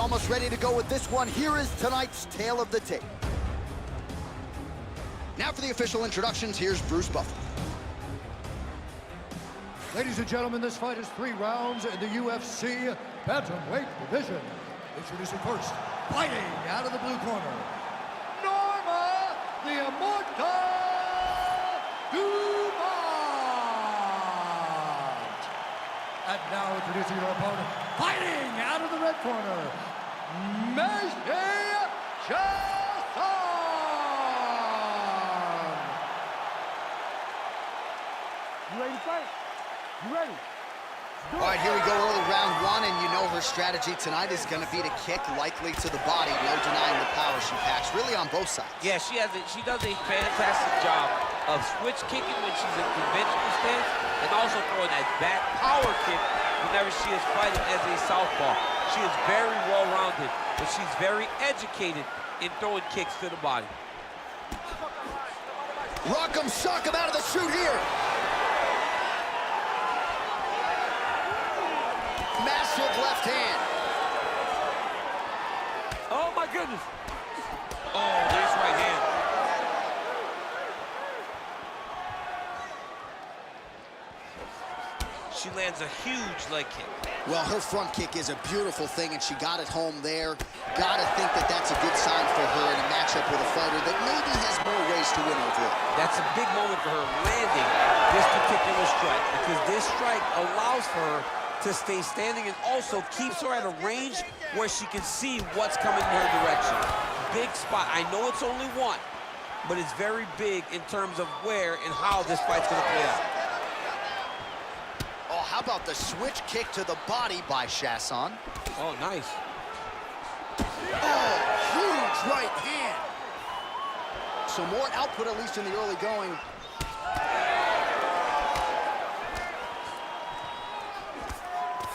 almost ready to go with this one. Here is tonight's tale of the tape. Now for the official introductions, here's Bruce Buffer. Ladies and gentlemen, this fight is 3 rounds in the UFC bantamweight division. Introducing first, fighting out of the blue corner, Norma the Immortal Dumont. And now introducing your opponent, fighting out of the red corner, Meshi Chasson. You ready to fight? You ready? All right, here we go, early round 1, and you know her strategy tonight is going to be to kick, likely to the body. No denying the power she packs, really on both sides. Yeah, she does a fantastic job of switch kicking when she's in conventional stance, and also throwing that back power kick whenever she is fighting as a southpaw. She is very well-rounded, but she's very educated in throwing kicks to the body. Rock 'em, shock 'em out of the chute here. Massive left hand. Oh, my goodness. Oh, there's right hand. She lands a huge leg kick. Well, her front kick is a beautiful thing, and she got it home there. Gotta think that that's a good sign for her in a matchup with a fighter that maybe has more ways to win overall. That's a big moment for her, landing this particular strike, because this strike allows for her to stay standing and also keeps her at a range where she can see what's coming in her direction. Big spot. I know it's only one, but it's very big in terms of where and how this fight's going to play out. Oh, how about the switch kick to the body by Chasson? Oh, nice. Oh, huge right hand. So more output, at least in the early going.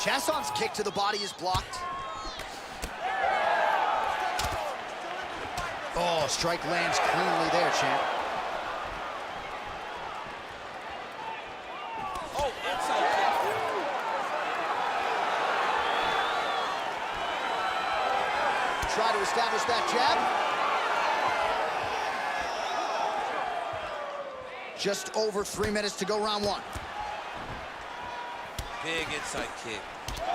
Chasson's kick to the body is blocked. Oh, strike lands cleanly there, champ. Oh, inside kick. Try to establish that jab. Just over 3 minutes to go, round 1. Big inside kick.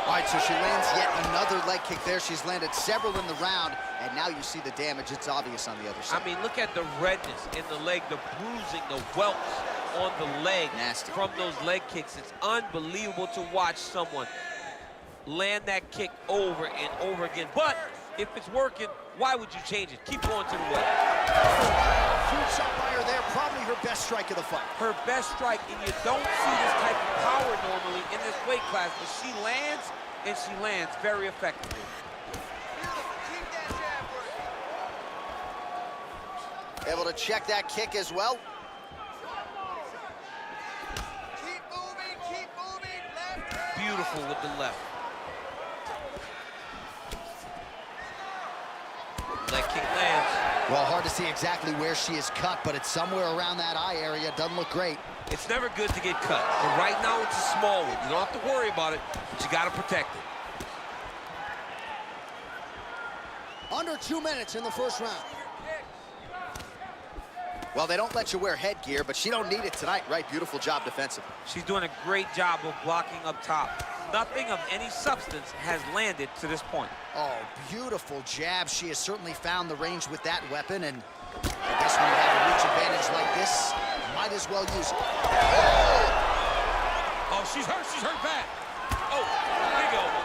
All right, so she lands yet another leg kick there. She's landed several in the round, and now you see the damage. It's obvious on the other side. I mean, look at the redness in the leg, the bruising, the welts on the leg. Nasty. From those leg kicks. It's unbelievable to watch someone land that kick over and over again. But if it's working, why would you change it? Keep going to the well. Huge shot by her there, probably her best strike of the fight. Her best strike, and you don't see this type of power normally in this weight class, but she lands, and she lands very effectively. Able to check that kick as well. Keep moving, left. Beautiful with the left. Leg kick lands. Well, hard to see exactly where she is cut, but it's somewhere around that eye area. Doesn't look great. It's never good to get cut, but right now it's a small one. You don't have to worry about it, but you got to protect it. Under 2 minutes in the first round. Well, they don't let you wear headgear, but she don't need it tonight, right? Beautiful job defensively. She's doing a great job of blocking up top. Nothing of any substance has landed to this point. Oh, beautiful jab. She has certainly found the range with that weapon, and I guess when you have a reach advantage like this, might as well use it. Oh, she's hurt bad. Oh, big elbow.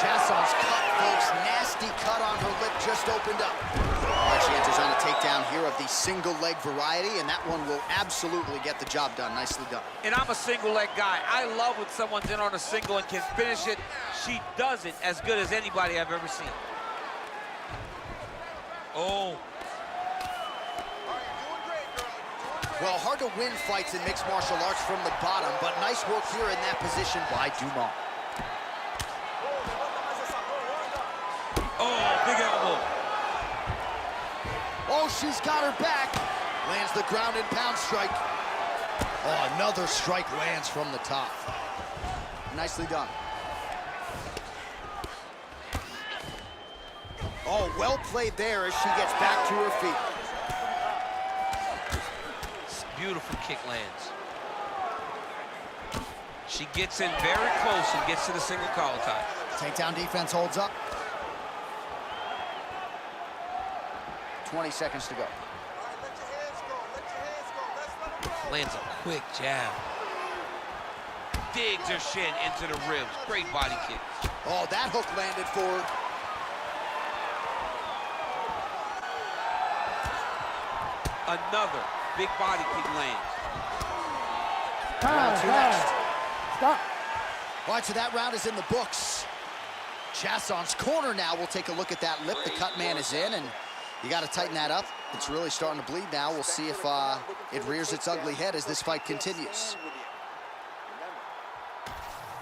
Chasson's cut, folks. Nasty cut on her lip, just opened up. All right, she enters on a takedown here of the single leg variety, and that one will absolutely get the job done. Nicely done. And I'm a single leg guy. I love when someone's in on a single and can finish it. She does it as good as anybody I've ever seen. Oh. Well, hard to win fights in mixed martial arts from the bottom, but nice work here in that position by Dumont. Oh, big elbow. Oh, she's got her back. Lands the ground and pound strike. Oh, another strike lands from the top. Nicely done. Oh, well played there as she gets back to her feet. Beautiful kick lands. She gets in very close and gets to the single collar tie. Takedown defense holds up. 20 seconds to go. Lands a quick jab. Digs her shin into the ribs. Great body kick. Oh, that hook landed forward. Another big body kick lands. Round two next. Stop. All right, so that round is in the books. Chasson's corner now. We'll take a look at that lip. The cut man is in, and you got to tighten that up. It's really starting to bleed now. We'll see if it rears its ugly head as this fight continues.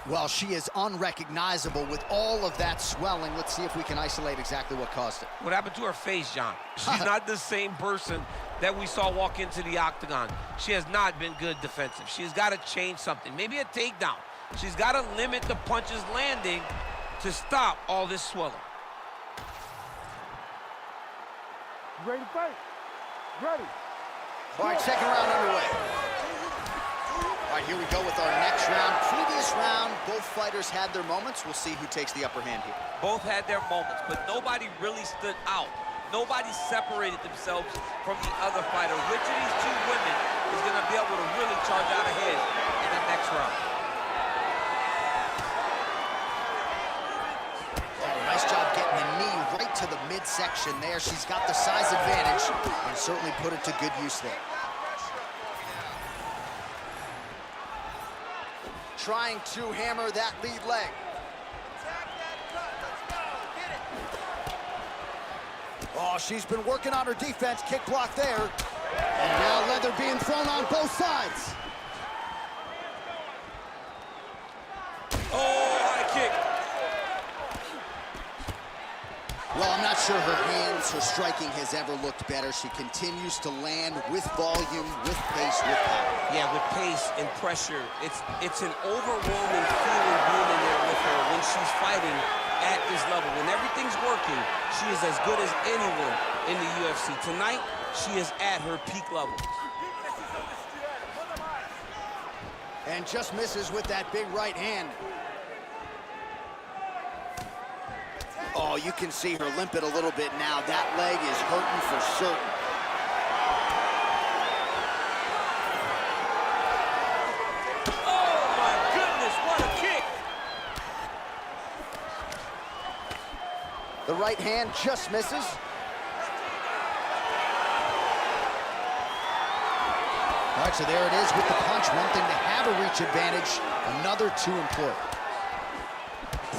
Well, she is unrecognizable with all of that swelling. Let's see if we can isolate exactly what caused it. What happened to her face, John? She's not the same person that we saw walk into the octagon. She has not been good defensive. She's got to change something. Maybe a takedown. She's got to limit the punches landing to stop all this swelling. You ready to fight? Ready. All right, second round underway. All right, here we go with our next round. Previous round, both fighters had their moments. We'll see who takes the upper hand here. Both had their moments, but nobody really stood out. Nobody separated themselves from the other fighter. Which of these two women is going to be able to really charge out ahead in the next round? Oh, nice job getting the knee right to the midsection there. She's got the size advantage and certainly put it to good use there. Trying to hammer that lead leg. Oh, she's been working on her defense. Kick block there. And now leather being thrown on both sides. Oh, high kick. Well, I'm not sure her hands, her striking has ever looked better. She continues to land with volume, with pace, with power. Yeah, with pace and pressure. It's an overwhelming feeling being in there with her when she's fighting at this level. When everything's working, she is as good as anyone in the UFC. Tonight, she is at her peak level. And just misses with that big right hand. Oh, you can see her limp it a little bit now. That leg is hurting for certain. Oh, my goodness, what a kick! The right hand just misses. All right, so there it is with the punch. One thing to have a reach advantage, another to employ.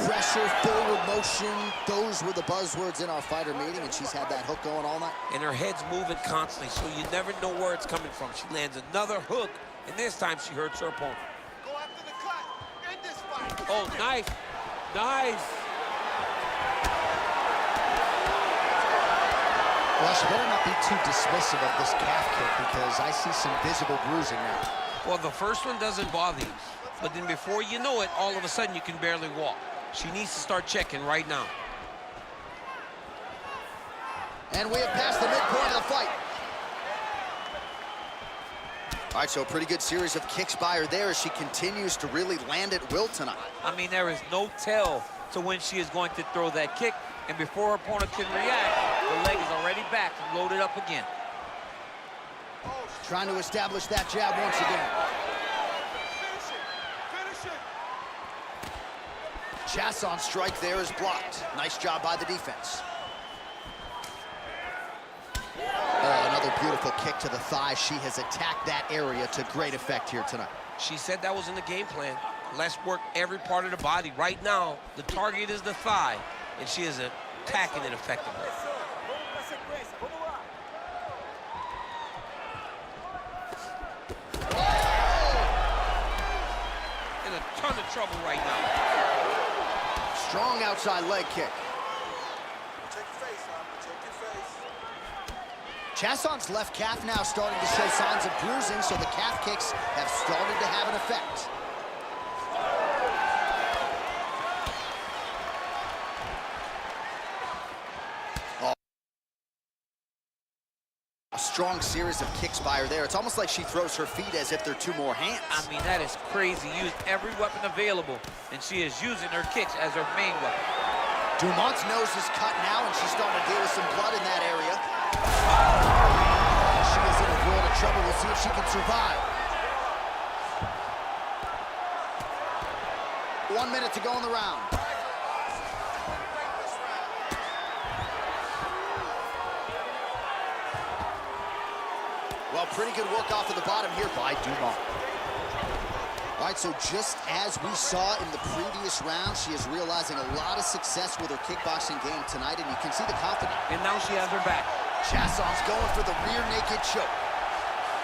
Pressure, forward motion, those were the buzzwords in our fighter meeting, and she's had that hook going all night. And her head's moving constantly, so you never know where it's coming from. She lands another hook, and this time she hurts her opponent. Go after the cut. End this fight. Oh, nice. Nice. Well, she better not be too dismissive of this calf kick because I see some visible bruising now. Well, the first one doesn't bother you, but then before you know it, all of a sudden you can barely walk. She needs to start checking right now. And we have passed the midpoint of the fight. All right, so a pretty good series of kicks by her there as she continues to really land at will tonight. I mean, there is no tell to when she is going to throw that kick, and before her opponent can react, the leg is already back and loaded up again. Trying to establish that jab once again. Chasson's strike there is blocked. Nice job by the defense. Oh, another beautiful kick to the thigh. She has attacked that area to great effect here tonight. She said that was in the game plan. Let's work every part of the body. Right now, the target is the thigh, and she is attacking it effectively. In a ton of trouble right now. Strong outside leg kick. Check your face, huh? Check your face. Chasson's left calf now starting to show signs of bruising, so the calf kicks have started to have an effect. strong series of kicks by her there. It's almost like she throws her feet as if they're two more hands. I mean, that is crazy. Used every weapon available, and she is using her kicks as her main weapon. Dumont's nose is cut now, and she's starting to deal with some blood in that area. She is in a world of trouble. We'll see if she can survive. 1 minute to go in the round. Well, pretty good work off of the bottom here by Dumont. All right, so just as we saw in the previous round, she is realizing a lot of success with her kickboxing game tonight, and you can see the confidence. And now she has her back. Chasson's going for the rear naked choke.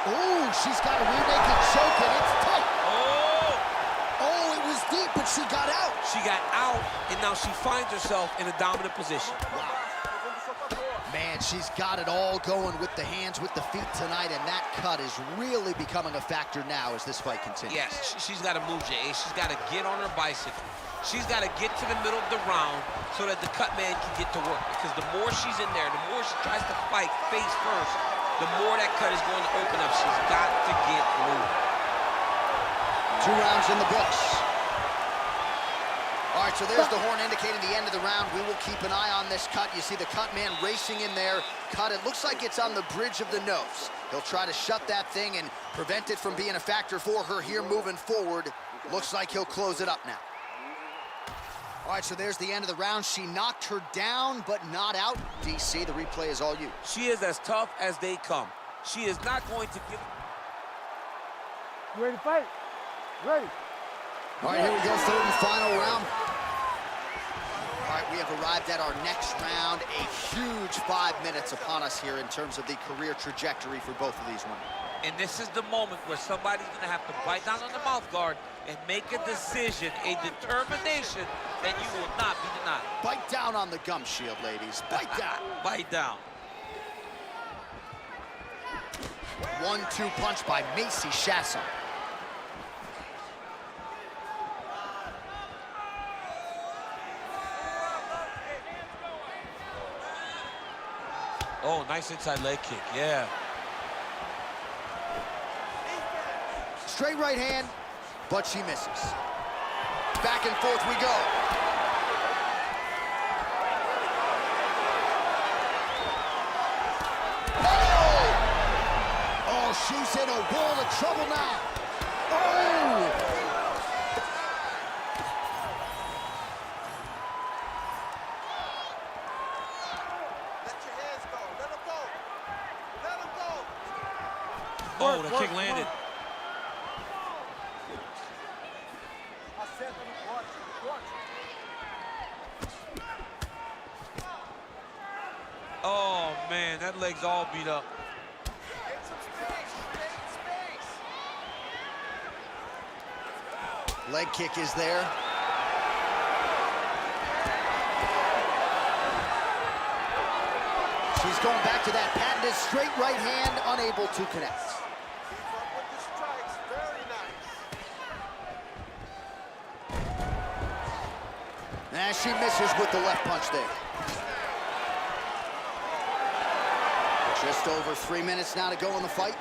Oh, she's got a rear naked choke, and it's tight. Oh, it was deep, but she got out. She got out, and now she finds herself in a dominant position. Wow. Man, she's got it all going with the hands, with the feet tonight, and that cut is really becoming a factor now as this fight continues. Yes, she's got to move, Jay. She's got to get on her bicycle. She's got to get to the middle of the round so that the cut man can get to work. Because the more she's in there, the more she tries to fight face first, the more that cut is going to open up. She's got to get moving. 2 rounds in the books. All right, so there's the horn indicating the end of the round. We will keep an eye on this cut. You see the cut man racing in there. Cut, it looks like it's on the bridge of the nose. He'll try to shut that thing and prevent it from being a factor for her here moving forward. Looks like he'll close it up now. All right, so there's the end of the round. She knocked her down, but not out. DC, the replay is all you. She is as tough as they come. She is not going to give... You ready to fight? Ready. All right, here we go, third and final round. All right, we have arrived at our next round. A huge 5 minutes upon us here in terms of the career trajectory for both of these women. And this is the moment where somebody's going to have to bite down on the mouth guard and make a decision, a determination that you will not be denied. Bite down on the gum shield, ladies. Bite down. Bite down. 1-2 punch by Macy Chasson. Oh, nice inside leg kick, yeah. Straight right hand, but she misses. Back and forth we go. Oh, she's in a world of trouble now. Oh! Oh, the kick landed. Oh, man, that leg's all beat up. Leg kick is there. She's going back to that patented straight right hand, unable to connect. And she misses with the left punch there. Just over 3 minutes now to go in the fight.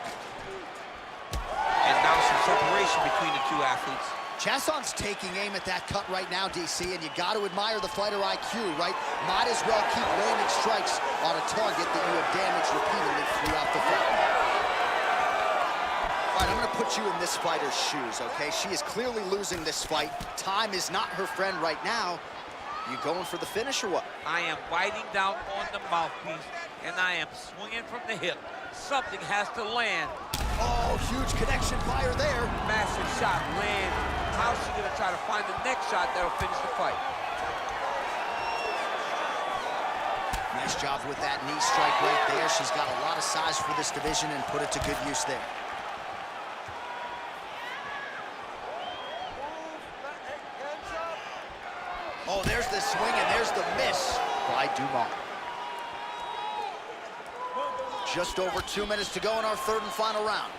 And now some separation between the two athletes. Chasson's taking aim at that cut right now, DC, and you got to admire the fighter IQ, right? Might as well keep landing strikes on a target that you have damaged repeatedly throughout the fight. All right, I'm going to put you in this fighter's shoes, okay? She is clearly losing this fight. Time is not her friend right now. You going for the finish or what? I am biting down on the mouthpiece, and I am swinging from the hip. Something has to land. Oh, huge connection by her there. Massive shot land. How's she gonna try to find the next shot that'll finish the fight? Nice job with that knee strike right there. She's got a lot of size for this division and put it to good use there. Oh, there's the swing and there's the miss by Dumont. Just over 2 minutes to go in our third and final round.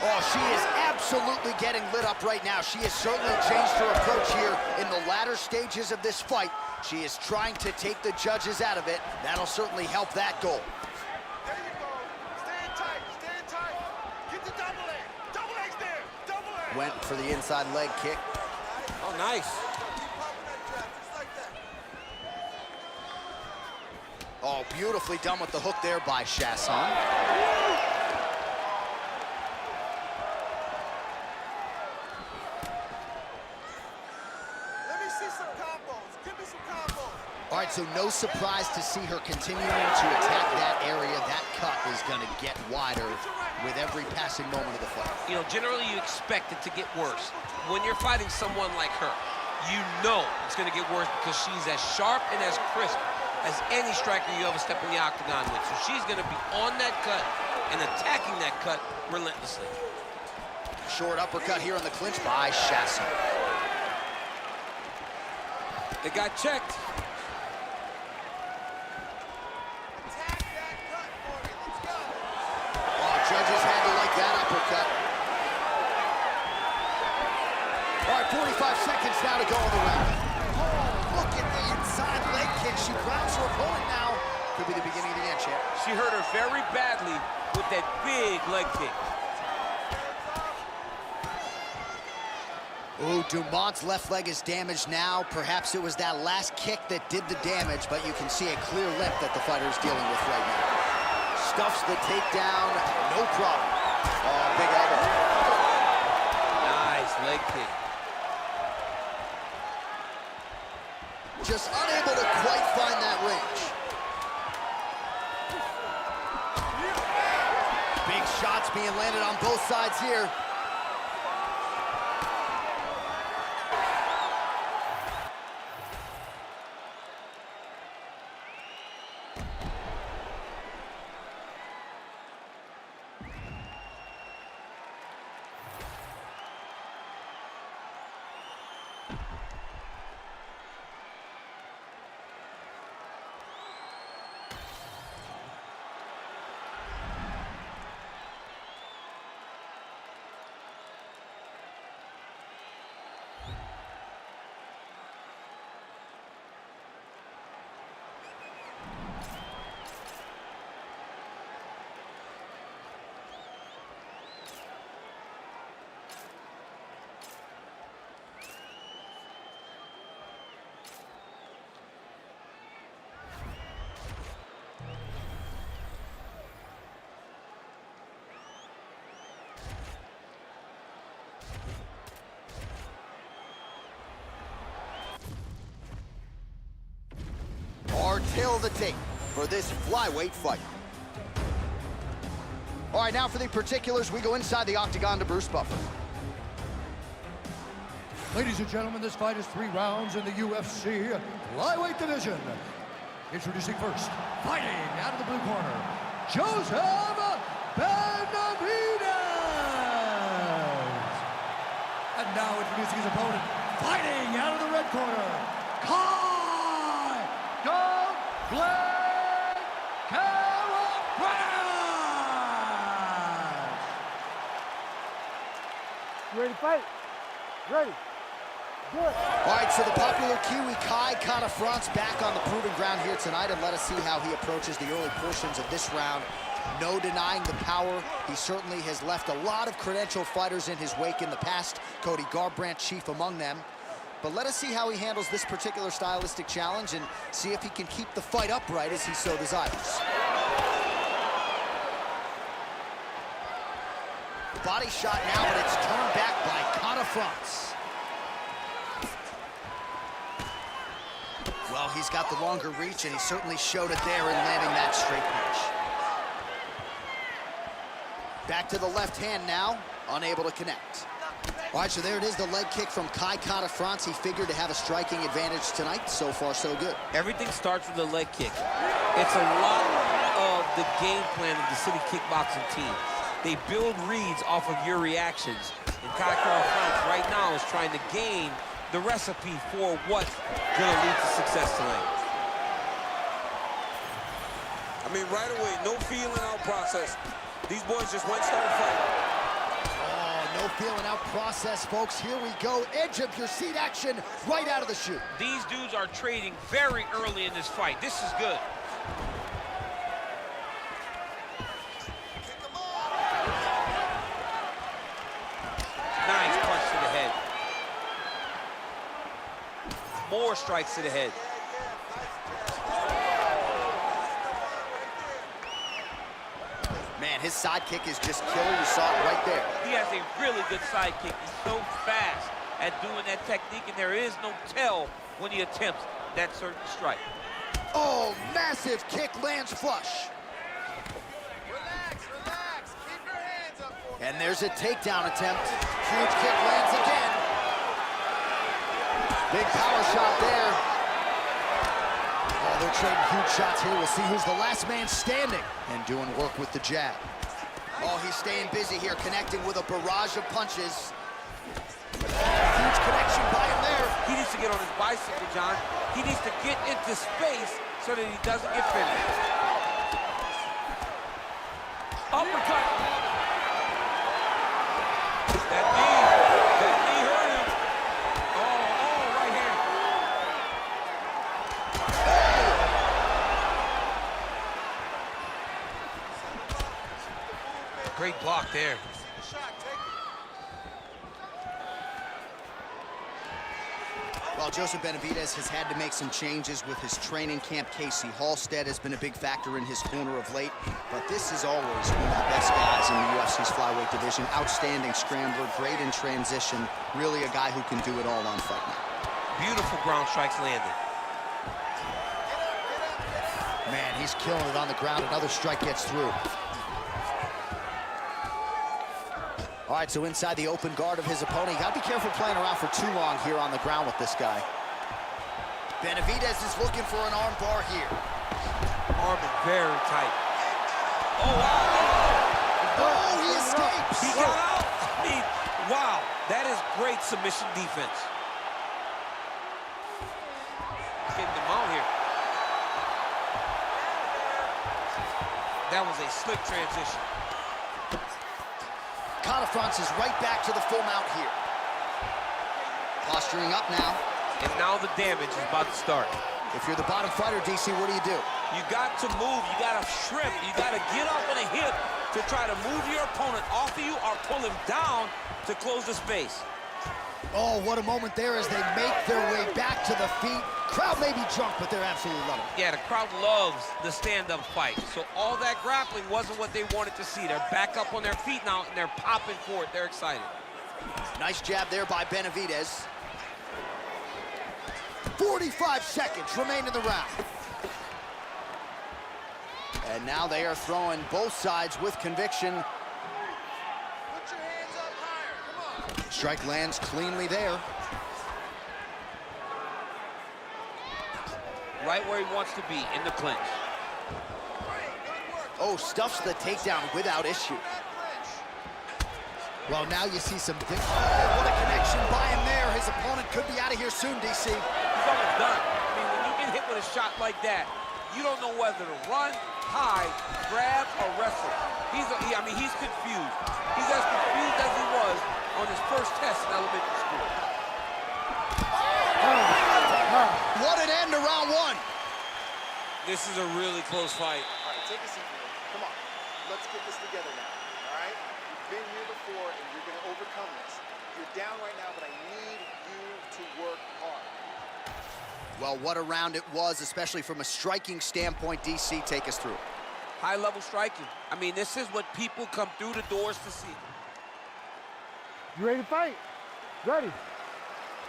Oh, she is absolutely getting lit up right now. She has certainly changed her approach here in the latter stages of this fight. She is trying to take the judges out of it. That'll certainly help that goal. Went for the inside leg kick. Oh, nice. Keep popping that jab, just like that. Oh, beautifully done with the hook there by Chasson. Let me see some combos. Give me some combos. All right, so no surprise to see her continuing to attack that area. That cut is going to get wider with every passing moment of the fight. You know, generally you expect it to get worse. When you're fighting someone like her, you know it's going to get worse because she's as sharp and as crisp as any striker you ever step in the octagon with. So she's going to be on that cut and attacking that cut relentlessly. Short uppercut here in the clinch by Chasson. It got checked. Attack that cut for me. Let's go. Oh, judges handle like that uppercut. All right, 45 seconds now to go in the round. Oh, look at the inside leg kick. She grounds her opponent now. Could be the beginning of the end, champ. She hurt her very badly with that big leg kick. Ooh, Dumont's left leg is damaged now. Perhaps it was that last kick that did the damage, but you can see a clear limp that the fighter is dealing with right now. Stuffs the takedown, no problem. Oh, big elbow. Nice leg kick. Just unable to quite find that range. Big shots being landed on both sides here. Our tail of the tape for this flyweight fight. All right, now for the particulars, we go inside the octagon to Bruce Buffer. Ladies and gentlemen, this fight is 3 rounds in the UFC flyweight division. Introducing first, fighting out of the blue corner, Joseph Benavidez. And now introducing his opponent, fighting out of the red corner, Ready to fight? Ready. Good. All right, so the popular Kiwi Kai Kara-France back on the proving ground here tonight, and let us see how he approaches the early portions of this round. No denying the power. He certainly has left a lot of credentialed fighters in his wake in the past, Cody Garbrandt chief among them. But let us see how he handles this particular stylistic challenge and see if he can keep the fight upright as he so desires. Body shot now, but it's turned back by Kara-France. Well, he's got the longer reach, and he certainly showed it there in landing that straight punch. Back to the left hand now, unable to connect. All right, so there it is, the leg kick from Kai Kara-France. He figured to have a striking advantage tonight. So far, so good. Everything starts with a leg kick. It's a lot of the game plan of the City Kickboxing team. They build reads off of your reactions. And Kai Kara-France right now is trying to gain the recipe for what's going to lead to success tonight. I mean, right away, no feeling out process. These boys just went started fighting. Oh, no feeling out process, folks. Here we go. Edge of your seat action right out of the chute. These dudes are trading very early in this fight. This is good. Nice. more strikes to the head. Man, his sidekick is just killer. You saw it right there. He has a really good sidekick. He's so fast at doing that technique, and there is no tell when he attempts that certain strike. Oh, massive kick lands flush. Relax, relax. Keep your hands up for me. And there's a takedown attempt. Huge kick lands again. Big power shot there. Oh, they're trading huge shots here. We'll see who's the last man standing. And doing work with the jab. Oh, he's staying busy here, connecting with a barrage of punches. Huge connection by him there. He needs to get on his bicycle, John. He needs to get into space so that he doesn't get finished. Uppercut. That knee hurt him. Oh, right here. Great block there. Well, Joseph Benavidez has had to make some changes with his training camp. Casey Halstead has been a big factor in his corner of late, but this is always one of the best guys in the UFC's flyweight division. Outstanding scrambler, great in transition, really a guy who can do it all on Fight Night. Beautiful ground strikes landed. Man, he's killing it on the ground. Another strike gets through. All right, so inside the open guard of his opponent. You gotta be careful playing around for too long here on the ground with this guy. Benavidez is looking for an arm bar here. Arm is very tight. Oh, wow. Oh, he escapes. He got out. I mean, wow. That is great submission defense. Getting them out here. That was a slick transition. Conifrance is right back to the full mount here. Posturing up now. And now the damage is about to start. If you're the bottom fighter, DC, what do? You got to move, you got to shrimp, you got to get up on a hip to try to move your opponent off of you or pull him down to close the space. Oh, what a moment there as they make their way back to the feet. Crowd may be drunk, but they're absolutely loving it. Yeah, the crowd loves the stand-up fight. So all that grappling wasn't what they wanted to see. They're back up on their feet now, and they're popping for it. They're excited. Nice jab there by Benavidez. 45 seconds remain in the round. And now they are throwing both sides with conviction. Put your hands up higher. Come on. Strike lands cleanly there. Right where he wants to be, in the clinch. Oh, stuffs the takedown without issue. Well, now you see some big... Oh, what a connection by him there. His opponent could be out of here soon, DC. He's almost done. I mean, when you get hit with a shot like that, you don't know whether to run, hide, grab, or wrestle. I mean, he's confused. He's as confused as he was on his first test in elementary school. What an end to round one. This is a really close fight. All right, take a seat. Come on. Let's get this together now. All right? You've been here before, and you're going to overcome this. You're down right now, but I need you to work hard. Well, what a round it was, especially from a striking standpoint. DC, take us through. High-level striking. I mean, this is what people come through the doors to see. You ready to fight? Ready.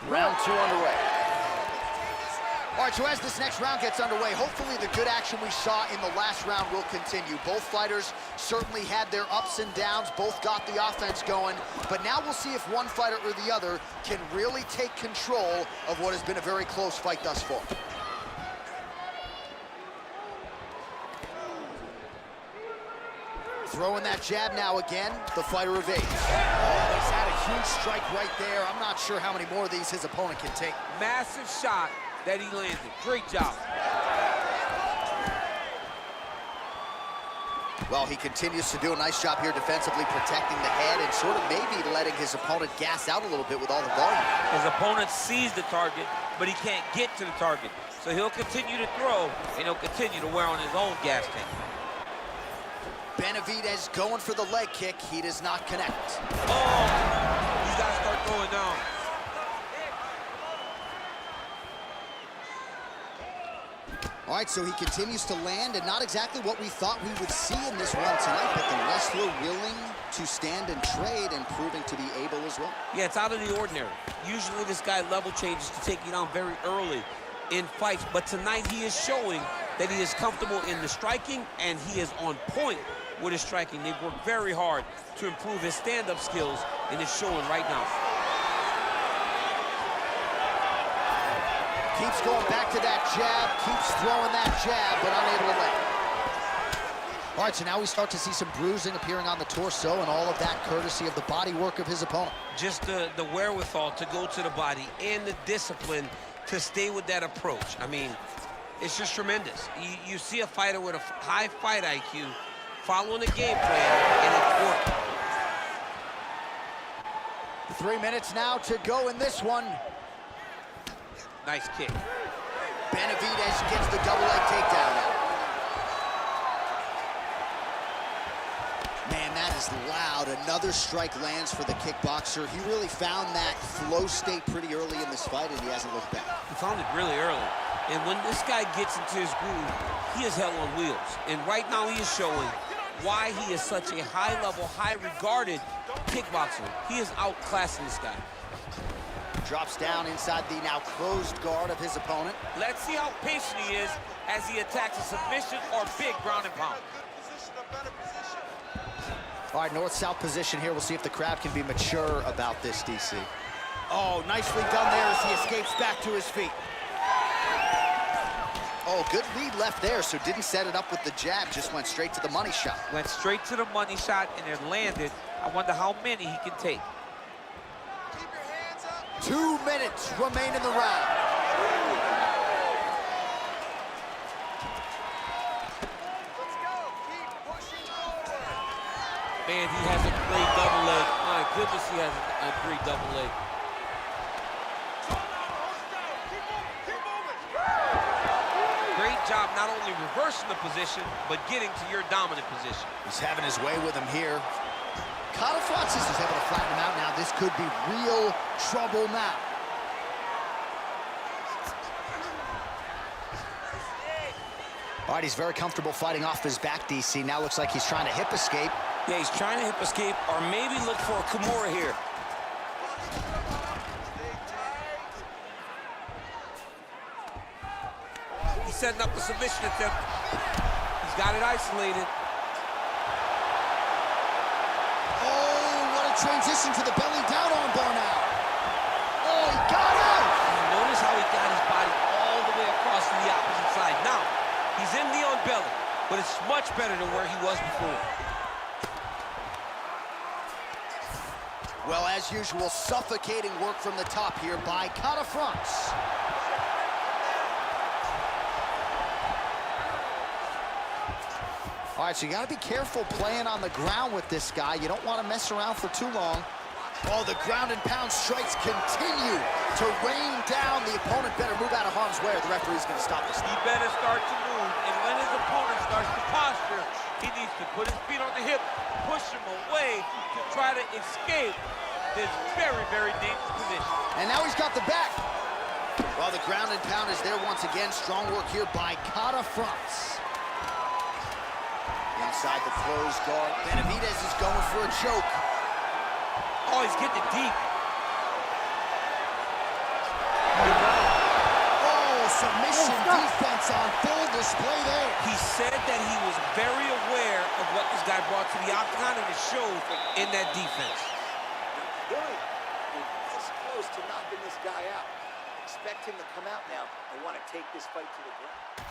Round two underway. All right, so as this next round gets underway, hopefully the good action we saw in the last round will continue. Both fighters certainly had their ups and downs. Both got the offense going. But now we'll see if one fighter or the other can really take control of what has been a very close fight thus far. Throwing that jab now again, the fighter evades. Oh, he's had a huge strike right there. I'm not sure how many more of these his opponent can take. Massive shot that he landed. Great job. Well, he continues to do a nice job here defensively, protecting the head and sort of maybe letting his opponent gas out a little bit with all the volume. His opponent sees the target, but he can't get to the target. So he'll continue to throw, and he'll continue to wear on his own gas tank. Benavidez going for the leg kick. He does not connect. Oh, he's got to start throwing down. All right, so he continues to land, and not exactly what we thought we would see in this one tonight, but the wrestler willing to stand and trade and proving to be able as well. Yeah, it's out of the ordinary. Usually this guy level changes to take you down very early in fights, but tonight he is showing that he is comfortable in the striking, and he is on point with his striking. They've worked very hard to improve his stand-up skills, and it's showing right now. Keeps going back to that jab, keeps throwing that jab, but unable to land. All right, so now we start to see some bruising appearing on the torso, and all of that courtesy of the body work of his opponent. Just the wherewithal to go to the body and the discipline to stay with that approach. I mean, it's just tremendous. You see a fighter with a high fight IQ following a game plan, and it's working. 3 minutes now to go in this one. Nice kick. Benavidez gets the double leg takedown now. Man, that is loud. Another strike lands for the kickboxer. He really found that flow state pretty early in this fight, and he hasn't looked back. He found it really early. And when this guy gets into his groove, he is hell on wheels. And right now he is showing why he is such a high-level, high-regarded kickboxer. He is outclassing this guy. Drops down inside the now closed guard of his opponent. Let's see how patient he is as he attacks a submission or big ground and pound. All right, north-south position here. We'll see if the crowd can be mature about this, DC. Oh, nicely done there as he escapes back to his feet. Oh, good lead left there, so didn't set it up with the jab, just went straight to the money shot. Went straight to the money shot and it landed. I wonder how many he can take. 2 minutes remain in the round. Let's go. Keep pushing forward. Man, he has a great double leg. My goodness, he has a great double leg. Great job not only reversing the position, but getting to your dominant position. He's having his way with him here. Francis is able to flatten him out now. This could be real trouble now. All right, he's very comfortable fighting off his back, DC. Now looks like he's trying to hip escape. Yeah, he's trying to hip escape or maybe look for a Kimura here. He's setting up the submission attempt. He's got it isolated. Transition to the belly down armbar now. Oh, he got out! Notice how he got his body all the way across to the opposite side. Now, he's in the on belly, but it's much better than where he was before. Well, as usual, suffocating work from the top here by France. All right, so you got to be careful playing on the ground with this guy. You don't want to mess around for too long. Oh, the ground and pound strikes continue to rain down. The opponent better move out of harm's way or the referee's going to stop this. He better start to move, and when his opponent starts to posture, he needs to put his feet on the hip, push him away to try to escape this very, very dangerous position. And now he's got the back. Well, the ground and pound is there once again. Strong work here by France. Inside the closed guard, Benavidez is going for a choke. Oh, he's getting it deep. Oh, submission defense on full display there. He said that he was very aware of what this guy brought to the octagon, and it showed in that defense. Billy, you're this close to knocking this guy out. Expect him to come out now. I want to take this fight to the ground.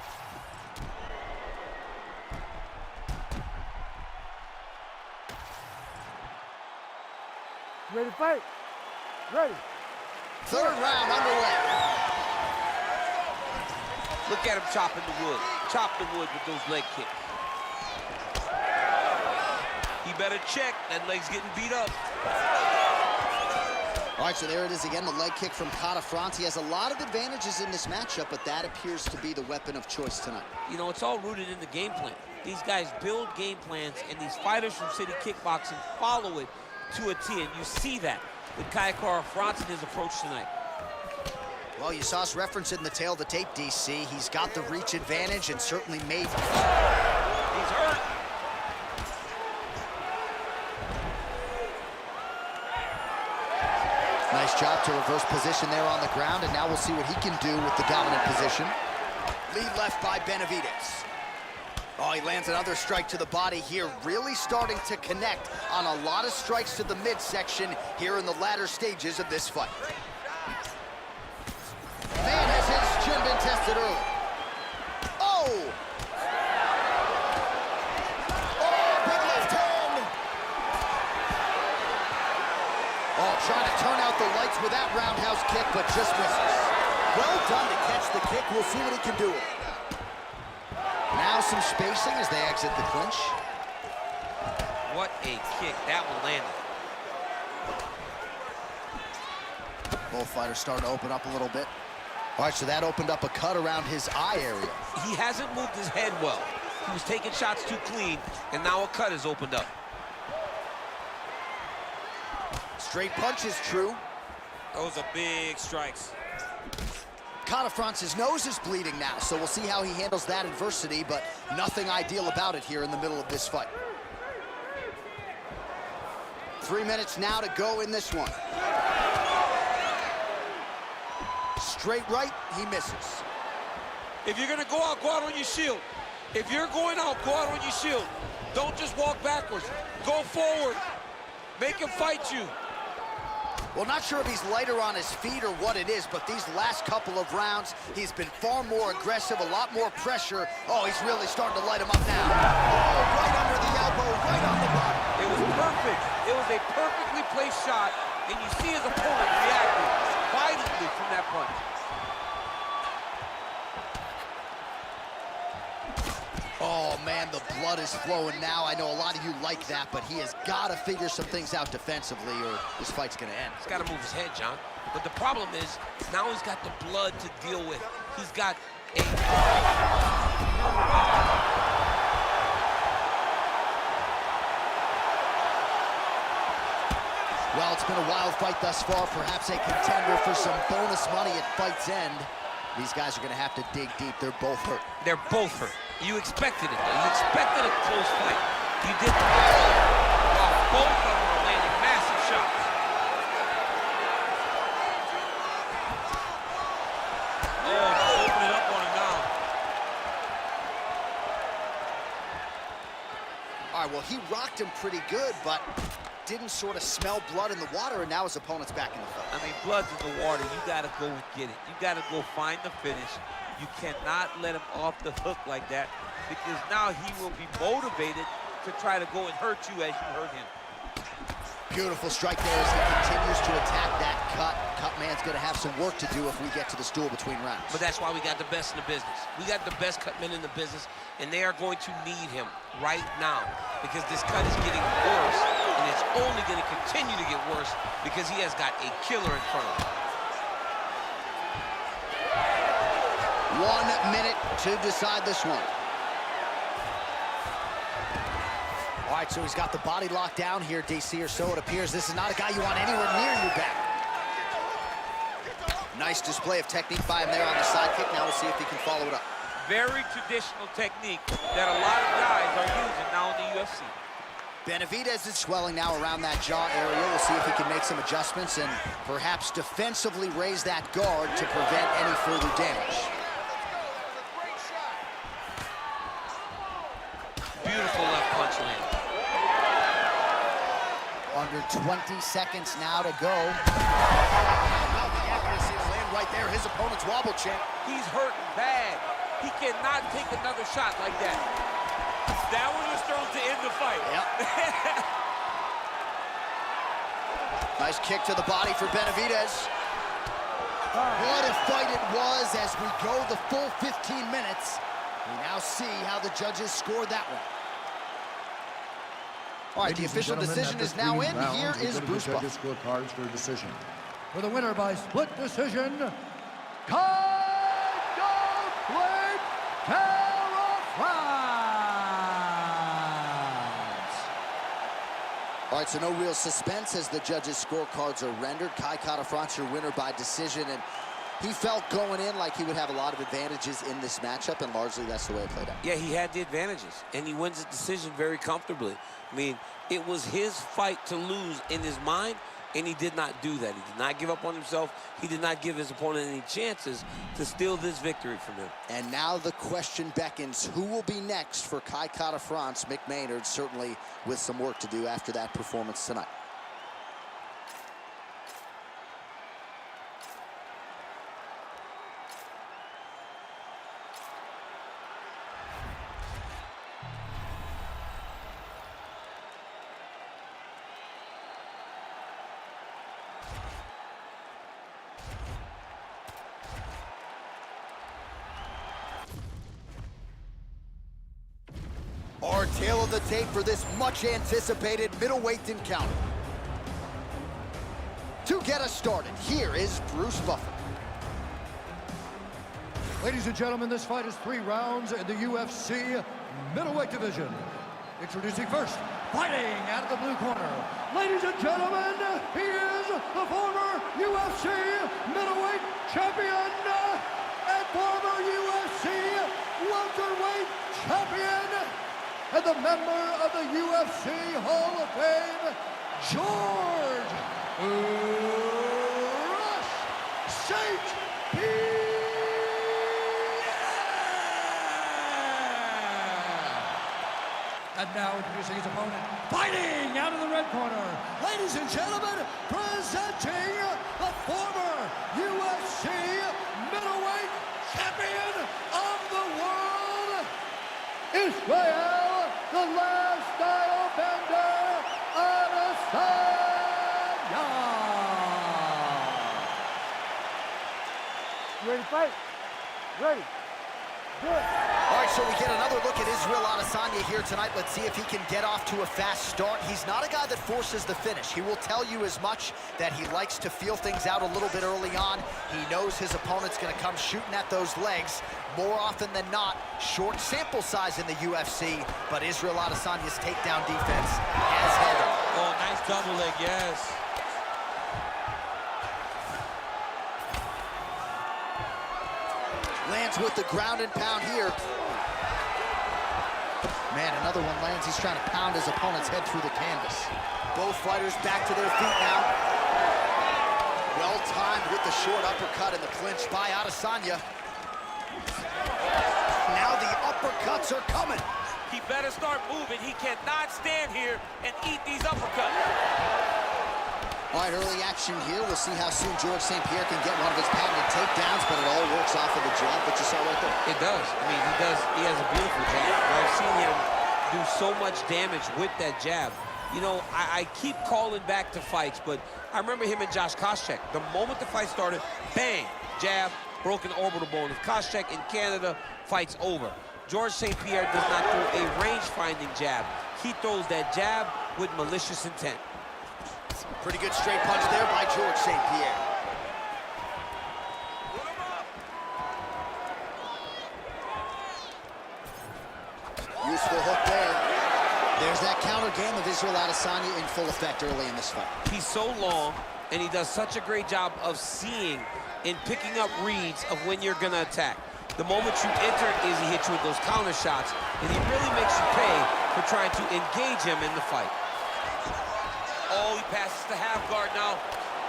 Ready to fight? Ready. Third round underway. Look at him chopping the wood. Chop the wood with those leg kicks. He better check. That leg's getting beat up. All right, so there it is again, the leg kick from France. He has a lot of advantages in this matchup, but that appears to be the weapon of choice tonight. You know, it's all rooted in the game plan. These guys build game plans, and these fighters from City Kickboxing follow it to a T, and you see that with France and his approach tonight. Well, you saw us reference it in the tail of the tape, DC. He's got the reach advantage and certainly made... He's hurt. Nice job to reverse position there on the ground, and now we'll see what he can do with the dominant position. Lead left by Benavidez. Oh, he lands another strike to the body here, really starting to connect on a lot of strikes to the midsection here in the latter stages of this fight. Man, has his chin been tested early. Oh! Oh, big left hand! Oh, trying to turn out the lights with that roundhouse kick, but just misses. Well done to catch the kick. We'll see what he can do with it. Now some spacing as they exit the clinch. What a kick. That one landed. Both fighters starting to open up a little bit. All right, so that opened up a cut around his eye area. He hasn't moved his head well. He was taking shots too clean, and now a cut has opened up. Straight punch is true. Those are big strikes. Catafrance's nose is bleeding now, so we'll see how he handles that adversity, but nothing ideal about it here in the middle of this fight. 3 minutes now to go in this one. Straight right, he misses. If you're gonna go out on your shield. If you're going out, go out on your shield. Don't just walk backwards. Go forward. Make him fight you. Well, not sure if he's lighter on his feet or what it is, but these last couple of rounds, he's been far more aggressive, a lot more pressure. Oh, he's really starting to light him up now. Oh, right under the elbow, right on the bottom. It was perfect. It was a perfectly placed shot, and you see his opponent reacting violently from that punch. Oh, man, the blood is flowing now. I know a lot of you like that, but he has got to figure some things out defensively or this fight's going to end. He's got to move his head, John. But the problem is, now he's got the blood to deal with. He's got a... Well, it's been a wild fight thus far, perhaps a contender for some bonus money at fight's end. These guys are going to have to dig deep. They're both hurt. They're both hurt. You expected it, though. You expected a close fight. You did the while both of them are landing massive shots. Oh, just open it up on him now. All right, well, he rocked him pretty good, but didn't sort of smell blood in the water, and now his opponent's back in the fight. I mean, blood's in the water. You got to go and get it. You got to go find the finish. You cannot let him off the hook like that, because now he will be motivated to try to go and hurt you as you hurt him. Beautiful strike there as he continues to attack that cut. Cut man's going to have some work to do if we get to the stool between rounds. But that's why we got the best in the business. We got the best cut men in the business, and they are going to need him right now, because this cut is getting worse, and it's only going to continue to get worse because he has got a killer in front of him. 1 minute to decide this one. All right, so he's got the body locked down here, DC, or so it appears. This is not a guy you want anywhere near your back. Nice display of technique by him there on the side kick. Now we'll see if he can follow it up. Very traditional technique that a lot of guys are using now in the UFC. Benavidez is swelling now around that jaw area. We'll see if he can make some adjustments and perhaps defensively raise that guard to prevent any further damage. Beautiful left punch land. Under 20 seconds now to go. About the accuracy to land right there. His opponent's wobble champ. He's hurting bad. He cannot take another shot like that. That one was thrown to end the fight. Yep. Nice kick to the body for Benavidez. What a fight it was as we go the full 15 minutes. We now see how the judges scored that one. All right, the official decision is now in. Here is Bruce Buff. Scorecards for a decision. For the winner by split decision, Catafrance. All right, so no real suspense as the judges' scorecards are rendered. Catafrance, your winner by decision. And He felt going in like he would have a lot of advantages in this matchup, and largely that's the way it played out. Yeah, he had the advantages, and he wins the decision very comfortably. I mean, it was his fight to lose in his mind, and he did not do that. He did not give up on himself. He did not give his opponent any chances to steal this victory from him. And now the question beckons, who will be next for Kai Kara-France? Mick Maynard certainly with some work to do after that performance tonight. Our tail of the tape for this much-anticipated middleweight encounter. To get us started, here is Bruce Buffer. Ladies and gentlemen, this fight is 3 rounds in the UFC middleweight division. Introducing first, fighting out of the blue corner. Ladies and gentlemen, he is the former UFC middleweight champion and former UFC welterweight champion and the member of the UFC Hall of Fame, George Rush St. Pierre. And now introducing his opponent, fighting out of the red corner. Ladies and gentlemen, presenting the former UFC middleweight champion of the world, Israel, the last style bender, Adesanya. You ready to fight? Ready. Good. All right, so we get another look at Israel Adesanya here tonight. Let's see if he can get off to a fast start. He's not a guy that forces the finish. He will tell you as much that he likes to feel things out a little bit early on. He knows his opponent's going to come shooting at those legs. More often than not, short sample size in the UFC, but Israel Adesanya's takedown defense has held up. Oh, nice double leg, yes. Lands with the ground and pound here. Man, another one lands. He's trying to pound his opponent's head through the canvas. Both fighters back to their feet now. Well timed with the short uppercut and the clinch by Adesanya. Now the uppercuts are coming. He better start moving. He cannot stand here and eat these uppercuts. All right, early action here. We'll see how soon George St. Pierre can get one of his patented takedowns, but it all works off of the jab that you saw right there. It does. I mean, he does. He has a beautiful jab. I've seen him do so much damage with that jab. You know, I keep calling back to fights, but I remember him and Josh Koscheck. The moment the fight started, bang, jab, broken orbital bone. If Koscheck in Canada, fight's over. George St. Pierre does not throw a range-finding jab. He throws that jab with malicious intent. Pretty good straight punch there by George St. Pierre. Useful hook there. There's that counter game of Israel Adesanya in full effect early in this fight. He's so long, and he does such a great job of seeing and picking up reads of when you're gonna attack. The moment you enter is he hits you with those counter shots, and he really makes you pay for trying to engage him in the fight. Oh, he passes the half guard now,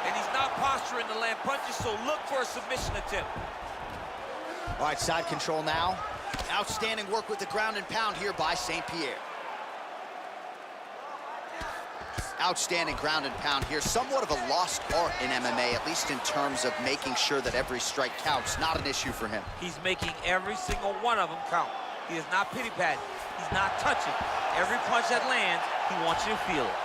and he's not posturing to land punches, so look for a submission attempt. All right, side control now. Outstanding work with the ground and pound here by St. Pierre. Outstanding ground and pound here. Somewhat of a lost art in MMA, at least in terms of making sure that every strike counts. Not an issue for him. He's making every single one of them count. He is not pity-patting. He's not touching. Every punch that lands, he wants you to feel it.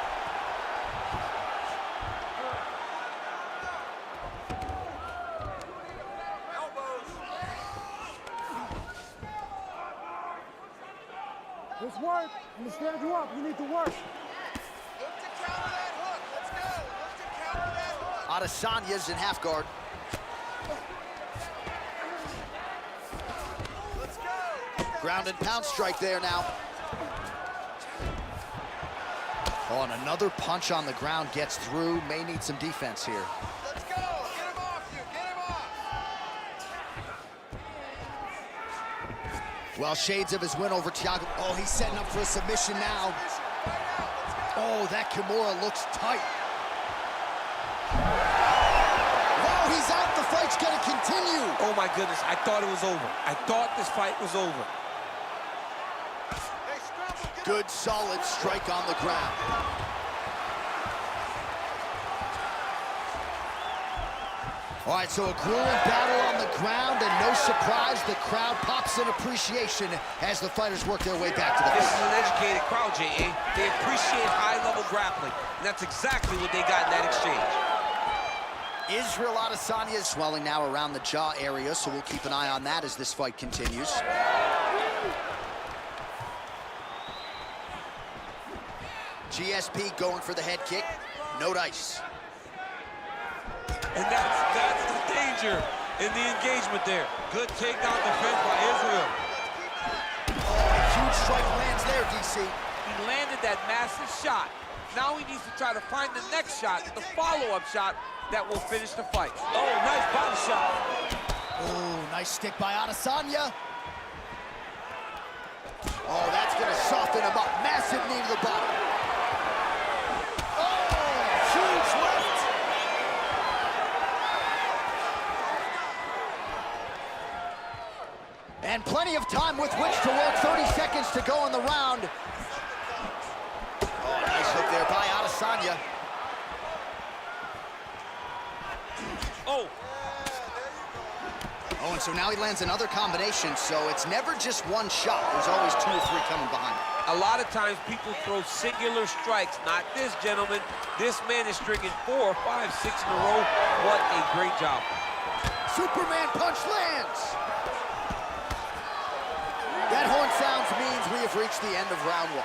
Let's work. I'm gonna stand you up. You need to work. Look to counter that hook. Let's go. Look to counter that hook. Adesanya's in half guard. Let's go. Ground and pound strike there now. Oh, and another punch on the ground gets through. May need some defense here. Let's go. Get him off you. Get him off. Well, shades of his win over Thiago. Oh, he's setting up for a submission now. Oh, that Kimura looks tight. Whoa, he's out. The fight's gonna continue. Oh my goodness, I thought it was over. I thought this fight was over. Good, solid strike on the ground. All right, so a grueling battle on the ground, and no surprise, the crowd pops in appreciation as the fighters work their way back to the This fight. is an educated crowd, J.A. They appreciate high-level grappling, and that's exactly what they got in that exchange. Israel Adesanya is swelling now around the jaw area, so we'll keep an eye on that as this fight continues. GSP going for the head kick. No dice. And that's the danger in the engagement there. Good takedown defense by Israel. Oh, a huge strike lands there, DC. He landed that massive shot. Now he needs to try to find the next shot, the follow-up shot that will finish the fight. Oh, nice body shot. Oh, nice stick by Adesanya. Oh, that's gonna soften him up. Massive knee to the body. Oh, huge left. And plenty of time with which to work. 30 seconds to go in the round. Oh, nice hook there by Adesanya. Oh. Oh, and so now he lands another combination, so it's never just one shot. There's always 2 or 3 coming behind it. A lot of times people throw singular strikes. Not this gentleman. This man is stringing 4, 5, 6 in a row. What a great job. Superman punch lands. That horn sounds means we have reached the end of round 1.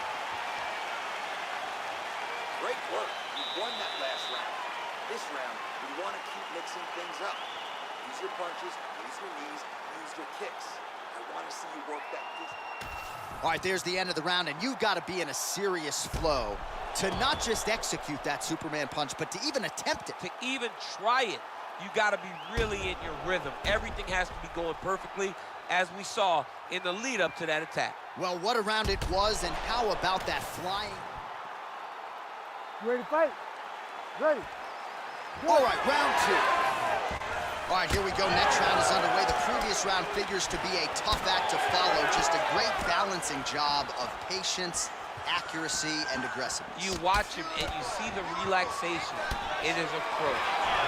Great work. You won that last round. This round, we want to keep mixing things up. Use your punches, use your knees, use your kicks. I want to see you work that distance. All right, there's the end of the round, and you've got to be in a serious flow to not just execute that Superman punch, but to even attempt it. To even try it, you got to be really in your rhythm. Everything has to be going perfectly, as we saw in the lead up to that attack. Well, what a round it was, and how about that flying? You ready to fight? Ready. All right, round 2. All right, here we go. Next round is underway. The previous round figures to be a tough act to follow. Just a great balancing job of patience, accuracy, and aggressiveness. You watch him and you see the relaxation in his approach.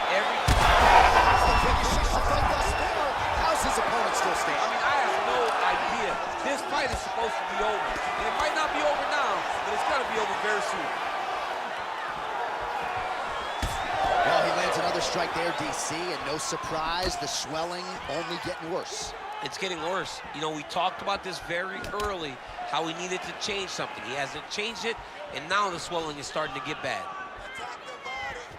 That's the biggest shift the fight thus far. How's his opponent still I standing? mean, I have no idea. This fight is supposed to be over. And it might not be over now, but it's going to be over very soon. Well, he lands another strike there, DC, and no surprise, the swelling only getting worse. It's getting worse. You know, we talked about this very early, how he needed to change something. He hasn't changed it, and now the swelling is starting to get bad.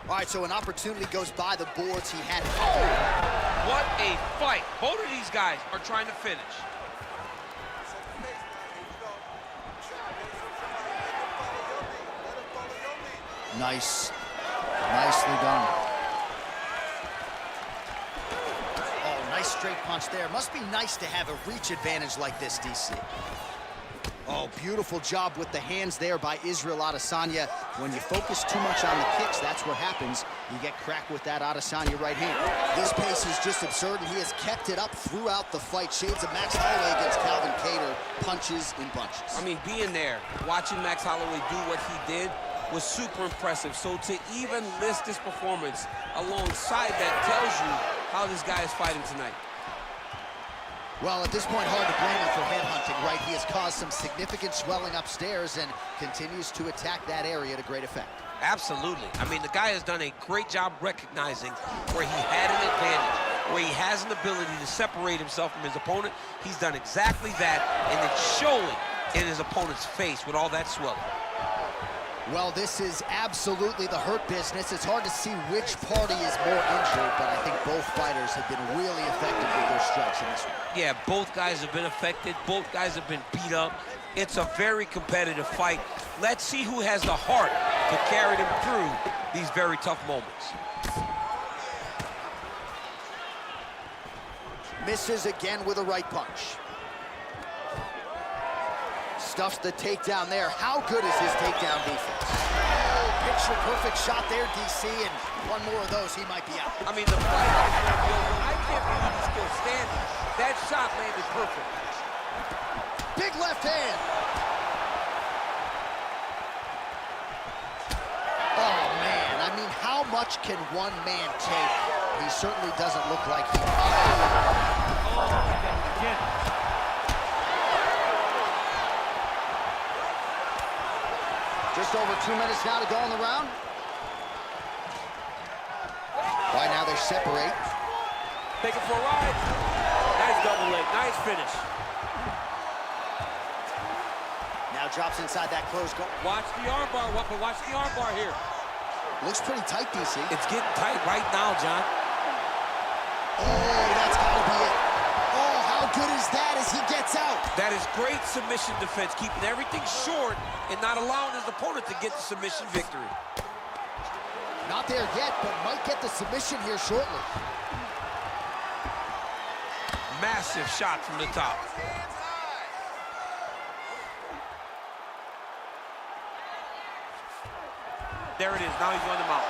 All right, so an opportunity goes by the boards. He had... Oh! What a fight. Both of these guys are trying to finish. Nice. Nicely done. Oh, nice straight punch there. Must be nice to have a reach advantage like this, DC. Oh, beautiful job with the hands there by Israel Adesanya. When you focus too much on the kicks, that's what happens. You get cracked with that Adesanya right hand. This pace is just absurd, and he has kept it up throughout the fight. Shades of Max Holloway against Calvin Kattar, punches in bunches. I mean, being there, watching Max Holloway do what he did was super impressive. So to even list this performance alongside that tells you how this guy is fighting tonight. Well, at this point, hard to blame him for headhunting, right? He has caused some significant swelling upstairs and continues to attack that area to great effect. Absolutely. I mean, the guy has done a great job recognizing where he had an advantage, where he has an ability to separate himself from his opponent. He's done exactly that, and it's showing in his opponent's face with all that swelling. Well, this is absolutely the hurt business. It's hard to see which party is more injured, but I think both fighters have been really effective with their strikes in this one. Yeah, both guys have been affected. Both guys have been beat up. It's a very competitive fight. Let's see who has the heart to carry them through these very tough moments. Misses again with a right punch. stuffs the takedown there. How good is his takedown defense? Oh, picture-perfect shot there, DC, and one more of those, he might be out. I mean, the fight is going to be over. I can't believe he's still standing. That shot landed perfect. Big left hand. Oh, man, I mean, how much can one man take? He certainly doesn't look like he... Again. Just over 2 minutes now to go in the round. Right now they separate. Take it for a ride. Nice double leg, nice finish. Now drops inside that close guard. Watch the armbar, but watch the armbar here. Looks pretty tight, DC. It's getting tight right now, John. Oh, that's gotta be it. Oh, how good is that as he gets out? That is great submission defense, keeping everything short and not allowing his opponent to get the submission victory. Not there yet, but might get the submission here shortly. Massive shot from the top. There it is, now he's on the mount.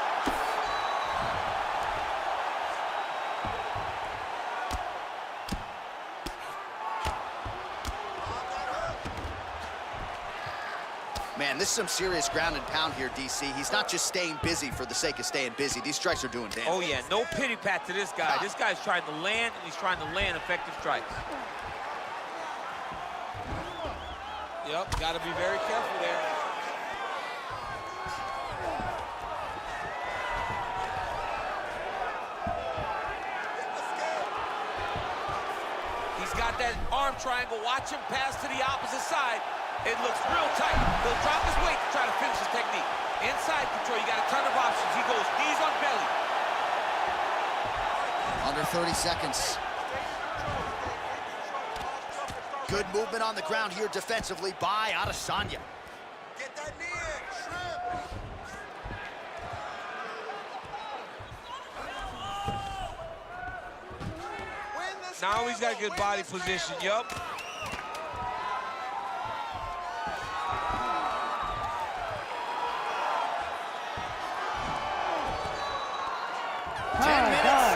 Man, this is some serious ground and pound here, DC. He's not just staying busy for the sake of staying busy. These strikes are doing damage. Oh, yeah, no pity pat to this guy. This guy's trying to land, and he's trying to land effective strikes. Yep, got to be very careful there. He's got that arm triangle. Watch him pass to the opposite side. It looks real tight. He'll drop his weight to try to finish his technique. Inside control, you got a ton of options. He goes knees on belly. Under 30 seconds. Good movement on the ground here defensively by Adesanya. Get that knee in, shrimp. Now he's got good body position, yup.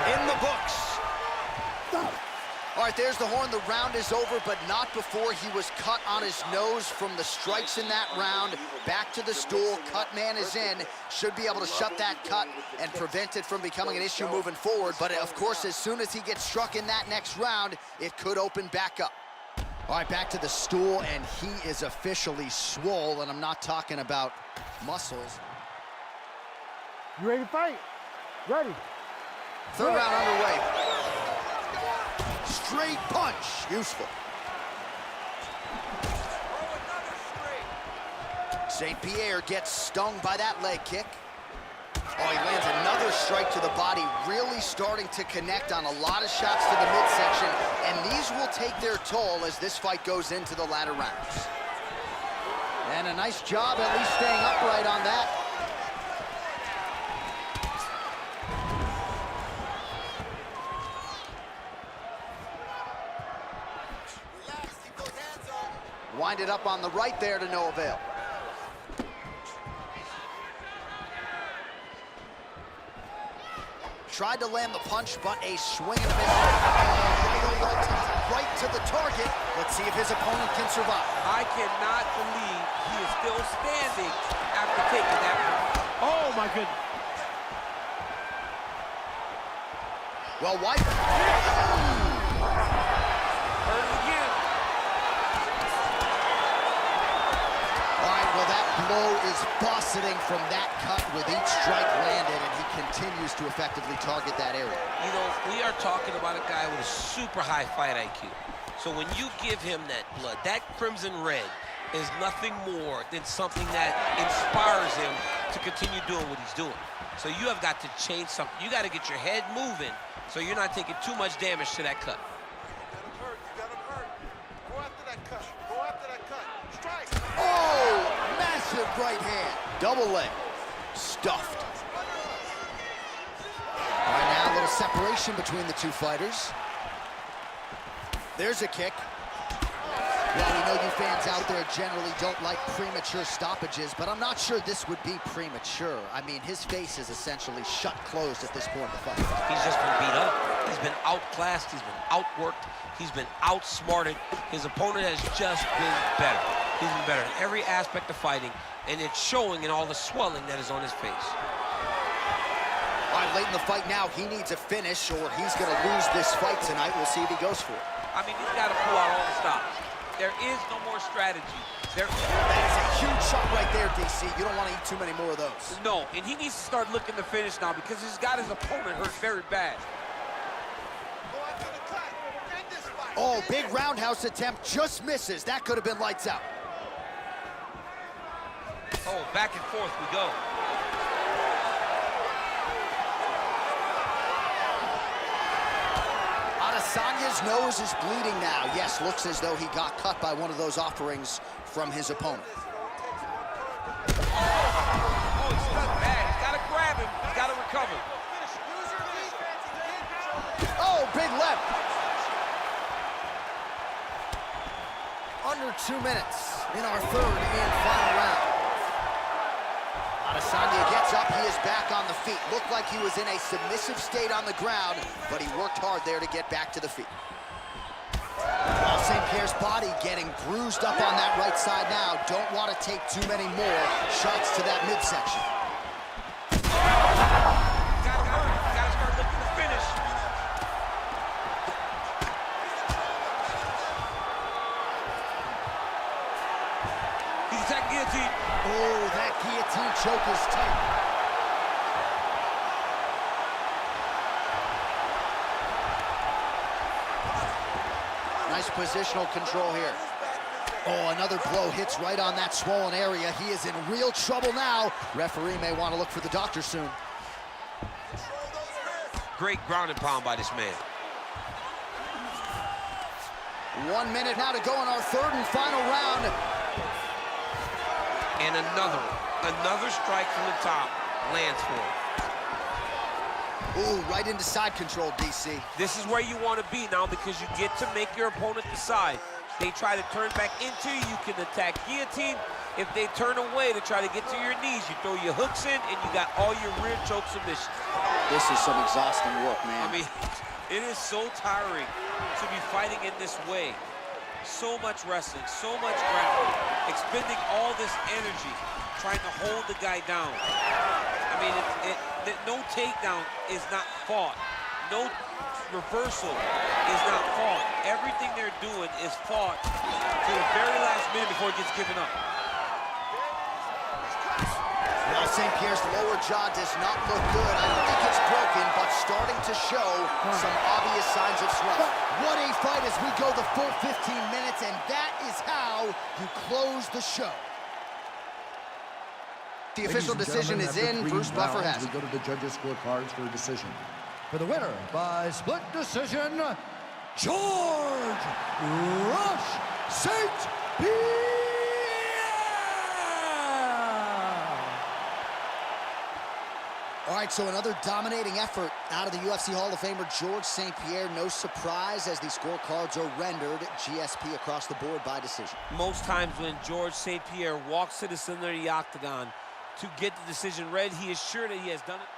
In the books. All right, there's the horn. The round is over, but not before he was cut on his nose from the strikes in that round. Back to the stool. Cut man is in. Should be able to shut that cut and prevent it from becoming an issue moving forward. But, of course, as soon as he gets struck in that next round, it could open back up. All right, back to the stool, and he is officially swole, and I'm not talking about muscles. You ready to fight? Ready. Third round underway. Straight punch, useful. St. Pierre gets stung by that leg kick. Oh, he lands another strike to the body, really starting to connect on a lot of shots to the midsection, and these will take their toll as this fight goes into the latter rounds. And a nice job at least staying upright on that. Winded up on the right there to no avail. Tried to land the punch, but a swing and a miss. Right to the target. Let's see if his opponent can survive. I cannot believe he is still standing after taking that punch. Oh, my goodness. Well, White. Heard it again. All right, well, that blow is buffeting from that cut with each strike landed, and he continues to effectively target that area. You know, we are talking about a guy with a super high fight IQ. So when you give him that blood, that crimson red is nothing more than something that inspires him to continue doing what he's doing. So you have got to change something. You got to get your head moving so you're not taking too much damage to that cut. You got him hurt. Go after that cut. Go after that cut. Strike. Oh, massive right hand. Double leg. Stuffed. All right, now a little separation between the two fighters. There's a kick. Well, we know you fans out there generally don't like premature stoppages, but I'm not sure this would be premature. I mean, his face is essentially shut closed at this point in the fight. He's just been beat up. He's been outclassed. He's been outworked. He's been outsmarted. His opponent has just been better. He's been better in every aspect of fighting, and it's showing in all the swelling that is on his face. All right, late in the fight now, he needs a finish or he's going to lose this fight tonight. We'll see if he goes for it. I mean, he's got to pull out all the stops. There is no more strategy. That is a huge shot right there, DC. You don't want to eat too many more of those. No, and he needs to start looking to finish now because he's got his opponent hurt very bad. Oh, big roundhouse attempt just misses. That could have been lights out. Oh, back and forth we go. Adesanya's nose is bleeding now. Yes, looks as though he got cut by one of those offerings from his opponent. Oh, he's stuck bad. He's got to grab him. He's got to recover. Oh, big left. Under 2 minutes in our third and final round. Adesanya gets up, he is back on the feet. Looked like he was in a submissive state on the ground, but he worked hard there to get back to the feet. While St. Pierre's body getting bruised up on that right side now. Don't want to take too many more shots to that midsection. Gotta start looking to finish. He's attacking guillotine. Oh, that guillotine choke is tight. Nice positional control here. Oh, another blow hits right on that swollen area. He is in real trouble now. Referee may want to look for the doctor soon. Great ground and pound by this man. 1 minute now to go in our third and final round. And another strike from the top lands for him. Ooh, right into side control, DC. This is where you want to be now because you get to make your opponent decide. They try to turn back into you, you can attack guillotine. If they turn away to try to get to your knees, you throw your hooks in and you got all your rear choke submissions. This is some exhausting work, man. I mean, it is so tiring to be fighting in this way. So much wrestling, so much grappling, expending all this energy trying to hold the guy down. I mean, no takedown is not fought. No reversal is not fought. Everything they're doing is fought to the very last minute before it gets given up. Now St. Pierre's lower jaw does not look good. I don't think it's broken, but starting to show some obvious signs of swelling. What a fight as we go the full 15 minutes, and that is how you close the show. The official decision is in. Bruce Buffer has it. We go to the judges' scorecards for a decision. For the winner by split decision, George Rush St. Pierre! All right, so another dominating effort out of the UFC Hall of Famer George St. Pierre. No surprise as the scorecards are rendered GSP across the board by decision. Most times when George St. Pierre walks to the center of the octagon to get the decision read, he is sure that he has done it.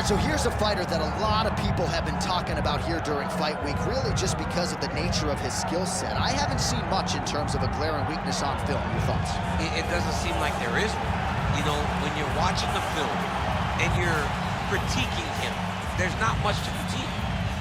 right, so here's a fighter that a lot of people have been talking about here during fight week, really just because of the nature of his skill set. I haven't seen much in terms of a glaring weakness on film. Your thoughts? It doesn't seem like there is one. You know, when you're watching the film and you're critiquing him, there's not much to critique.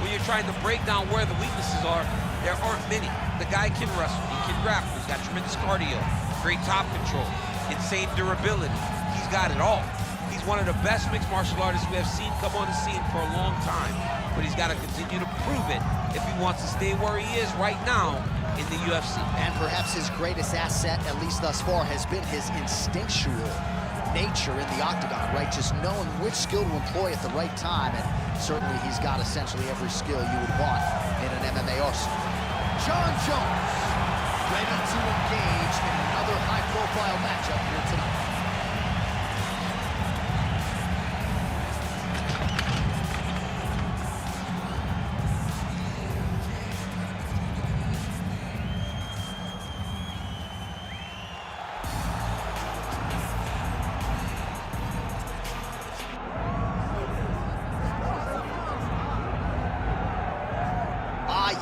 When you're trying to break down where the weaknesses are, there aren't many. The guy can wrestle, he can grapple, he's got tremendous cardio, great top control, insane durability. He's got it all. He's one of the best mixed martial artists we have seen come on the scene for a long time, but he's got to continue to prove it if he wants to stay where he is right now in the UFC. And perhaps his greatest asset, at least thus far, has been his instinctual nature in the octagon, right? Just knowing which skill to employ at the right time, and certainly he's got essentially every skill you would want in an MMA arsenal. Jon Jones, ready to engage in another high-profile matchup here tonight.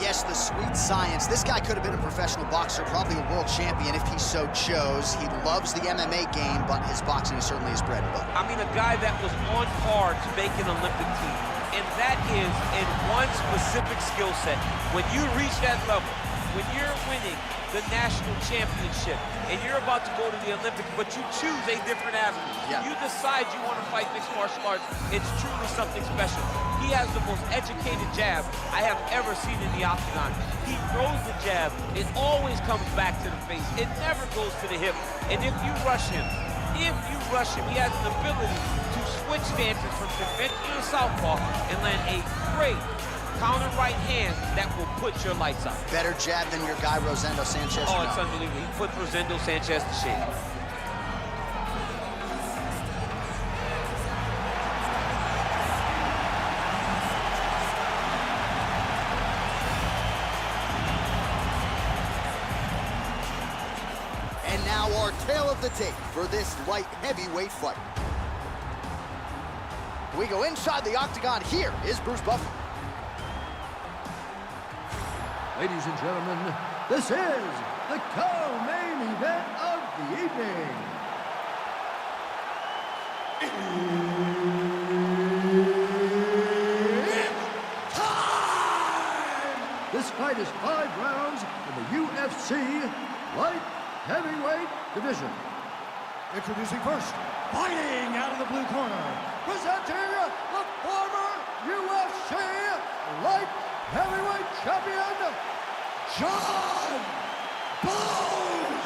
Yes, the sweet science. This guy could have been a professional boxer, probably a world champion if he so chose. He loves the MMA game, but his boxing is certainly his bread and butter. I mean, a guy that was on par to make an Olympic team, and that is in one specific skill set. When you reach that level, when you're winning the national championship, and you're about to go to the Olympics, but you choose a different avenue. Yeah. You decide you want to fight mixed martial arts. It's truly something special. He has the most educated jab I have ever seen in the octagon. He throws the jab, it always comes back to the face. It never goes to the hip. And if you rush him, he has an ability to switch stances from conventional southpaw and land a great counter right hand that will put your lights out. Better jab than your guy, Rosendo Sanchez? Oh, it's unbelievable. He put Rosendo Sanchez to shame. And now our tale of the tape for this light heavyweight fight. We go inside the octagon. Here is Bruce Buffer. Ladies and gentlemen, this is the co-main event of the evening. It's time! This fight is 5 rounds in the UFC light heavyweight division. Introducing first, fighting out of the blue corner, presenting the former UFC light heavyweight champion, Jon Bones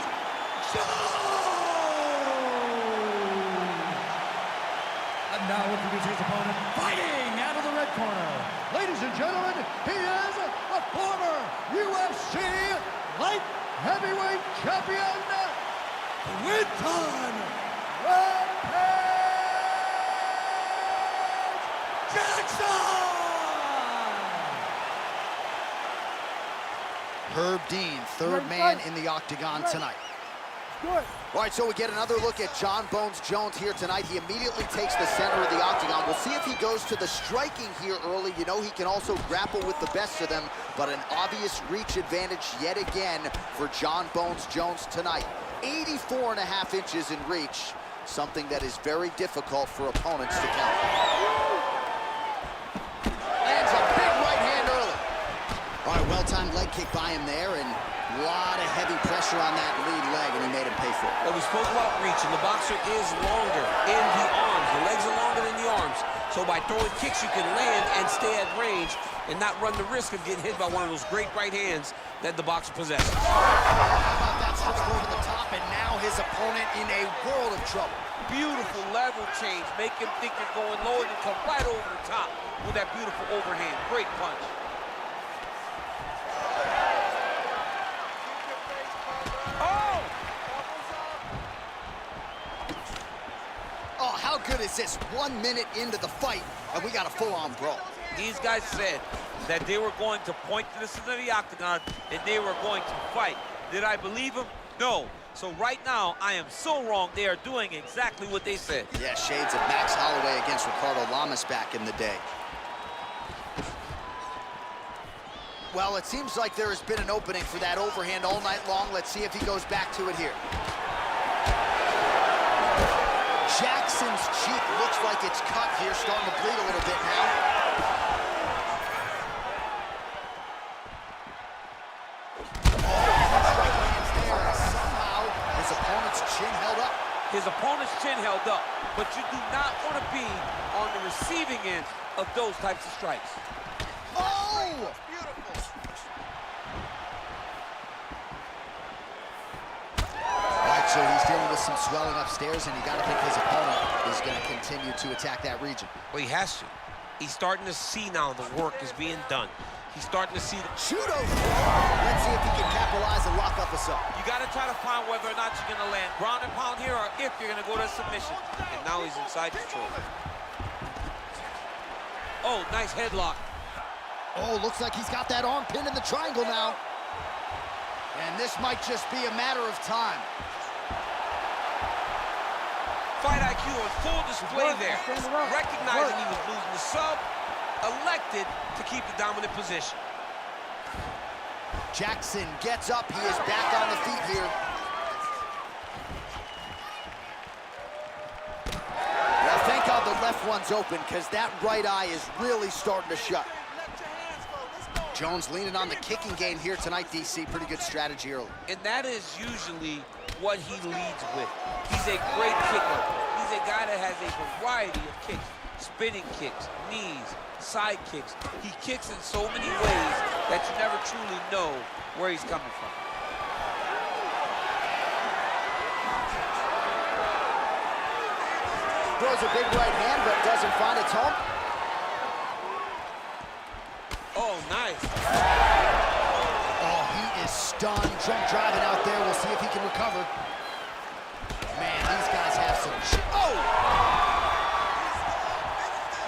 Jones! And now introducing his opponent, fighting out of the red corner. Ladies and gentlemen, he is the former UFC light heavyweight champion, Quinton Jackson! Herb Dean, third man in the octagon tonight. All right, so we get another look at Jon Bones Jones here tonight. He immediately takes the center of the octagon. We'll see if he goes to the striking here early. You know, he can also grapple with the best of them, but an obvious reach advantage yet again for Jon Bones Jones tonight. 84.5 inches in reach, something that is very difficult for opponents to counter. Lands a big right hand early. All right, well-timed leg kick by him there, and a lot of heavy pressure on that lead leg, and he made him pay for it. Well, we spoke about reach, and the boxer is longer in the arms. The legs are longer than the arms. So by throwing kicks, you can land and stay at range and not run the risk of getting hit by one of those great right hands that the boxer possesses. How about that strike over the top, and now his opponent in a world of trouble. Beautiful level change. Make him think you're going low and come right over the top with that beautiful overhand. Great punch. Oh, how good is this? 1 minute into the fight, and we got a full-on brawl. These guys said that they were going to point to the center of the octagon and they were going to fight. Did I believe them? No. So right now, I am so wrong. They are doing exactly what they said. Yeah, shades of Max Holloway against Ricardo Lamas back in the day. Well, it seems like there has been an opening for that overhand all night long. Let's see if he goes back to it here. Jackson's cheek looks like it's cut here, starting to bleed a little bit now. His opponent's chin held up, but you do not want to be on the receiving end of those types of strikes. Oh! All right, so he's dealing with some swelling upstairs, and you got to think his opponent is going to continue to attack that region. Well, he has to. He's starting to see now the work is being done. He's starting to see the Judo throw. Let's see if he can capitalize and lock up us up. You got to try to find whether or not you're going to land ground and pound here or if you're going to go to submission. And now he's inside control. Oh, nice headlock. Oh, looks like he's got that arm pinned in the triangle now. And this might just be a matter of time. Fight IQ on full display there. Recognizing he was losing the sub, elected to keep the dominant position. Jackson gets up. He is back on the feet here. Well, thank God the left one's open, because that right eye is really starting to shut. Jones leaning on the kicking game here tonight, DC. Pretty good strategy early. And that is usually what he leads with. He's a great kicker. He's a guy that has a variety of kicks. Spinning kicks, knees, side kicks. He kicks in so many ways that you never truly know where he's coming from. Throws a big right hand, but doesn't find its home. Oh, nice. Oh, he is stunned. Drunk driving out there. We'll see if he can recover. Man, these guys have some shit. Oh!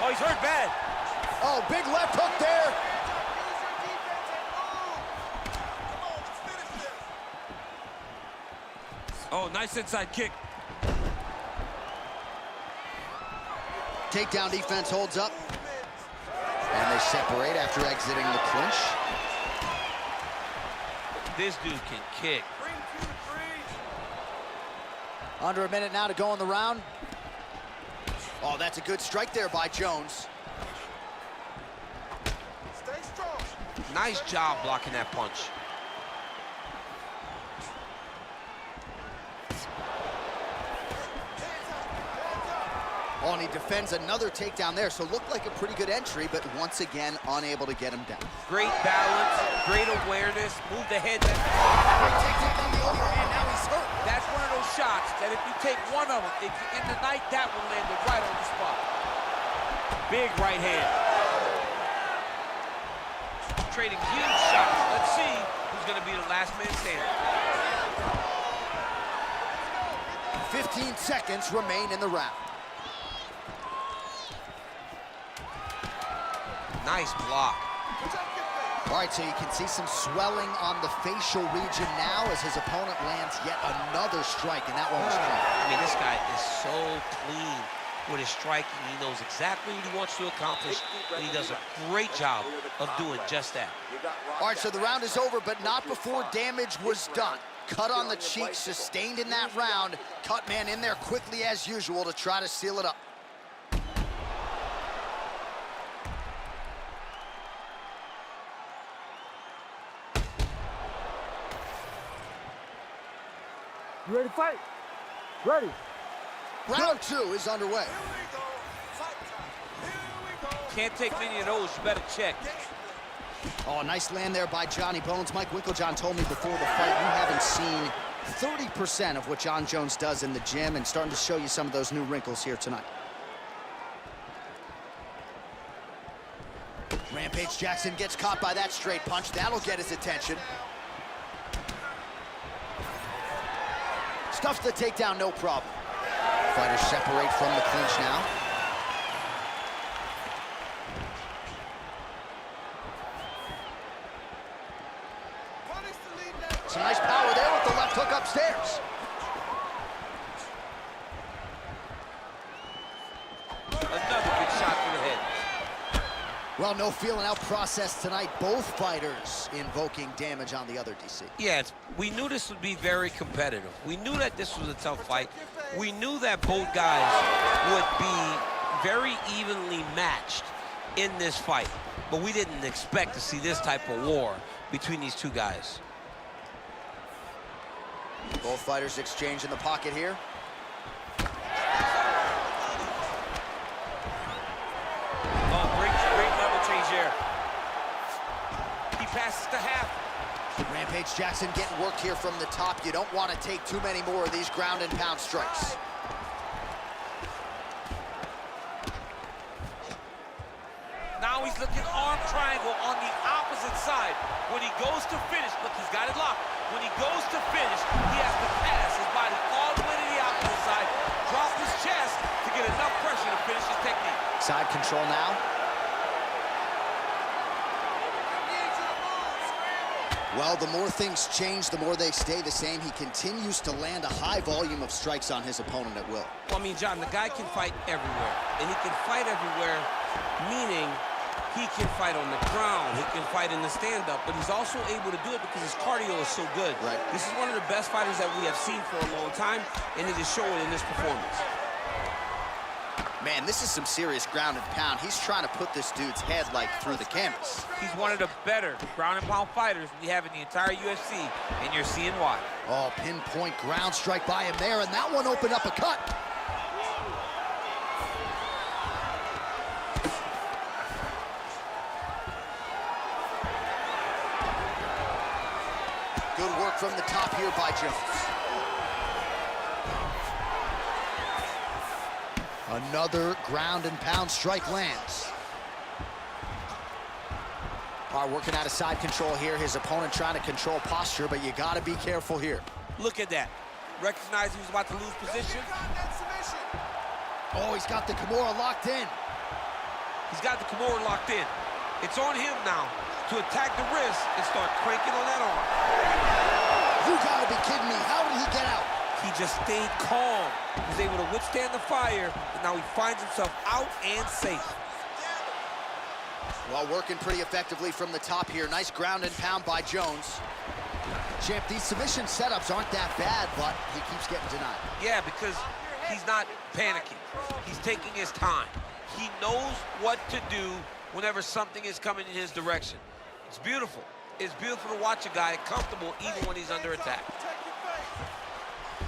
Oh, he's hurt bad. Oh, big left hook there. Oh, nice inside kick. Takedown defense holds up. And they separate after exiting the clinch. This dude can kick. Under a minute now to go in the round. Oh, that's a good strike there by Jones. Stay strong. Nice job blocking that punch. Oh, and he defends another takedown there, so looked like a pretty good entry, but once again, unable to get him down. Great balance, great awareness, move the head. Great takedown the overhand, now he's hurt. That's one of those shots that if you take one of them, if you end the night, that one landed right on the spot. Big right hand. Trading huge shots. Let's see who's going to be the last man standing. 15 seconds remain in the round. Nice block. All right, so you can see some swelling on the facial region now as his opponent lands yet another strike, and that one was clean. I mean, this guy is so clean with his striking. He knows exactly what he wants to accomplish, and he does a great job of doing just that. All right, so the round is over, but not before damage was done. Cut on the cheek, sustained in that round. Cut man in there quickly as usual to try to seal it up. You ready to fight? Ready. Round 2 is underway. Can't take many of those. You better check. Oh, nice land there by Johnny Bones. Mike Winklejohn told me before the fight you haven't seen 30% of what John Jones does in the gym, and starting to show you some of those new wrinkles here tonight. Rampage Jackson gets caught by that straight punch. That'll get his attention. Stuffs the takedown, no problem. Fighters separate from the clinch now. Some nice power there with the left hook upstairs. Well, no feeling out process tonight. Both fighters invoking damage on the other, DC. Yeah, we knew this would be very competitive. We knew that this was a tough fight. We knew that both guys would be very evenly matched in this fight. But we didn't expect to see this type of war between these two guys. Both fighters exchange in the pocket here. Here. He passes to half. Rampage Jackson getting work here from the top. You don't want to take too many more of these ground and pound strikes. Now he's looking arm triangle on the opposite side. When he goes to finish, look, he's got it locked. When he goes to finish, he has to pass his body all the way to the opposite side, drop his chest to get enough pressure to finish his technique. Side control now. Well, the more things change, the more they stay the same. He continues to land a high volume of strikes on his opponent at will. Well, I mean, John, the guy can fight everywhere. And he can fight everywhere, meaning he can fight on the ground, he can fight in the stand-up, but he's also able to do it because his cardio is so good. Right. This is one of the best fighters that we have seen for a long time, and it is showing in this performance. Man, this is some serious ground and pound. He's trying to put this dude's head, like, through the canvas. He's one of the better ground and pound fighters we have in the entire UFC, and you're seeing why. Oh, pinpoint ground strike by him there, and that one opened up a cut. Good work from the top here by Jones. Another ground and pound strike lands. All right, working out of side control here. His opponent trying to control posture, but you got to be careful here. Look at that. Recognize he was about to lose position. Oh, he's got the Kimura locked in. He's got the Kimura locked in. It's on him now to attack the wrist and start cranking on that arm. You got to be kidding me. How did he get out? He just stayed calm. He was able to withstand the fire, and now he finds himself out and safe. Well, working pretty effectively from the top here. Nice ground and pound by Jones. Champ, these submission setups aren't that bad, but he keeps getting denied. Yeah, because he's not panicking. He's taking his time. He knows what to do whenever something is coming in his direction. It's beautiful. It's beautiful to watch a guy comfortable even when he's under attack.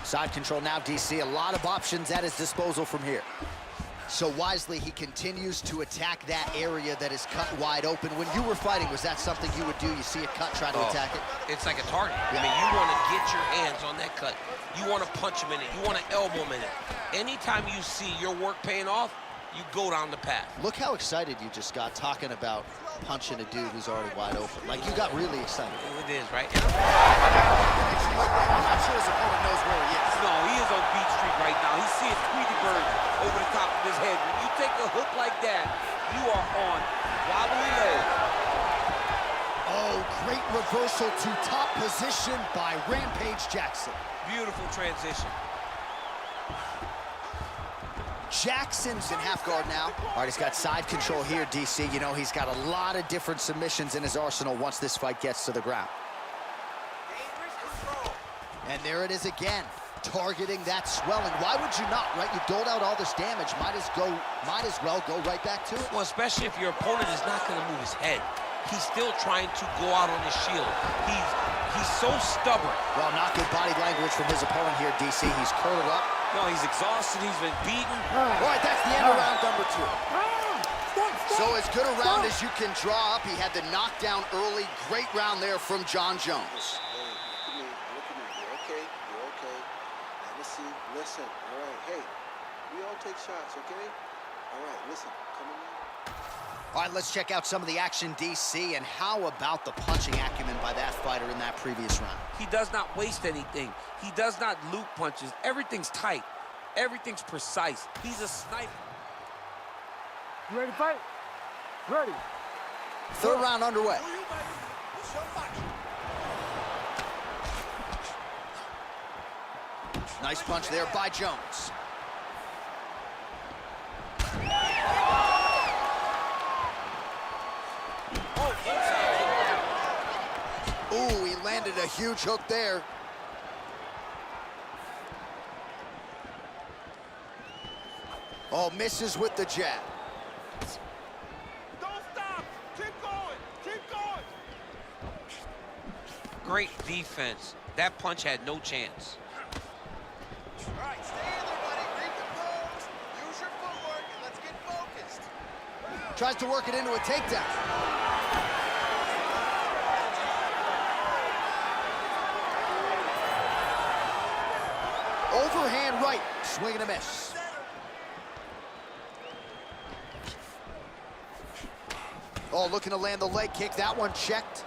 Side control now, DC. A lot of options at his disposal from here. So wisely, he continues to attack that area that is cut wide open. When you were fighting, was that something you would do? You see a cut, try to attack it? It's like a target. I mean, you want to get your hands on that cut. You want to punch him in it. You want to elbow him in it. Anytime you see your work paying off, you go down the path. Look how excited you just got talking about punching a dude who's already wide open. Like, you got really excited. It is, right? I'm not sure his opponent knows where he is. No, he is on Beat Street right now. He's seeing Tweety Bird over the top of his head. When you take a hook like that, you are on wobbly legs. Oh, great reversal to top position by Rampage Jackson. Beautiful transition. Jackson's in half guard now. All right, he's got side control here, DC. You know, he's got a lot of different submissions in his arsenal once this fight gets to the ground. And there it is again, targeting that swelling. Why would you not, right? You doled out all this damage. Might as well go right back to it. Well, especially if your opponent is not going to move his head. He's still trying to go out on the shield. He's so stubborn. Well, not good body language from his opponent here, DC. He's curled up. No, he's exhausted. He's been beaten. All right, that's the end of round number 2. So as good a round as you can draw up. He had the knockdown early. Great round there from Jon Jones. Hey, look at me. You're okay. You're okay. Let me see. Listen. All right. Hey, we all take shots, okay? All right. Listen. Come on. All right, let's check out some of the action, DC, and how about the punching acumen by that fighter in that previous round? He does not waste anything. He does not loop punches. Everything's tight. Everything's precise. He's a sniper. You ready to fight? Ready. Third round underway. Nice punch there by Jones. Ooh, he landed a huge hook there. Oh, misses with the jab. Don't stop. Keep going. Keep going. Great defense. That punch had no chance. All right, stay in there, buddy. Recompose. Use your footwork, and let's get focused. Tries to work it into a takedown. Overhand right, swing and a miss. Oh, looking to land the leg kick. That one checked.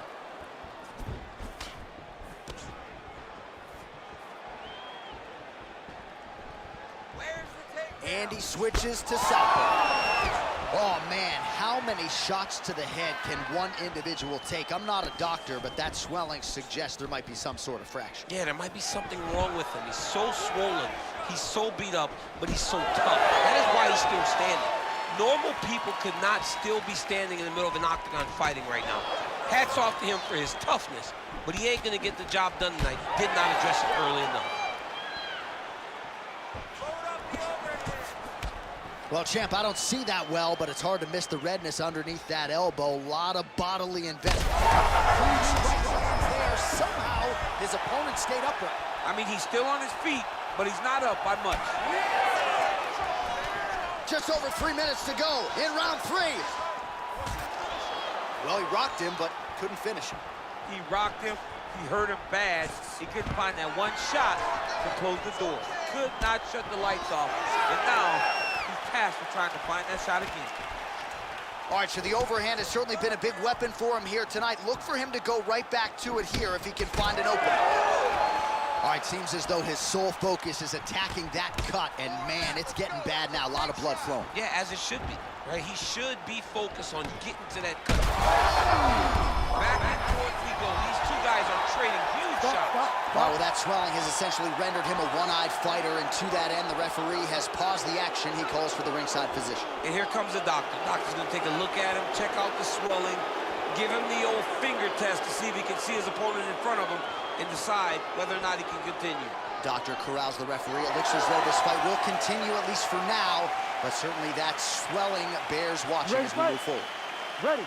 And he switches to southpaw. Oh, man, how many shots to the head can one individual take? I'm not a doctor, but that swelling suggests there might be some sort of fracture. Yeah, there might be something wrong with him. He's so swollen, he's so beat up, but he's so tough. That is why he's still standing. Normal people could not still be standing in the middle of an octagon fighting right now. Hats off to him for his toughness, but he ain't gonna get the job done tonight. He did not address it early enough. Well, champ, I don't see that well, but it's hard to miss the redness underneath that elbow. A lot of bodily investment. Huge right hands there. Somehow, his opponent stayed upright. I mean, he's still on his feet, but he's not up by much. Just over 3 minutes to go in round 3. Well, he rocked him, but couldn't finish him. He rocked him. He hurt him bad. He couldn't find that one shot to close the door. Could not shut the lights off. And now, he's passed for trying to find that shot again. All right, so the overhand has certainly been a big weapon for him here tonight. Look for him to go right back to it here if he can find an opening. All right, seems as though his sole focus is attacking that cut, and man, it's getting bad now. A lot of blood flowing. Yeah, as it should be, right? He should be focused on getting to that cut. Back and forth we go. These two guys are trading huge shots. Well, that swelling has essentially rendered him a one-eyed fighter, and to that end, the referee has paused the action. He calls for the ringside physician. And here comes the doctor. Doctor's gonna take a look at him, check out the swelling, give him the old finger test to see if he can see his opponent in front of him and decide whether or not he can continue. Doctor corrals the referee. It looks as though this fight will continue, at least for now, but certainly that swelling bears watching as we move forward. Ready.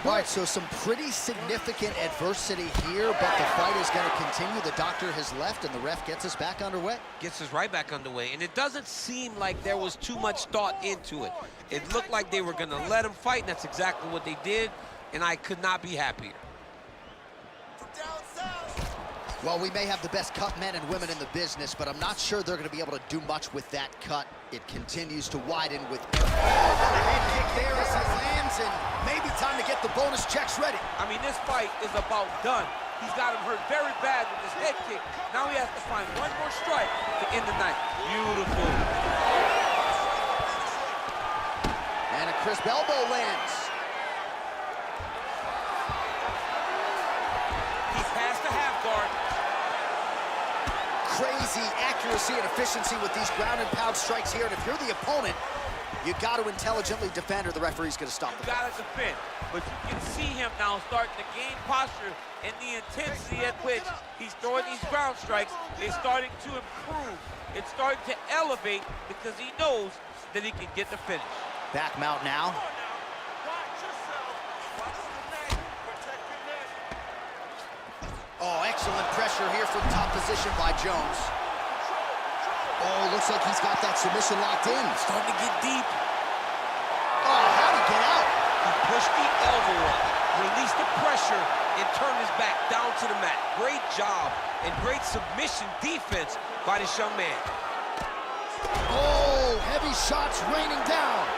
All right, so some pretty significant adversity here, but the fight is going to continue. The doctor has left, and the ref gets us back underway. Gets us right back underway, and it doesn't seem like there was too much thought into it. It looked like they were going to let him fight, and that's exactly what they did, and I could not be happier. Well, we may have the best cut men and women in the business, but I'm not sure they're going to be able to do much with that cut. It continues to widen with the head kick there as he lands, and maybe time to get the bonus checks ready. I mean, this fight is about done. He's got him hurt very bad with his head kick. Now he has to find one more strike to end the night. Beautiful. And a crisp elbow lands. He passed the half guard. Crazy accuracy and efficiency with these ground and pound strikes here, and if you're the opponent, you got to intelligently defend, or the referee's going to stop the You got to defend, but you can see him now starting to gain posture, and the intensity at which he's throwing these ground strikes is starting to improve. It's starting to elevate because he knows that he can get the finish. Back mount now. Oh, excellent pressure here from top position by Jones. Oh, looks like he's got that submission locked in. Starting to get deep. Oh, how'd he get out? He pushed the elbow up, released the pressure, and turned his back down to the mat. Great job and great submission defense by this young man. Oh, heavy shots raining down.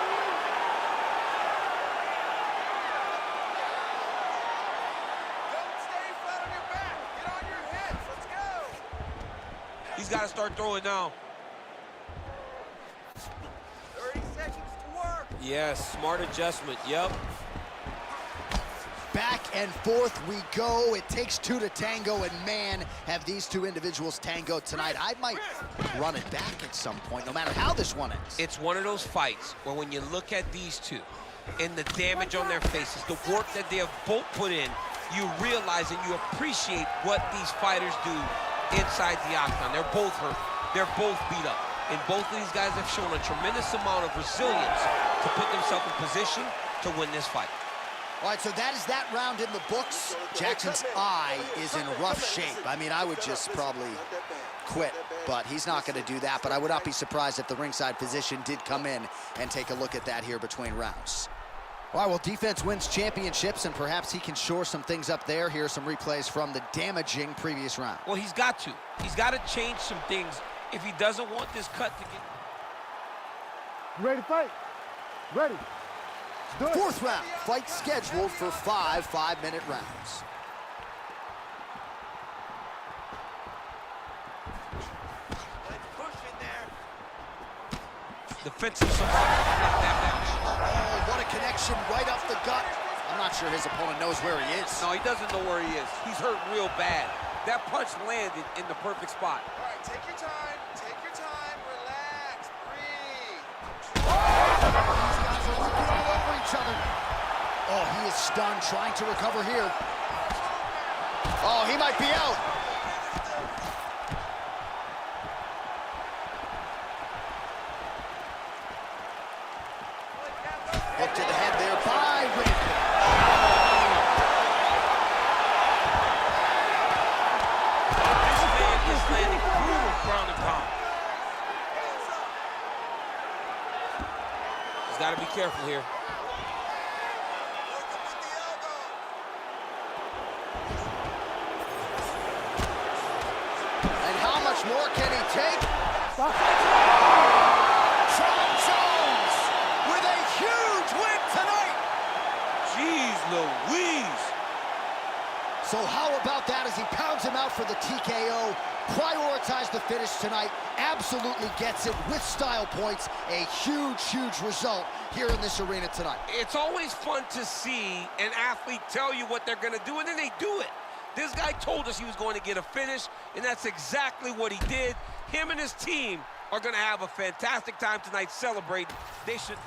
He's got to start throwing now. 30 seconds to work. Yes, smart adjustment, yep. Back and forth we go. It takes two to tango, and man, have these two individuals tangoed tonight. I might run it back at some point, no matter how this one ends. It's one of those fights where when you look at these two and the damage on their faces, the work that they have both put in, you realize and you appreciate what these fighters do inside the octagon. They're both hurt. They're both beat up. And both of these guys have shown a tremendous amount of resilience to put themselves in position to win this fight. All right, so that is that round in the books. Jackson's eye is in rough shape. I mean, I would just probably quit, but he's not going to do that. But I would not be surprised if the ringside physician did come in and take a look at that here between rounds. All right, well, defense wins championships, and perhaps he can shore some things up there. Here are some replays from the damaging previous round. Well, he's got to. He's got to change some things if he doesn't want this cut to get... You ready to fight? Ready. Let's do it. Fourth round, fight scheduled for 5 5-minute rounds. Defensive survival. Oh, what a connection right off the gut. I'm not sure his opponent knows where he is. No, he doesn't know where he is. He's hurt real bad. That punch landed in the perfect spot. All right, take your time, relax, breathe. These guys are looking all over each other. Oh, he is stunned, trying to recover here. Oh, he might be out. Hook to the head there by Whitaker. This man is landing brutal ground and pound. He's got to be careful here. And how much more can he take? With a huge win tonight. Jeez Louise. So how about that as he pounds him out for the TKO? Prioritized the finish tonight. Absolutely gets it with style points. A huge, huge result here in this arena tonight. It's always fun to see an athlete tell you what they're going to do, and then they do it. This guy told us he was going to get a finish, and that's exactly what he did. Him and his team are going to have a fantastic time tonight celebrating. They should...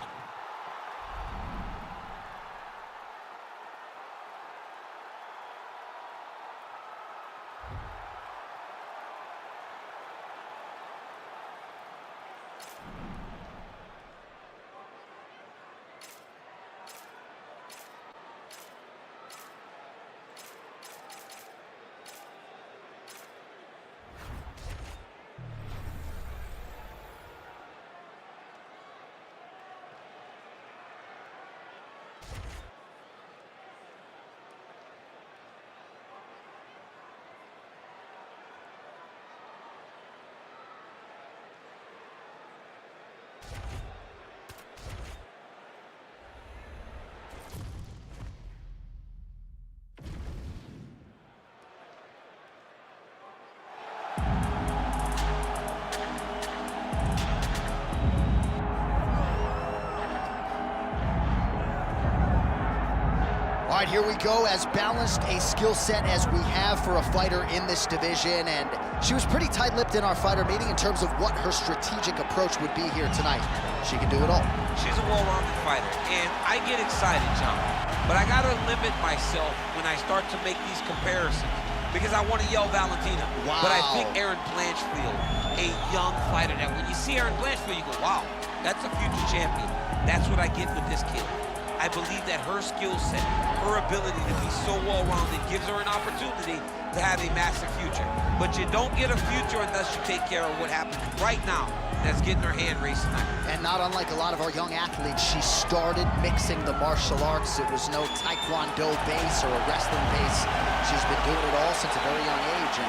All right, here we go. As balanced a skill set as we have for a fighter in this division, and she was pretty tight-lipped in our fighter meeting in terms of what her strategic approach would be here tonight. She can do it all. She's a well-rounded fighter, and I get excited, John. But I gotta limit myself when I start to make these comparisons because I want to yell Valentina. Wow. But I think Erin Blanchfield, a young fighter, that when you see Erin Blanchfield, you go, wow, that's a future champion. That's what I get with this kid. I believe that her skill set, her ability to be so well-rounded gives her an opportunity to have a massive future. But you don't get a future unless you take care of what happens right now. That's getting her hand raised tonight. And not unlike a lot of our young athletes, she started mixing the martial arts. It was no Taekwondo base or a wrestling base. She's been doing it all since a very young age, and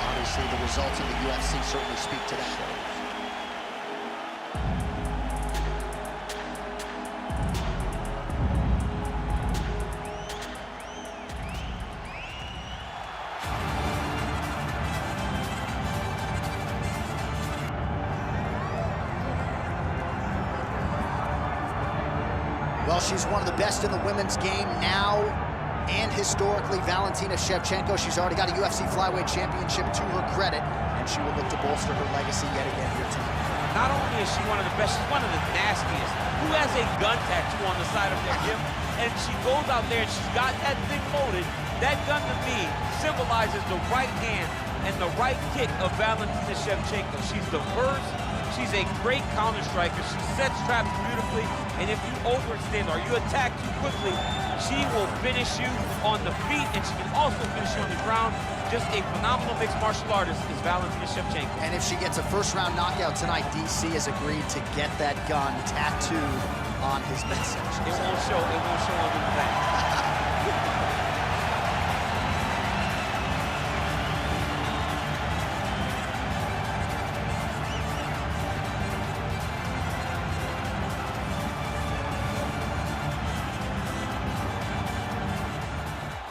obviously the results in the UFC certainly speak to that. Well, she's one of the best in the women's game now and historically. Valentina Shevchenko, she's already got a UFC flyweight championship to her credit, and she will look to bolster her legacy yet again here tonight. Not only is she one of the best, she's one of the nastiest. Who has a gun tattoo on the side of their hip, and she goes out there and she's got that thing loaded, That gun to me symbolizes the right hand and the right kick of Valentina Shevchenko. She's diverse. She's a great counter striker. She sets traps beautifully. And if you overextend or you attack too quickly, she will finish you on the feet, and she can also finish you on the ground. Just a phenomenal mixed martial artist is Valentina Shevchenko. And if she gets a first-round knockout tonight, DC has agreed to get that gun tattooed on his midsection. It won't show under the back.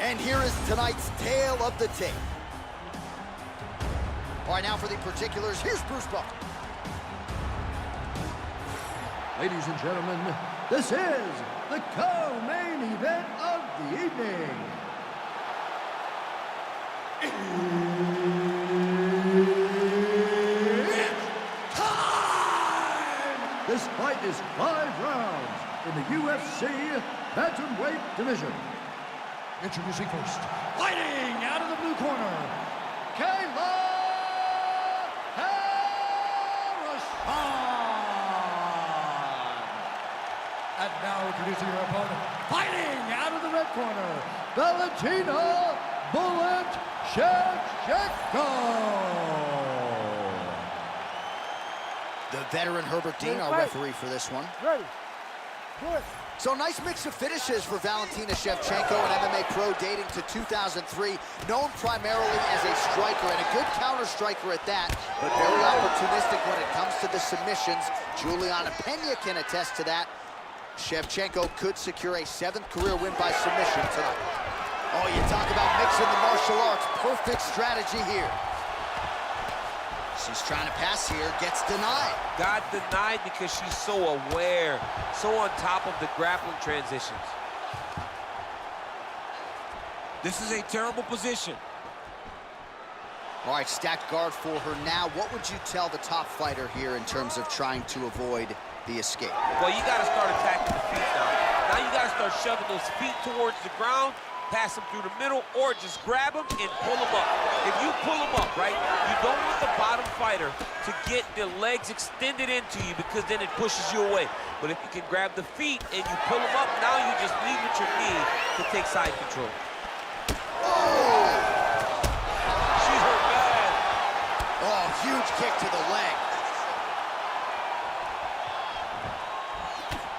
And here is tonight's tale of the tape. All right, now for the particulars, here's Bruce Buffer. Ladies and gentlemen, this is the co-main event of the evening. It's time! This fight is 5 rounds in the UFC bantamweight division. Introducing first, fighting out of the blue corner, Kayla Harrison. And now introducing her opponent, fighting out of the red corner, Valentina "Bullet" Shevchenko. The veteran Herbert Dean, our referee for this one. Ready. Good. So nice mix of finishes for Valentina Shevchenko, an MMA pro dating to 2003, known primarily as a striker and a good counter striker at that, but very opportunistic when it comes to the submissions. Juliana Pena can attest to that. Shevchenko could secure a 7th career win by submission tonight. Oh, you talk about mixing the martial arts. Perfect strategy here. She's trying to pass here, gets denied. Got denied because she's so aware, so on top of the grappling transitions. This is a terrible position. All right, stacked guard for her now. What would you tell the top fighter here in terms of trying to avoid the escape? Well, you got to start attacking the feet now. Now you got to start shoving those feet towards the ground, pass them through the middle, or just grab them and pull them up. If you pull them up, right, you don't want the bottom fighter to get the legs extended into you because then it pushes you away. But if you can grab the feet and you pull them up, now you just lead with your knee to take side control. Oh! She's hurt bad. Oh, huge kick to the leg.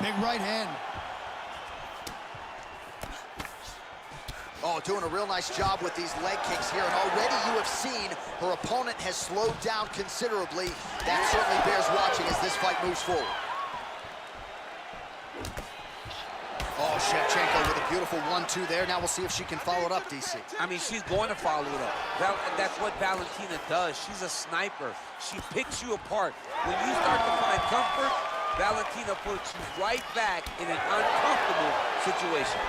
Big right hand. Oh, doing a real nice job with these leg kicks here, and already you have seen her opponent has slowed down considerably. That certainly bears watching as this fight moves forward. Oh, Shevchenko with a beautiful 1-2 there. Now we'll see if she can follow it up, DC. I mean, she's going to follow it up. That's what Valentina does. She's a sniper. She picks you apart. When you start to find comfort, Valentina puts you right back in an uncomfortable situation.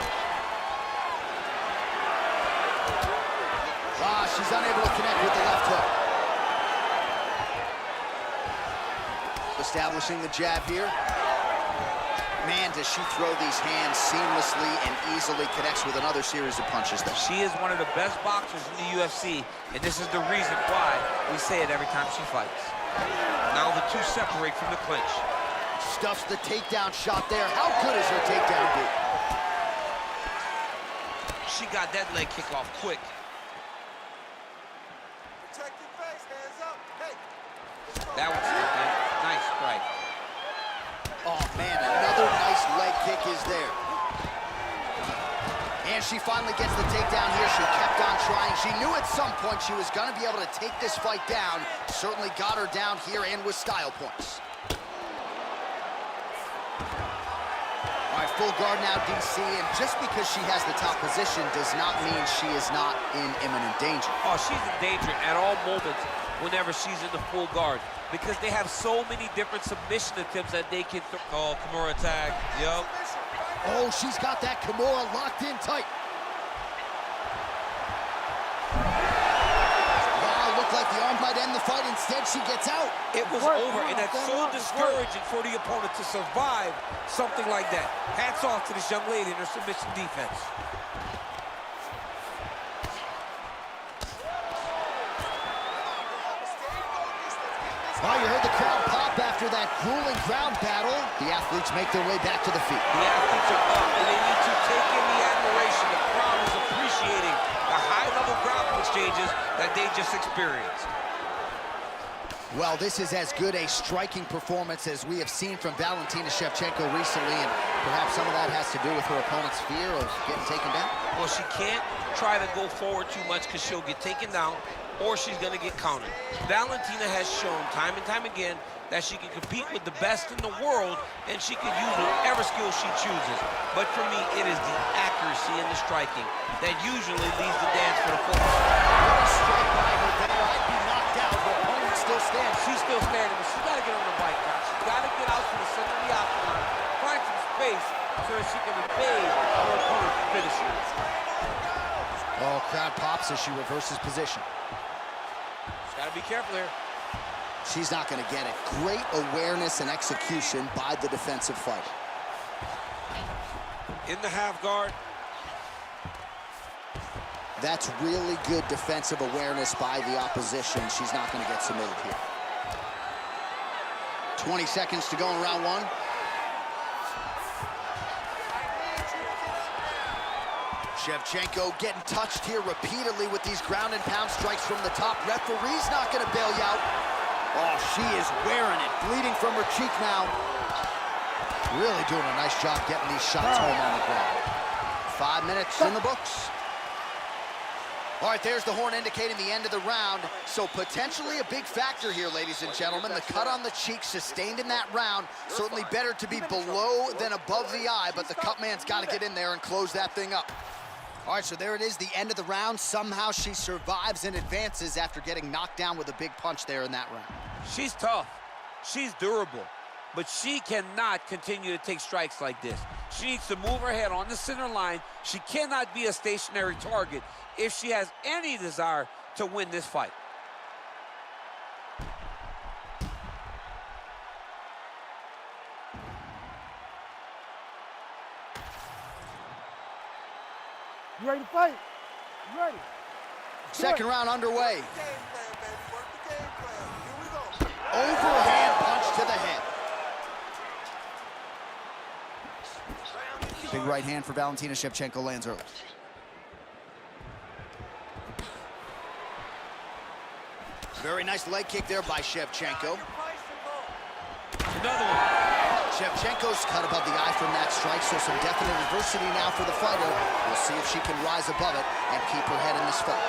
Ah, she's unable to connect with the left hook. Establishing the jab here. Man, does she throw these hands seamlessly and easily, connects with another series of punches there. She is one of the best boxers in the UFC, and this is the reason why we say it every time she fights. Now the two separate from the clinch. Stuffs the takedown shot there. How good is her takedown do? She got that leg kick off quick. Protect your face, hands up. Hey. That was good. Nice strike. Oh, man, another nice leg kick is there. And she finally gets the takedown here. She kept on trying. She knew at some point she was going to be able to take this fight down. Certainly got her down here and with style points. All right, full guard now, DC, and just because she has the top position does not mean she is not in imminent danger. Oh, she's in danger at all moments whenever she's in the full guard because they have so many different submission attempts that they can call Kimura tag. Yup. Oh, she's got that Kimura locked in tight. Looked like the arm might end the fight. Instead, she gets out. It was over, and that's so discouraging for the opponent to survive something like that. Hats off to this young lady in her submission defense. Oh, you heard the crowd pop after that grueling ground battle. The athletes make their way back to the feet. The athletes are up, and they need to take in the admiration. The crowd is appreciating the high-level grappling exchanges that they just experienced. Well, this is as good a striking performance as we have seen from Valentina Shevchenko recently, and perhaps some of that has to do with her opponent's fear of getting taken down. Well, she can't try to go forward too much because she'll get taken down or she's going to get countered. Valentina has shown time and time again that she can compete with the best in the world, and she can use whatever skill she chooses. But for me, it is the accuracy in the striking that usually leads the dance for the folks. What a strike by her there. I'd be knocked out. Her opponent still stands. She's still standing, but she's got to get on the bike now. She's got to get out to the center of the octagon, find some space so that she can evade her opponent's finishing. Oh, crowd pops as she reverses position. She's got to be careful here. She's not going to get it. Great awareness and execution by the defensive fighter. In the half guard. That's really good defensive awareness by the opposition. She's not going to get submitted here. 20 seconds to go in round one. Shevchenko getting touched here repeatedly with these ground and pound strikes from the top. Referee's not going to bail you out. Oh, she is wearing it. Bleeding from her cheek now. Really doing a nice job getting these shots home on the ground. 5 minutes in the books. All right, there's the horn indicating the end of the round. So potentially a big factor here, ladies and gentlemen. The cut on the cheek sustained in that round. Certainly better to be below than above the eye, but the cut man's got to get in there and close that thing up. All right, so there it is, the end of the round. Somehow she survives and advances after getting knocked down with a big punch there in that round. She's tough. She's durable. But she cannot continue to take strikes like this. She needs to move her head on the center line. She cannot be a stationary target if she has any desire to win this fight. You ready to fight? You ready? Second round underway. Game plan, baby. Work the game plan. Here we go. Overhand punch to the head. Big right hand for Valentina Shevchenko lands early. Very nice leg kick there by Shevchenko. Another one. Shevchenko's cut above the eye from that strike, so some definite adversity now for the fighter. We'll see if she can rise above it and keep her head in this fight.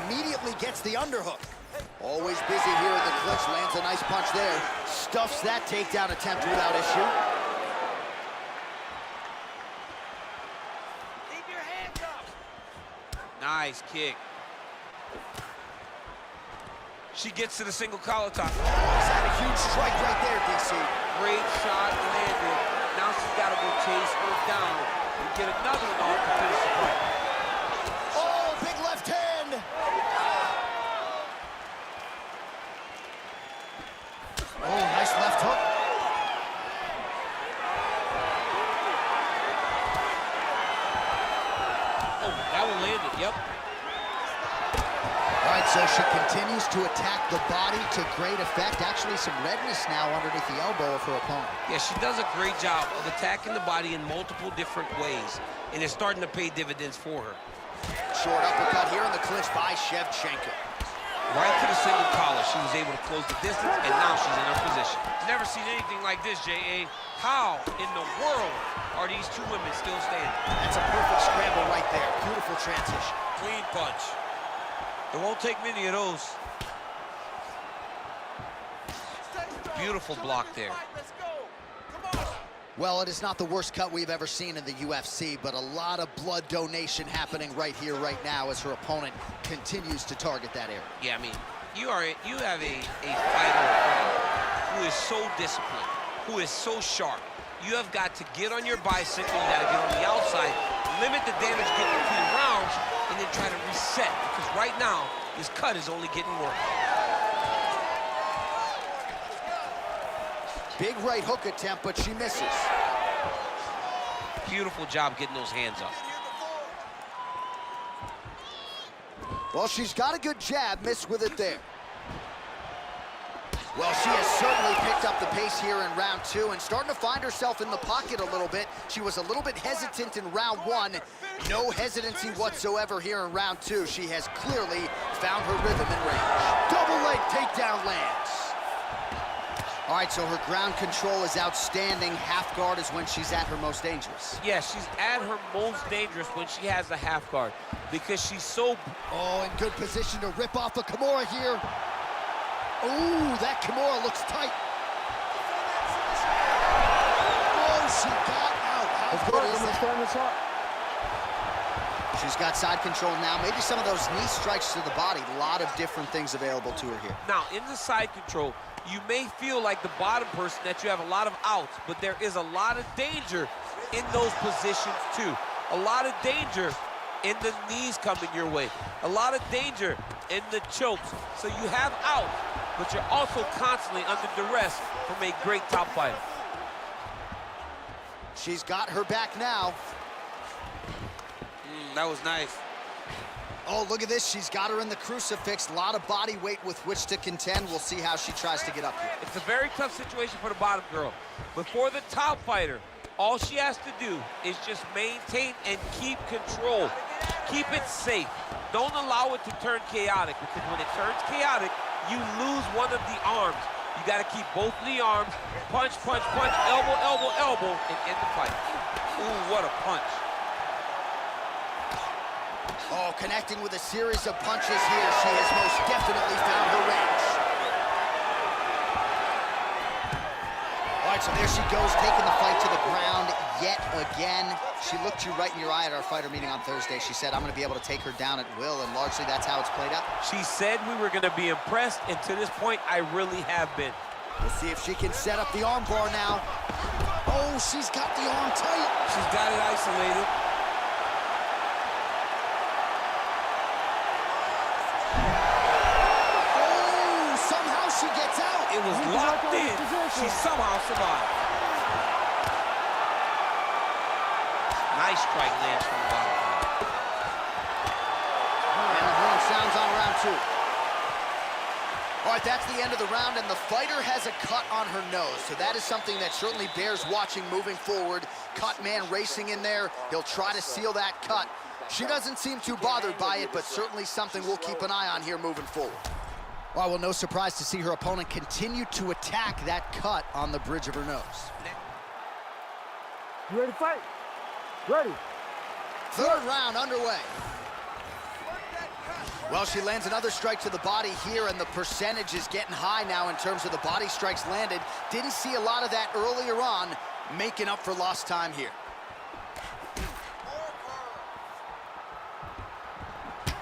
Immediately gets the underhook. Always busy here in the clinch, lands a nice punch there. Stuffs that takedown attempt without issue. Keep your hands up. Nice kick. She gets to the single collar top. He's had a huge strike right there, DC. Great shot landed. Now she's got to go chase her down and get another one off to finish the fight. Oh, big left hand. Oh, nice left hook. Oh, that one landed, yep. All right, so she continues to attack the body to great effect. Actually, some redness now underneath the elbow of her opponent. Yeah, she does a great job of attacking the body in multiple different ways, and it's starting to pay dividends for her. Short uppercut here in the clinch by Shevchenko. Right to the single collar. She was able to close the distance, and now she's in her position. Never seen anything like this, J.A. How in the world are these two women still standing? That's a perfect scramble right there. Beautiful transition. Clean punch. It won't take many of those. Beautiful block there. Let's go. Come on. Well, it is not the worst cut we've ever seen in the UFC, but a lot of blood donation happening right here, right now, as her opponent continues to target that area. Yeah, I mean, you have a fighter who is so disciplined, who is so sharp. You have got to get on your bicycle, you got to get on the outside, limit the damage getting between rounds, and then try to reset, because right now, this cut is only getting worse. Big right hook attempt, but she misses. Beautiful job getting those hands up. Well, she's got a good jab, missed with it there. Well, she has certainly picked up the pace here in round 2 and starting to find herself in the pocket a little bit. She was a little bit hesitant in round 1. No hesitancy whatsoever here in round 2. She has clearly found her rhythm and range. Double leg takedown lands. All right, so her ground control is outstanding. Half guard is when she's at her most dangerous. Yeah, she's at her most dangerous when she has a half guard because she's so... Oh, in good position to rip off a Kimura here. Ooh, that Kimura looks tight. Oh, she got out. How good is that? She's got side control now. Maybe some of those knee strikes to the body. A lot of different things available to her here. Now, in the side control, you may feel like the bottom person that you have a lot of outs, but there is a lot of danger in those positions too. A lot of danger in the knees coming your way. A lot of danger in the chokes. So you have outs, but you're also constantly under duress from a great top fighter. She's got her back now. That was nice. Oh, look at this. She's got her in the crucifix. A lot of body weight with which to contend. We'll see how she tries to get up here. It's a very tough situation for the bottom girl. But for the top fighter, all she has to do is just maintain and keep control. Keep it safe. Don't allow it to turn chaotic, because when it turns chaotic, you lose one of the arms. You got to keep both of the arms. Punch, punch, punch, elbow, elbow, elbow, and end the fight. Ooh, what a punch. Oh, connecting with a series of punches here. She has most definitely found her range. All right, so there she goes, taking the fight to the ground yet again. She looked you right in your eye at our fighter meeting on Thursday. She said, I'm going to be able to take her down at will, and largely that's how it's played out. She said we were going to be impressed, and to this point, I really have been. We'll see if she can set up the arm bar now. Oh, she's got the arm tight. She's got it isolated. She gets out. It was locked in. She somehow survived. Nice strike lands from the bottom. And the horn sounds on round 2. All right, that's the end of the round, and the fighter has a cut on her nose. So that is something that certainly bears watching moving forward. Cut man racing in there. He'll try to seal that cut. She doesn't seem too bothered by it, but certainly something we'll keep an eye on here moving forward. Well, no surprise to see her opponent continue to attack that cut on the bridge of her nose. You ready to fight? Ready. Third round underway. Well, she lands another strike to the body here, and the percentage is getting high now in terms of the body strikes landed. Didn't see a lot of that earlier on, making up for lost time here.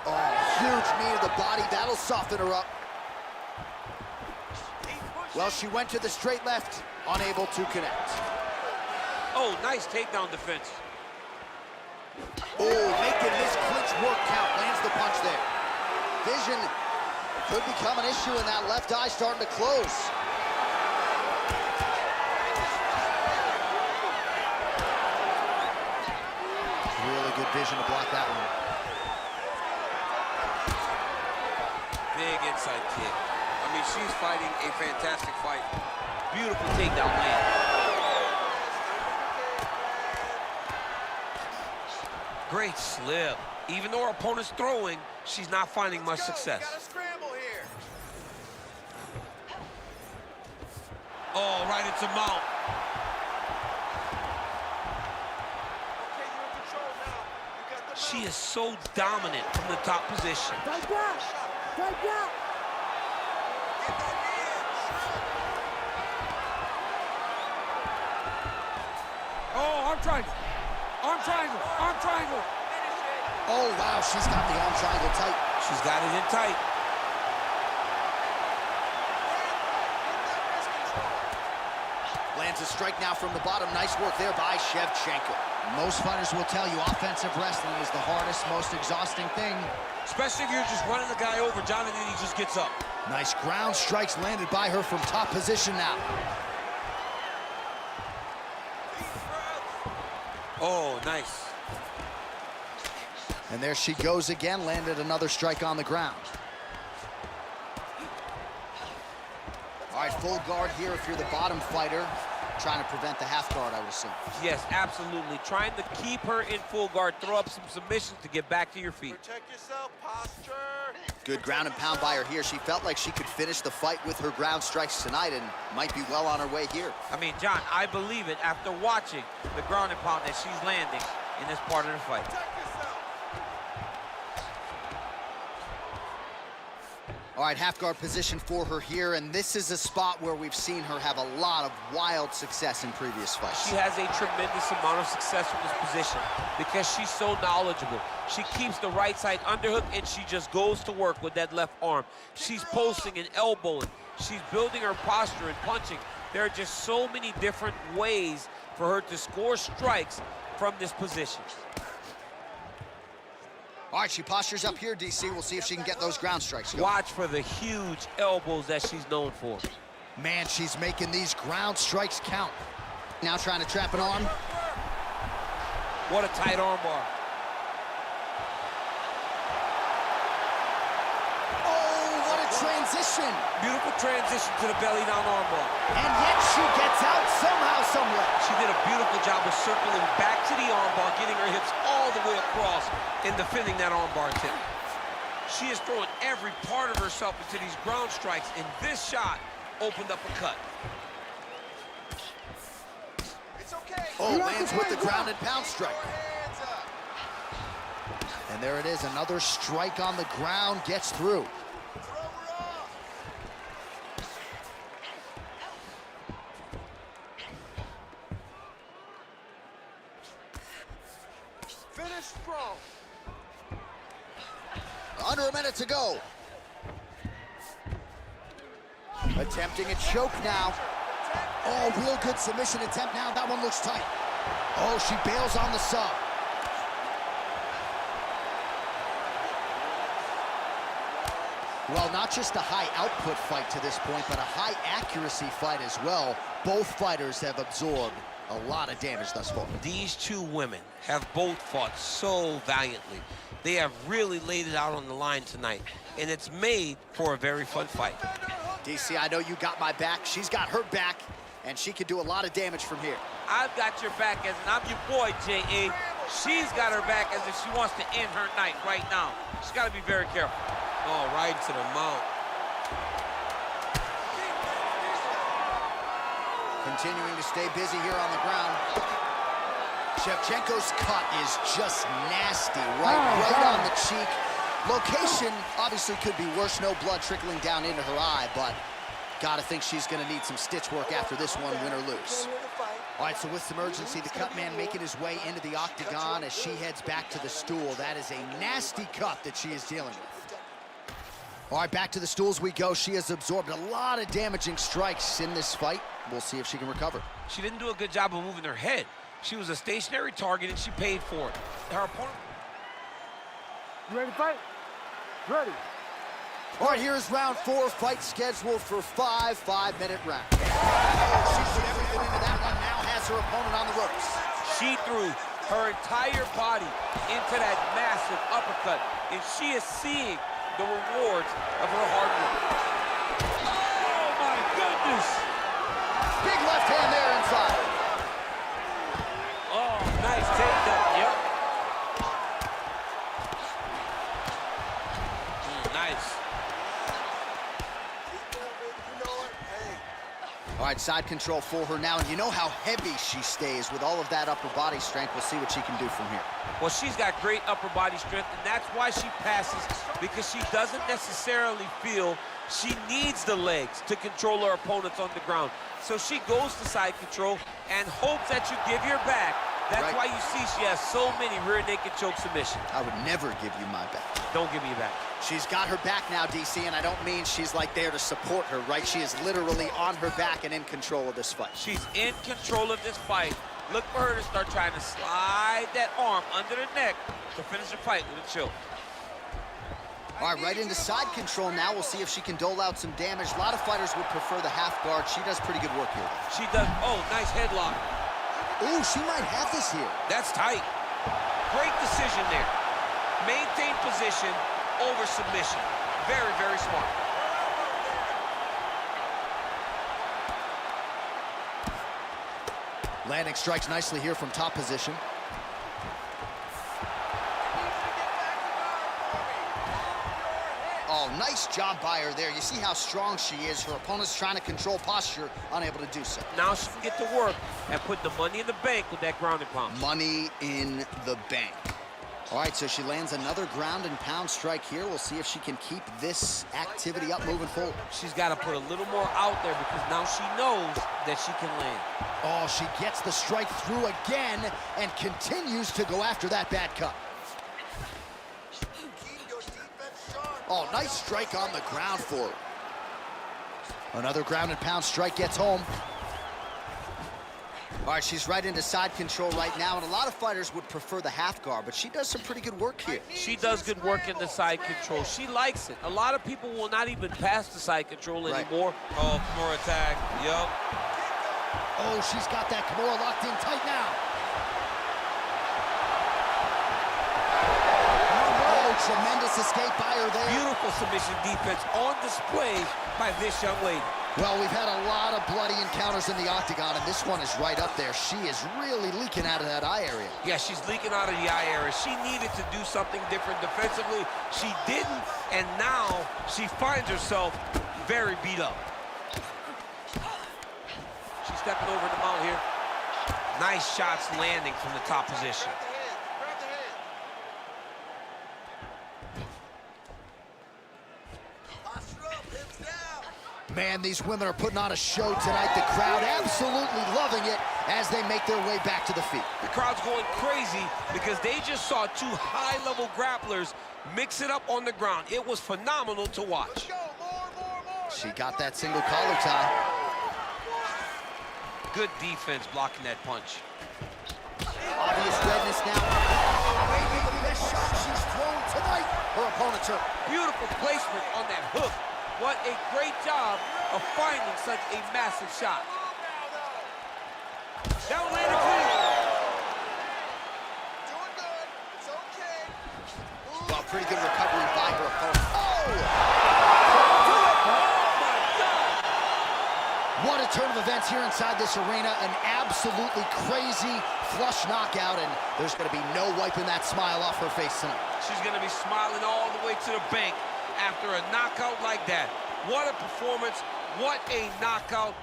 Oh, huge knee to the body. That'll soften her up. Well, she went to the straight left, unable to connect. Oh, nice takedown defense. Oh, making this clinch work count. Lands the punch there. Vision could become an issue, and that left eye starting to close. Really good vision to block that one. Big inside kick. I mean, she's fighting a fantastic fight. Beautiful takedown land. Great slip. Even though her opponent's throwing, she's not finding much success. Got a scramble here. Oh, right into mount. Okay, you're in control now. You got the She is so dominant from the top position. Take that. Take that. Get that knee in. Oh, arm triangle. Arm triangle. Arm triangle. Oh, wow, she's got the arm triangle tight. She's got it in tight. Lands a strike now from the bottom. Nice work there by Shevchenko. Most fighters will tell you offensive wrestling is the hardest, most exhausting thing. Especially if you're just running the guy over, John, and then he just gets up. Nice ground strikes landed by her from top position now. Oh, nice. And there she goes again, landed another strike on the ground. All right, full guard here if you're the bottom fighter. Trying to prevent the half guard, I would assume. Yes, absolutely. Trying to keep her in full guard, throw up some submissions to get back to your feet. Protect yourself, posture. Good ground and pound by her here. She felt like she could finish the fight with her ground strikes tonight and might be well on her way here. I mean, John, I believe it after watching the ground and pound that she's landing in this part of the fight. Protect yourself. All right, half guard position for her here, and this is a spot where we've seen her have a lot of wild success in previous fights. She has a tremendous amount of success from this position because she's so knowledgeable. She keeps the right side underhook, and she just goes to work with that left arm. She's posting and elbowing. She's building her posture and punching. There are just so many different ways for her to score strikes from this position. All right, she postures up here, DC. We'll see if she can get those ground strikes going. Watch for the huge elbows that she's known for. Man, she's making these ground strikes count. Now trying to trap an arm. What a tight arm bar. Oh, what a transition. Beautiful transition to the belly down arm bar. And yet she gets out somehow, somewhere. She did a beautiful job of circling back to the arm bar, getting her hips all the way across and defending that arm bar tip. She is throwing every part of herself into these ground strikes, and this shot opened up a cut. It's okay. Oh, lands with the ground and pound strike. Hands up. And there it is, another strike on the ground, gets through. Throw her off. Finish strong. Under a minute to go. Attempting a choke now. Oh, real good submission attempt now. That one looks tight. Oh, she bails on the sub. Well, not just a high output fight to this point, but a high accuracy fight as well. Both fighters have absorbed a lot of damage thus far. These two women have both fought so valiantly. They have really laid it out on the line tonight, and it's made for a very fun fight. DC, I know you got my back. She's got her back, and she could do a lot of damage from here. I've got your back as in I'm your boy, J.A. She's got her back as if she wants to end her night right now. She's got to be very careful. Oh, right to the mount. Continuing to stay busy here on the ground. Shevchenko's cut is just nasty, right on the cheek. Location obviously could be worse, no blood trickling down into her eye, but gotta think she's gonna need some stitch work after this one, win or lose. All right, so with some urgency, the cut man making his way into the octagon as she heads back to the stool. That is a nasty cut that she is dealing with. All right, back to the stools we go. She has absorbed a lot of damaging strikes in this fight. We'll see if she can recover. She didn't do a good job of moving her head. She was a stationary target, and she paid for it. Her opponent... You ready to fight? Ready. All right, here is round 4, fight scheduled for 5 5-minute rounds. Oh, she put everything into that one, now has her opponent on the ropes. She threw her entire body into that massive uppercut, and she is seeing the rewards of her hard work. Oh, my goodness! Big left hand there inside. Oh, nice takedown, yep. Nice. All right, side control for her now, and you know how heavy she stays with all of that upper body strength. We'll see what she can do from here. Well, she's got great upper body strength, and that's why she passes, because she doesn't necessarily feel she needs the legs to control her opponents on the ground. So she goes to side control and hopes that you give your back. That's why you see she has so many rear naked choke submissions. I would never give you my back. Don't give me your back. She's got her back now, DC, and I don't mean she's like there to support her, right? She is literally on her back and in control of this fight. She's in control of this fight. Look for her to start trying to slide that arm under the neck to finish the fight with a choke. All right, right into side control now. We'll see if she can dole out some damage. A lot of fighters would prefer the half guard. She does pretty good work here. She does. Oh, nice headlock. Ooh, she might have this here. That's tight. Great decision there. Maintain position over submission. Very, very smart. Landing strikes nicely here from top position. Oh, nice job by her there. You see how strong she is. Her opponent's trying to control posture, unable to do so. Now she can get to work and put the money in the bank with that ground and pound. Money in the bank. All right, so she lands another ground and pound strike here. We'll see if she can keep this activity up moving forward. She's got to put a little more out there because now she knows that she can land. Oh, she gets the strike through again and continues to go after that bad cut. Oh, nice strike on the ground for her. Another ground and pound strike gets home. All right, she's right into side control right now, and a lot of fighters would prefer the half guard, but she does some pretty good work here. She does good work in the side control. She likes it. A lot of people will not even pass the side control anymore. Oh, Kimura tag. Yup. Oh, she's got that Kimura locked in tight now. Oh, tremendous escape by her there. Beautiful submission defense on display by this young lady. Well, we've had a lot of bloody encounters in the octagon, and this one is right up there. She is really leaking out of that eye area. Yeah, she's leaking out of the eye area. She needed to do something different defensively. She didn't, and now she finds herself very beat up. She's stepping over the mount here. Nice shots landing from the top position. Man, these women are putting on a show tonight. The crowd absolutely loving it as they make their way back to the feet. The crowd's going crazy because they just saw two high-level grapplers mix it up on the ground. It was phenomenal to watch. She got that single collar tie. Good defense blocking that punch. Obvious redness now. Maybe the best shot she's thrown tonight. Her opponent's hurt. Beautiful placement on that hook. What a great job of finding such a massive shot. That one landed clean. Doing good. It's okay. Well, pretty good recovery by her opponent. Oh! What a turn of events here inside this arena. An absolutely crazy flush knockout, and there's going to be no wiping that smile off her face tonight. She's going to be smiling all the way to the bank after a knockout like that. What a performance. What a knockout.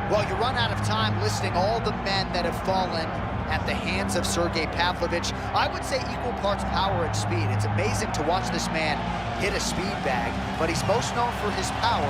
Well, you run out of time listing all the men that have fallen at the hands of Sergey Pavlovich. I would say equal parts power and speed. It's amazing to watch this man hit a speed bag, but he's most known for his power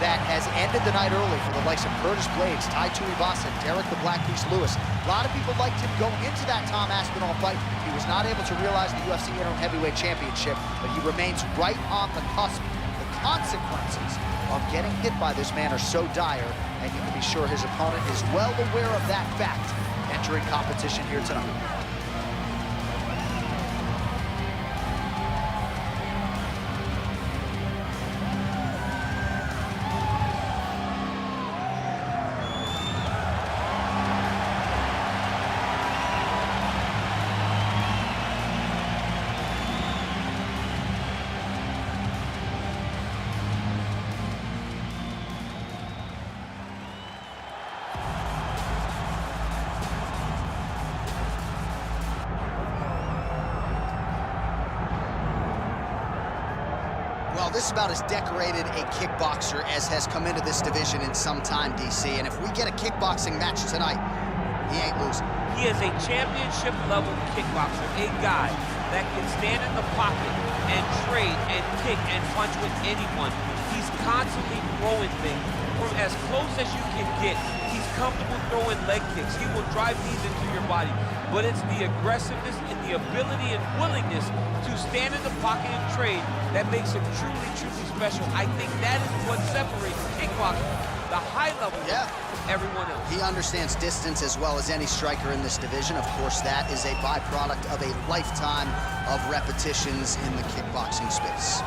that has ended the night early for the likes of Curtis Blades, Tai Tuivasa, Derek the Black Beast Lewis. A lot of people liked him going into that Tom Aspinall fight. He was not able to realize the UFC Interim Heavyweight Championship, but he remains right on the cusp. The consequences of getting hit by this man are so dire, and you can be sure his opponent is well aware of that fact entering competition here tonight. Well, this is about as decorated a kickboxer as has come into this division in some time, DC. And if we get a kickboxing match tonight, he ain't losing. He is a championship-level kickboxer, a guy that can stand in the pocket and trade and kick and punch with anyone. He's constantly throwing things from as close as you can get. He's comfortable throwing leg kicks. He will drive these into your body. But it's the aggressiveness and the ability and willingness to stand in the pocket and trade that makes him truly, truly special. I think that is what separates kickboxing, the high level, from everyone else. He understands distance as well as any striker in this division. Of course, that is a byproduct of a lifetime of repetitions in the kickboxing space.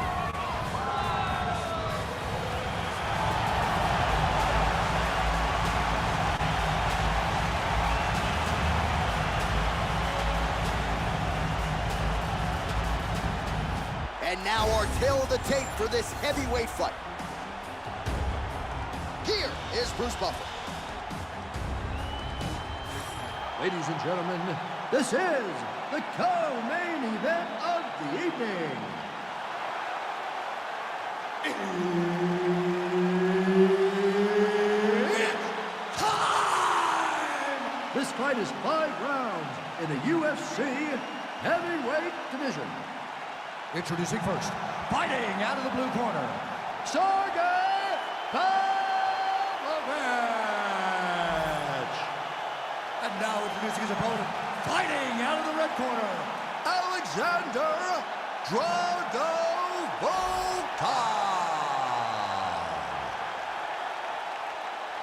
And now our tale of the tape for this heavyweight fight. Here is Bruce Buffer. Ladies and gentlemen, this is the co-main event of the evening. It's time! This fight is 5 rounds in the UFC heavyweight division. Introducing first, fighting out of the blue corner, Sergey Pavlovich. And now introducing his opponent, fighting out of the red corner, Alexander Dragovolka.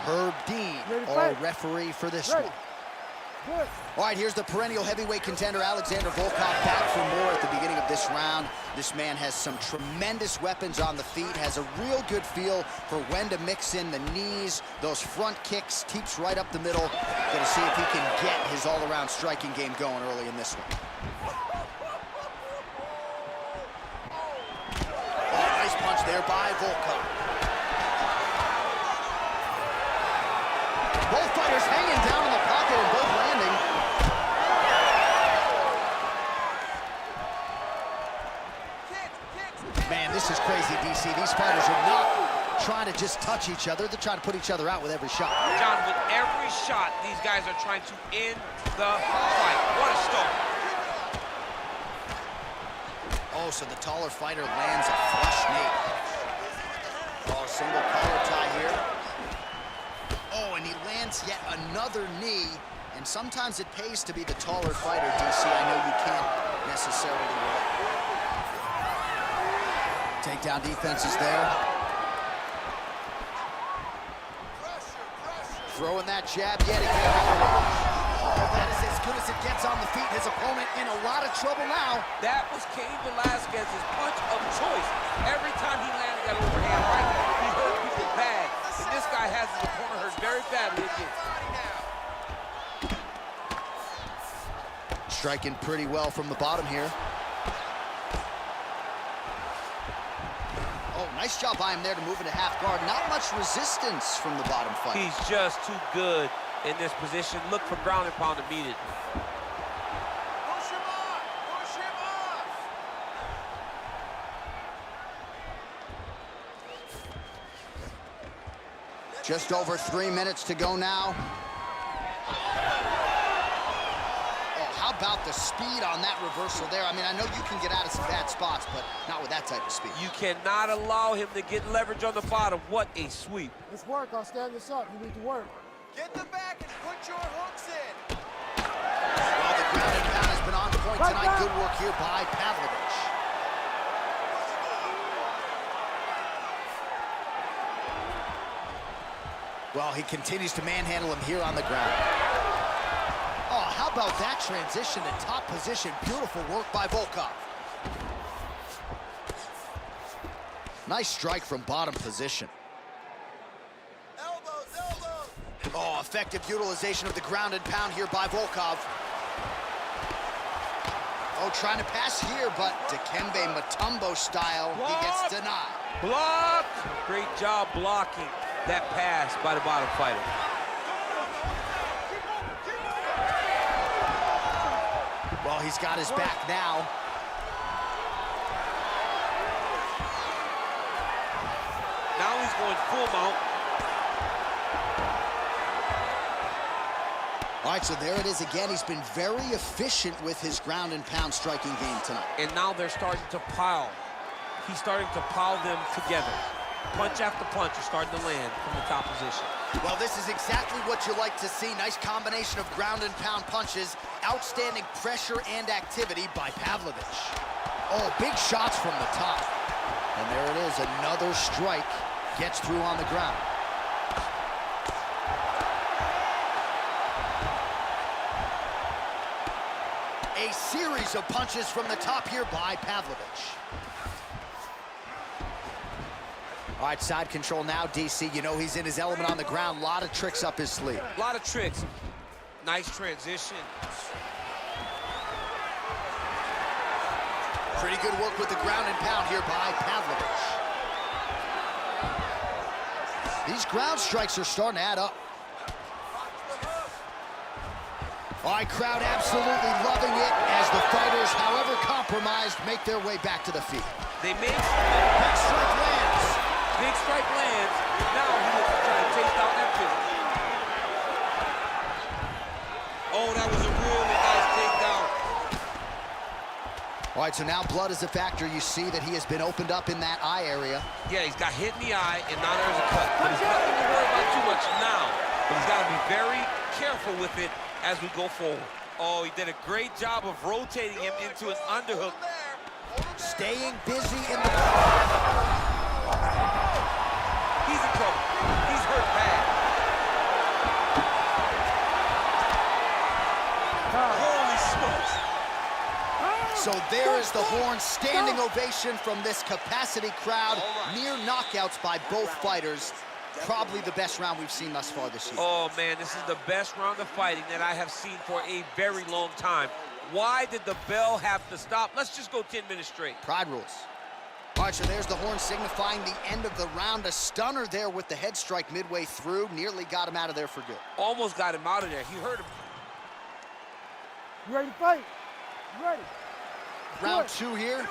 Herb Dean, our referee for this one. All right, here's the perennial heavyweight contender, Alexander Volkov, back for more at the beginning of this round. This man has some tremendous weapons on the feet, has a real good feel for when to mix in the knees, those front kicks, keeps right up the middle. Gonna see if he can get his all-around striking game going early in this one. Oh, nice punch there by Volkov. Both fighters hanging down in the pocket and both landing. Man, this is crazy, DC. These fighters are not trying to just touch each other. They're trying to put each other out with every shot. John, with every shot, these guys are trying to end the fight. What a start. Oh, so the taller fighter lands a flush knee. Oh, single collar tie here. Oh, and he lands yet another knee. And sometimes it pays to be the taller fighter, DC. I know you can't necessarily takedown defense is there. Throwing that jab yet again. Oh, that is as good as it gets on the feet. His opponent in a lot of trouble now. That was Cain Velasquez's punch of choice. Every time he landed that overhand right, he hurt people bad. And this guy has his opponent hurt very badly again. Striking pretty well from the bottom here. Oh, nice job by him there to move into half guard. Not much resistance from the bottom fight. He's just too good in this position. Look for ground and pound immediately. Push him off! Push him off! Just over 3 minutes to go now. How about the speed on that reversal there? I mean, I know you can get out of some bad spots, but not with that type of speed. You cannot allow him to get leverage on the bottom. What a sweep. Let's work. I'll stand this up. You need to work. Get the back and put your hooks in. Well, the ground and pound has been on point tonight. Good work here by Pavlovich. Well, he continues to manhandle him here on the ground. Oh, how about that transition to top position? Beautiful work by Volkov. Nice strike from bottom position. Elbows, elbows. Oh, effective utilization of the ground and pound here by Volkov. Oh, trying to pass here, but Dikembe Mutombo style, he gets denied. Block! Great job blocking that pass by the bottom fighter. Well, he's got his back now. full mount. All right, so there it is again. He's been very efficient with his ground and pound striking game tonight. And now they're starting to pile. He's starting to pile them together. Punch after punch is starting to land from the top position. Well, this is exactly what you like to see. Nice combination of ground and pound punches. Outstanding pressure and activity by Pavlovich. Oh, big shots from the top. And there it is, another strike gets through on the ground. A series of punches from the top here by Pavlovich. All right, side control now, DC. You know he's in his element on the ground. A lot of tricks up his sleeve. A lot of tricks. Nice transition. Pretty good work with the ground and pound here by Pavlovich. These ground strikes are starting to add up. All right, crowd absolutely loving it as the fighters, however compromised, make their way back to the feet. They make Big strike lands. big strike lands. Now he looks to try to chase down that pivot. Oh, that was a really nice takedown. All right, so now blood is a factor. You see that he has been opened up in that eye area. Yeah, he's got hit in the eye, and now there's a cut. But he's nothing to worry about too much now. But he's got to be very careful with it as we go forward. Oh, he did a great job of rotating him into an underhook. Staying busy in the... He's in trouble. He's hurt bad. Holy smokes. So there is the horn, standing ovation from this capacity crowd. Near knockouts by both fighters. Probably the best round we've seen thus far this year. Oh, man, this is the best round of fighting that I have seen for a very long time. Why did the bell have to stop? Let's just go 10 minutes straight. Pride rules. All right, so there's the horn signifying the end of the round. A stunner there with the head strike midway through. Nearly got him out of there for good. Almost got him out of there. He hurt him. You ready to fight? You ready? Round two here.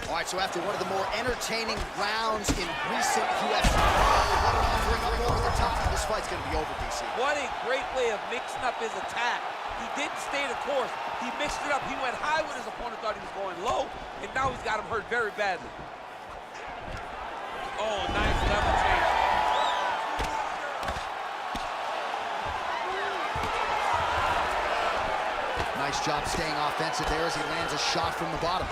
All right, so after one of the more entertaining rounds in recent UFC, hovering up over the top, this fight's going to be over, DC. What a great way of mixing up his attack. He didn't stay the course. He mixed it up. He went high when his opponent thought he was going low, and now he's got him hurt very badly. Oh, nice level change. Nice job staying offensive there as he lands a shot from the bottom.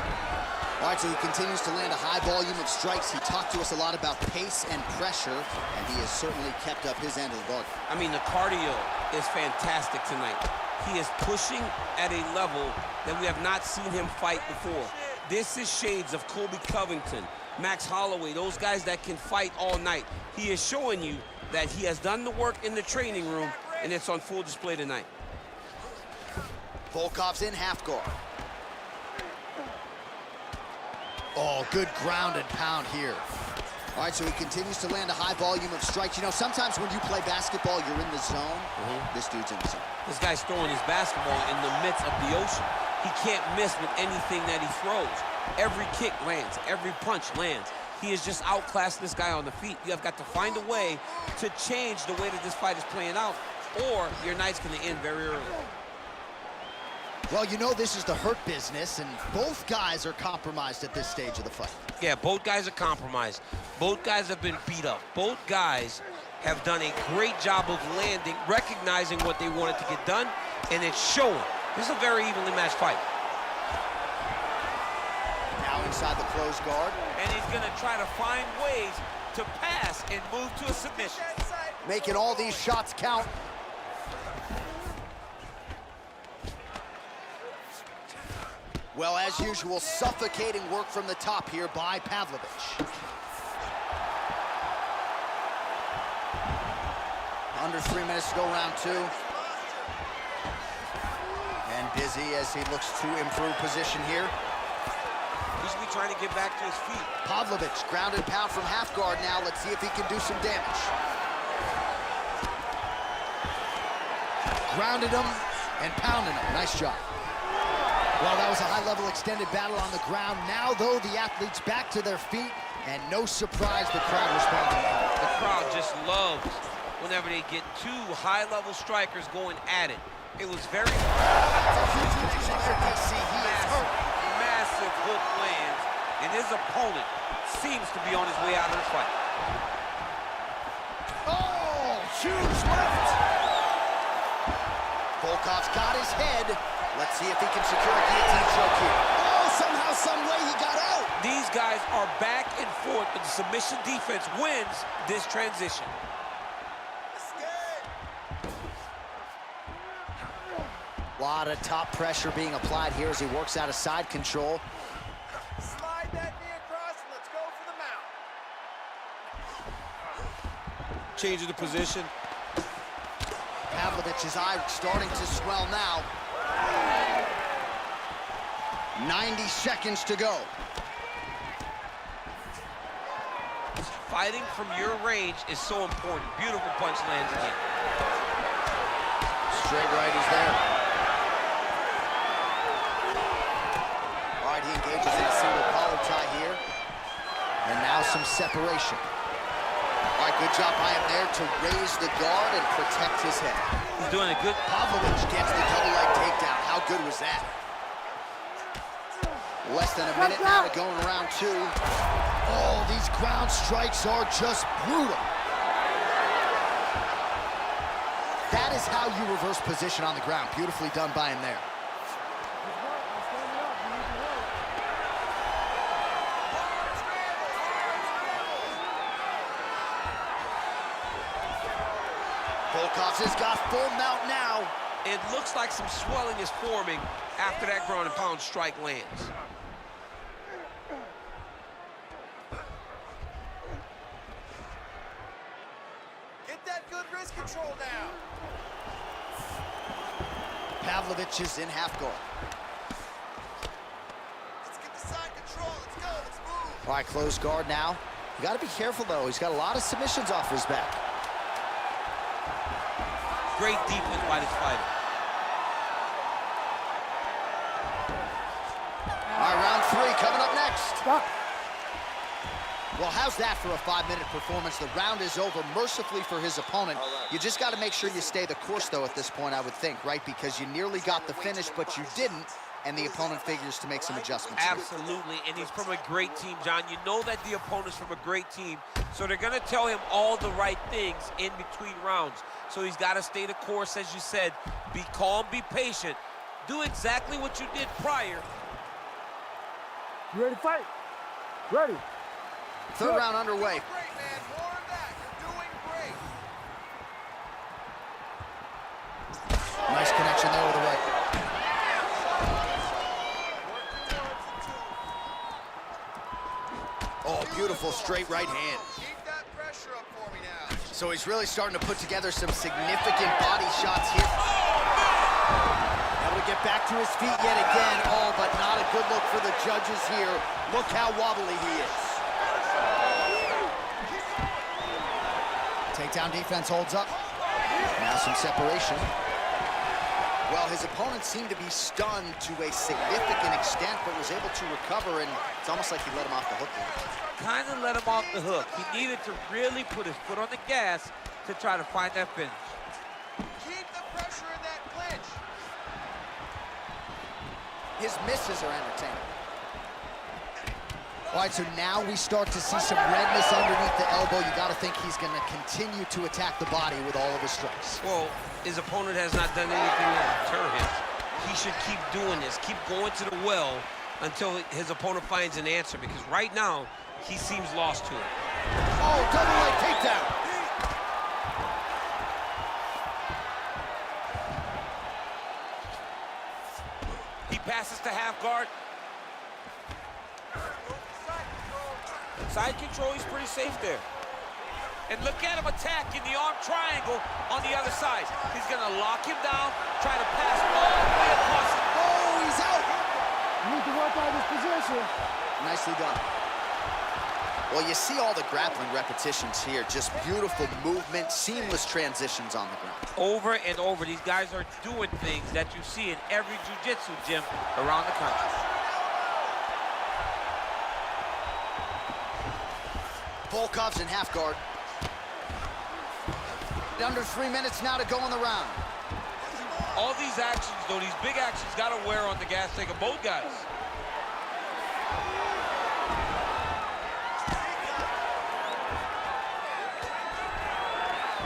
All right, so he continues to land a high volume of strikes. He talked to us a lot about pace and pressure, and he has certainly kept up his end of the bargain. I mean, the cardio is fantastic tonight. He is pushing at a level that we have not seen him fight before. This is shades of Colby Covington, Max Holloway, those guys that can fight all night. He is showing you that he has done the work in the training room, and it's on full display tonight. Volkov's in half guard. Oh, good ground and pound here. All right, so he continues to land a high volume of strikes. You know, sometimes when you play basketball, you're in the zone. This dude's in the zone. This guy's throwing his basketball in the midst of the ocean. He can't miss with anything that he throws. Every kick lands, every punch lands. He has just outclassed this guy on the feet. You have got to find a way to change the way that this fight is playing out, or your night's going to end very early. Well, you know this is the hurt business, and both guys are compromised at this stage of the fight. Yeah, both guys are compromised. Both guys have been beat up. Both guys have done a great job of landing, recognizing what they wanted to get done, and it's showing. This is a very evenly matched fight. Now inside the closed guard. And he's going to try to find ways to pass and move to a submission. Making all these shots count. Well, as usual, suffocating work from the top here by Pavlovich. Under 3 minutes to go, round two. And busy as he looks to improve position here. He should be trying to get back to his feet. Pavlovich, ground and pound from half guard now. Let's see if he can do some damage. Grounded him and pounded him. Nice job. Well, that was a high-level extended battle on the ground. Now, though, the athletes back to their feet, And no surprise the crowd responding. The crowd just loves whenever they get two high-level strikers going at it. It was very massive hook lands, and his opponent seems to be on his way out of the fight. Oh, huge left. Volkov's got his head. Let's see if he can secure a guillotine choke here. Oh, somehow, some way he got out. These guys are back and forth, but the submission defense wins this transition. A lot of top pressure being applied here as he works out of side control. Slide that knee across and let's go for the mount. Changing the position. Pavlovich's eye starting to swell now. 90 seconds to go. Fighting from your range is so important. Beautiful punch lands again. Straight right is there. All right, he engages in a single collar tie here. And now some separation. All right, good job by him there to raise the guard and protect his head. He's doing a good... Pavlovich gets the double leg takedown. How good was that? Less than a minute now to go in round two. Oh, these ground strikes are just brutal. That is how you reverse position on the ground. Beautifully done by him there. Volkov's has got full mount now. It looks like some swelling is forming after that ground and pound strike lands. Get that good wrist control now. Pavlovich is in half guard. Let's get the side control. Let's go. Let's move. All right, closed guard now. You got to be careful, though. He's got a lot of submissions off his back. Great defense by this fighter. All right, round three coming up next. Stop. Well, how's that for a 5-minute performance? The round is over mercifully for his opponent. You just got to make sure you stay the course, though, at this point, I would think, right? Because you nearly got the finish, but you didn't, and the opponent figures to make some adjustments. Absolutely, and he's from a great team, John. You know that the opponent's from a great team, so they're going to tell him all the right things in between rounds. So he's got to stay the course, as you said. Be calm, be patient. Do exactly what you did prior. You ready to fight? Ready. Third round underway. Great, man. More of that. You're doing great. Nice connection there with the right. Oh, beautiful straight right hand. Keep that pressure up for me now. So he's really starting to put together some significant body shots here. Able to get back to his feet yet again. Oh, but not a good look for the judges here. Look how wobbly he is. Takedown defense holds up. Now some separation. Well, his opponent seemed to be stunned to a significant extent, but was able to recover, and it's almost like he let him off the hook there. Kind of let him off the hook. He needed to really put his foot on the gas to try to find that finish. Keep the pressure in that clinch. His misses are entertaining. All right, so now we start to see some redness underneath the elbow. You got to think he's going to continue to attack the body with all of his strikes. Well, his opponent has not done anything to deter him. He should keep doing this, keep going to the well until his opponent finds an answer, because right now, he seems lost to it. Oh, double leg takedown. He passes to half guard. Side control, he's pretty safe there. And look at him attack in the arm triangle on the other side. He's gonna lock him down, try to pass all the way across. Oh, he's out. You need to work out his position. Nicely done. Well, you see all the grappling repetitions here. Just beautiful movement, seamless transitions on the ground. Over and over, these guys are doing things that you see in every jiu-jitsu gym around the country. Volkov's in half guard. Under 3 minutes now to go in the round. All these actions, though, these big actions, got to wear on the gas tank of both guys.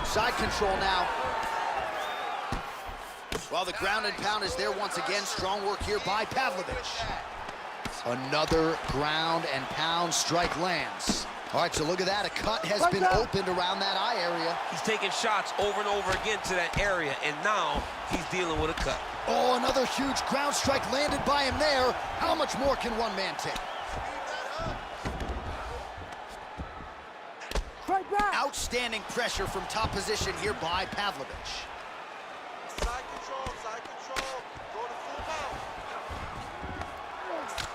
Side control now. Well, the ground and pound is there once again. Strong work here by Pavlovich. Another ground and pound strike lands. All right, so look at that. A cut has been opened around that eye area. He's taking shots over and over again to that area, and now he's dealing with a cut. Oh, another huge ground strike landed by him there. How much more can one man take? Outstanding pressure from top position here by Pavlovich. Side control, side control. Go to full mount.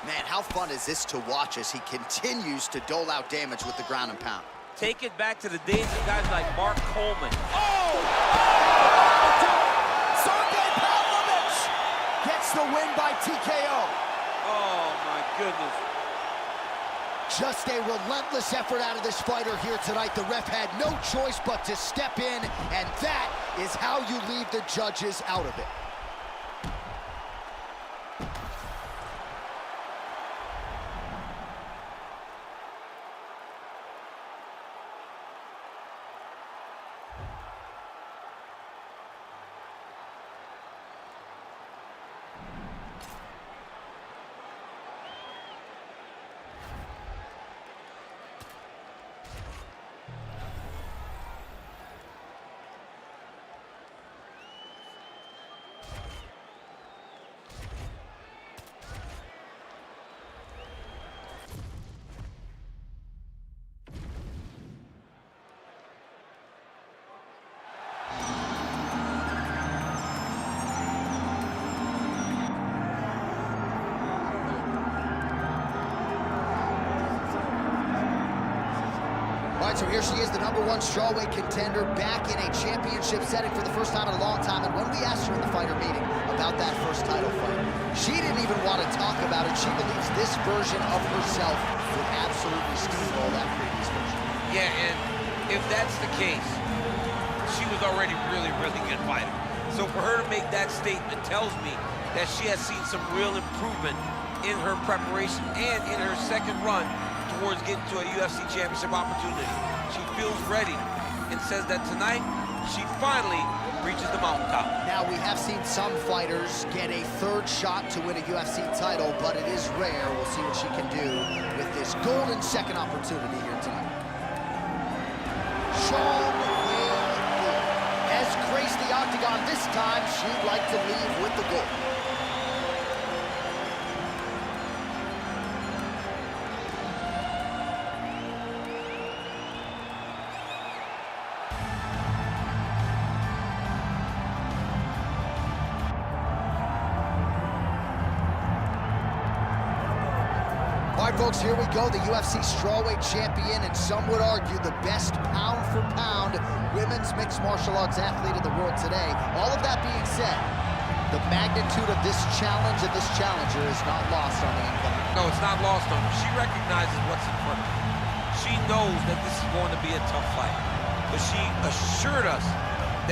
Man, how fun is this to watch as he continues to dole out damage with the ground and pound? Take it back to the days of guys like Mark Coleman. Oh! Sergey Pavlovich gets the win by TKO. Oh, my goodness. Just a relentless effort out of this fighter here tonight. The ref had no choice but to step in, and that is how you leave the judges out of it. All right, so here she is, the #1 strawweight contender, back in a championship setting for the first time in a long time. And when we asked her in the fighter meeting about that first title fight, she didn't even want to talk about it. She believes this version of herself would absolutely steamroll that previous version. Yeah, and if that's the case, she was already really good fighter. So for her to make that statement tells me that she has seen some real improvement in her preparation and in her second run towards getting to a UFC championship opportunity. She feels ready and says that tonight she finally reaches the mountaintop. Now, we have seen some fighters get a third shot to win a UFC title, but it is rare. We'll see what she can do with this golden second opportunity here tonight. Sean has graced the octagon. This time, she'd like to leave with the gold. All right, folks, here we go. The UFC strawweight champion, and some would argue the best pound-for-pound women's mixed martial arts athlete in the world today. All of that being said, the magnitude of this challenge and this challenger is not lost on the incomer. No, it's not lost on her. She recognizes what's in front of her. She knows that this is going to be a tough fight. But she assured us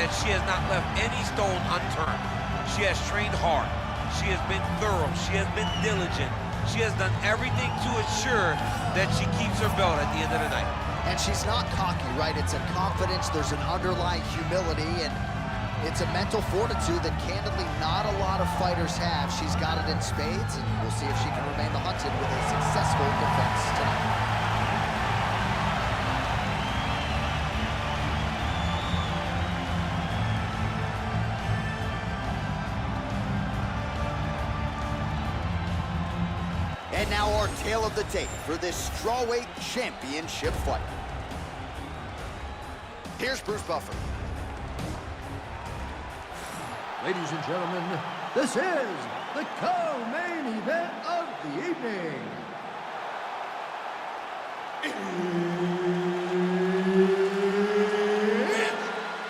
that she has not left any stone unturned. She has trained hard. She has been thorough. She has been diligent. She has done everything to ensure that she keeps her belt at the end of the night. And she's not cocky, right? It's a confidence, there's an underlying humility, and it's a mental fortitude that candidly not a lot of fighters have. She's got it in spades, and we'll see if she can remain the hunted with a successful defense tonight. And now our tale of the tape for this strawweight championship fight. Here's Bruce Buffer. Ladies and gentlemen, this is the co-main event of the evening. It's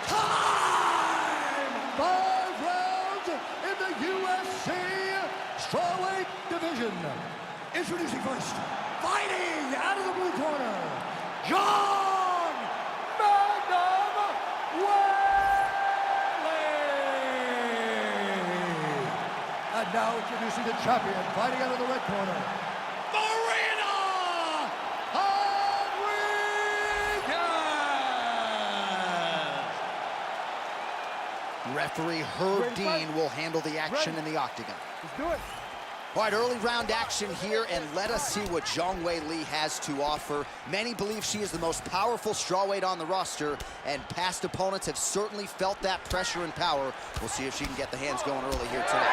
time! 5 rounds in the UFC strawweight division. Introducing first, fighting out of the blue corner, John Magnum Whaley! And now introducing the champion, fighting out of the red corner, Marina Rodriguez! Referee Herb Dean will handle the action in the octagon. Let's do it. All right, early round action here, and let us see what Zhang Weili has to offer. Many believe she is the most powerful strawweight on the roster, and past opponents have certainly felt that pressure and power. We'll see if she can get the hands going early here tonight.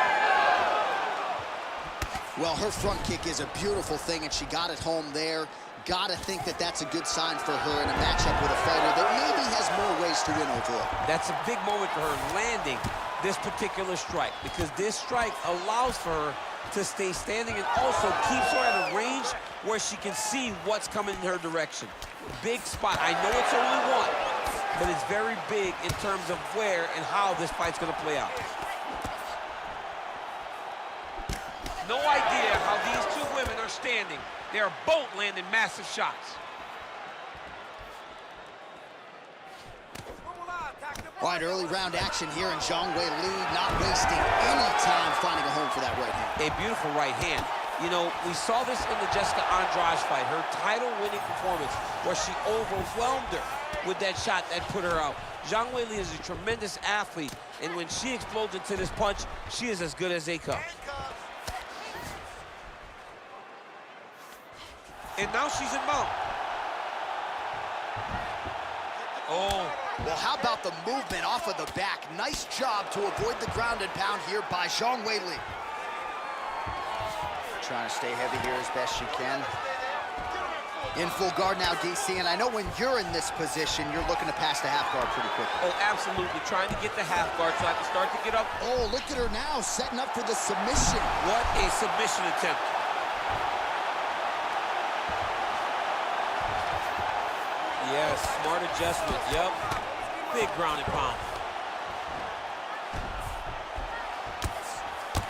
Well, her front kick is a beautiful thing, and she got it home there. Gotta think that that's a good sign for her in a matchup with a fighter that maybe has more ways to win overall. That's a big moment for her, landing this particular strike, because this strike allows for her to stay standing and also keeps her at a range where she can see what's coming in her direction. Big spot. I know it's only one, but it's very big in terms of where and how this fight's going to play out. No idea how these two women are standing. They are both landing massive shots. All right, early round action here, and Zhang Weili not wasting any time finding a home for that right hand. A beautiful right hand. You know, we saw this in the Jessica Andrade fight, her title-winning performance, where she overwhelmed her with that shot that put her out. Zhang Weili is a tremendous athlete, and when she explodes into this punch, she is as good as they come. And now she's in mount. Oh. Well, how about the movement off of the back? Nice job to avoid the ground and pound here by Zhang Weili. Trying to stay heavy here as best she can. In full guard now, DC, and I know when you're in this position, you're looking to pass the half guard pretty quickly. Oh, absolutely. Trying to get the half guard so I can start to get up. Oh, look at her now, setting up for the submission. What a submission attempt. Yes, smart adjustment, yep. Big ground and pound.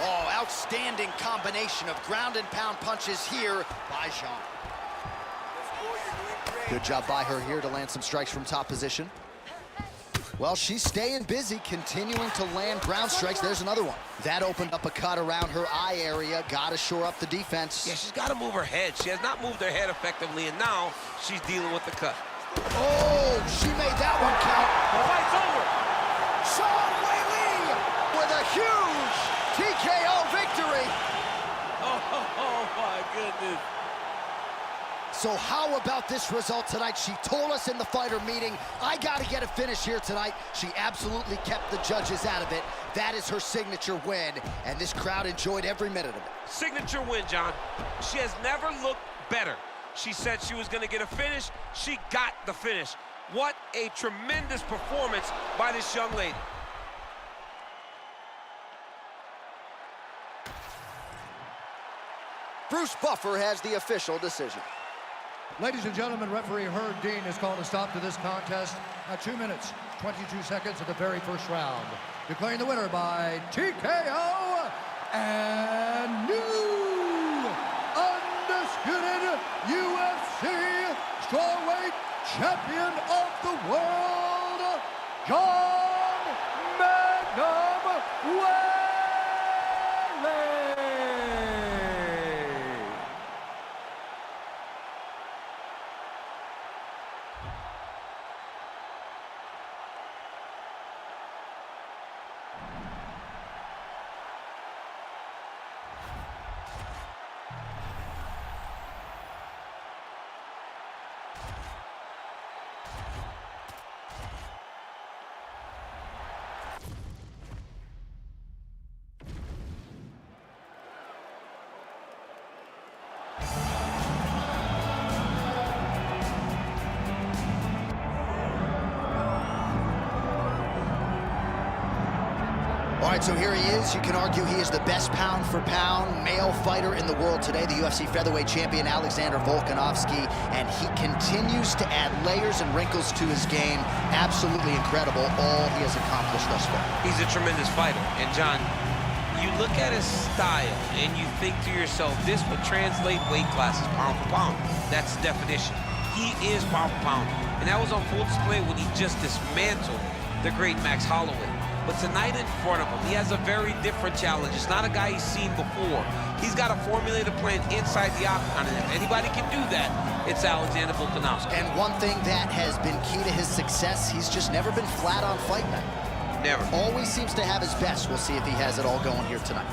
Oh, outstanding combination of ground and pound punches here by Zhang. Good job by her here to land some strikes from top position. Well, she's staying busy, continuing to land ground strikes. There's another one. That opened up a cut around her eye area. Got to shore up the defense. Yeah, she's got to move her head. She has not moved her head effectively, and now she's dealing with the cut. Oh, she made that one count. The fight's over. Zhang Weili with a huge TKO victory. Oh my goodness. So how about this result tonight? She told us in the fighter meeting, I got to get a finish here tonight. She absolutely kept the judges out of it. That is her signature win, and this crowd enjoyed every minute of it. Signature win, John. She has never looked better. She said she was going to get a finish. She got the finish. What a tremendous performance by this young lady. Bruce Buffer has the official decision. Ladies and gentlemen, referee Herb Dean has called a stop to this contest at 2 minutes, 22 seconds of the very first round. Declaring the winner by TKO and new undisputed UFC strawweight champion of the world, John Magnum Whaley. All right, so here he is. You can argue he is the best pound-for-pound male fighter in the world today, the UFC featherweight champion Alexander Volkanovski, and he continues to add layers and wrinkles to his game. Absolutely incredible, all he has accomplished thus far. He's a tremendous fighter. And John, you look at his style and you think to yourself, this would translate weight classes pound for pound. That's the definition. He is pound for pound. And that was on full display when he just dismantled the great Max Holloway. But tonight in front of him, he has a very different challenge. It's not a guy he's seen before. He's got to formulate a plan inside the octagon, and if anybody can do that, it's Alexander Volkanovski. And one thing that has been key to his success, he's just never been flat on fight night. Never. Always seems to have his best. We'll see if he has it all going here tonight.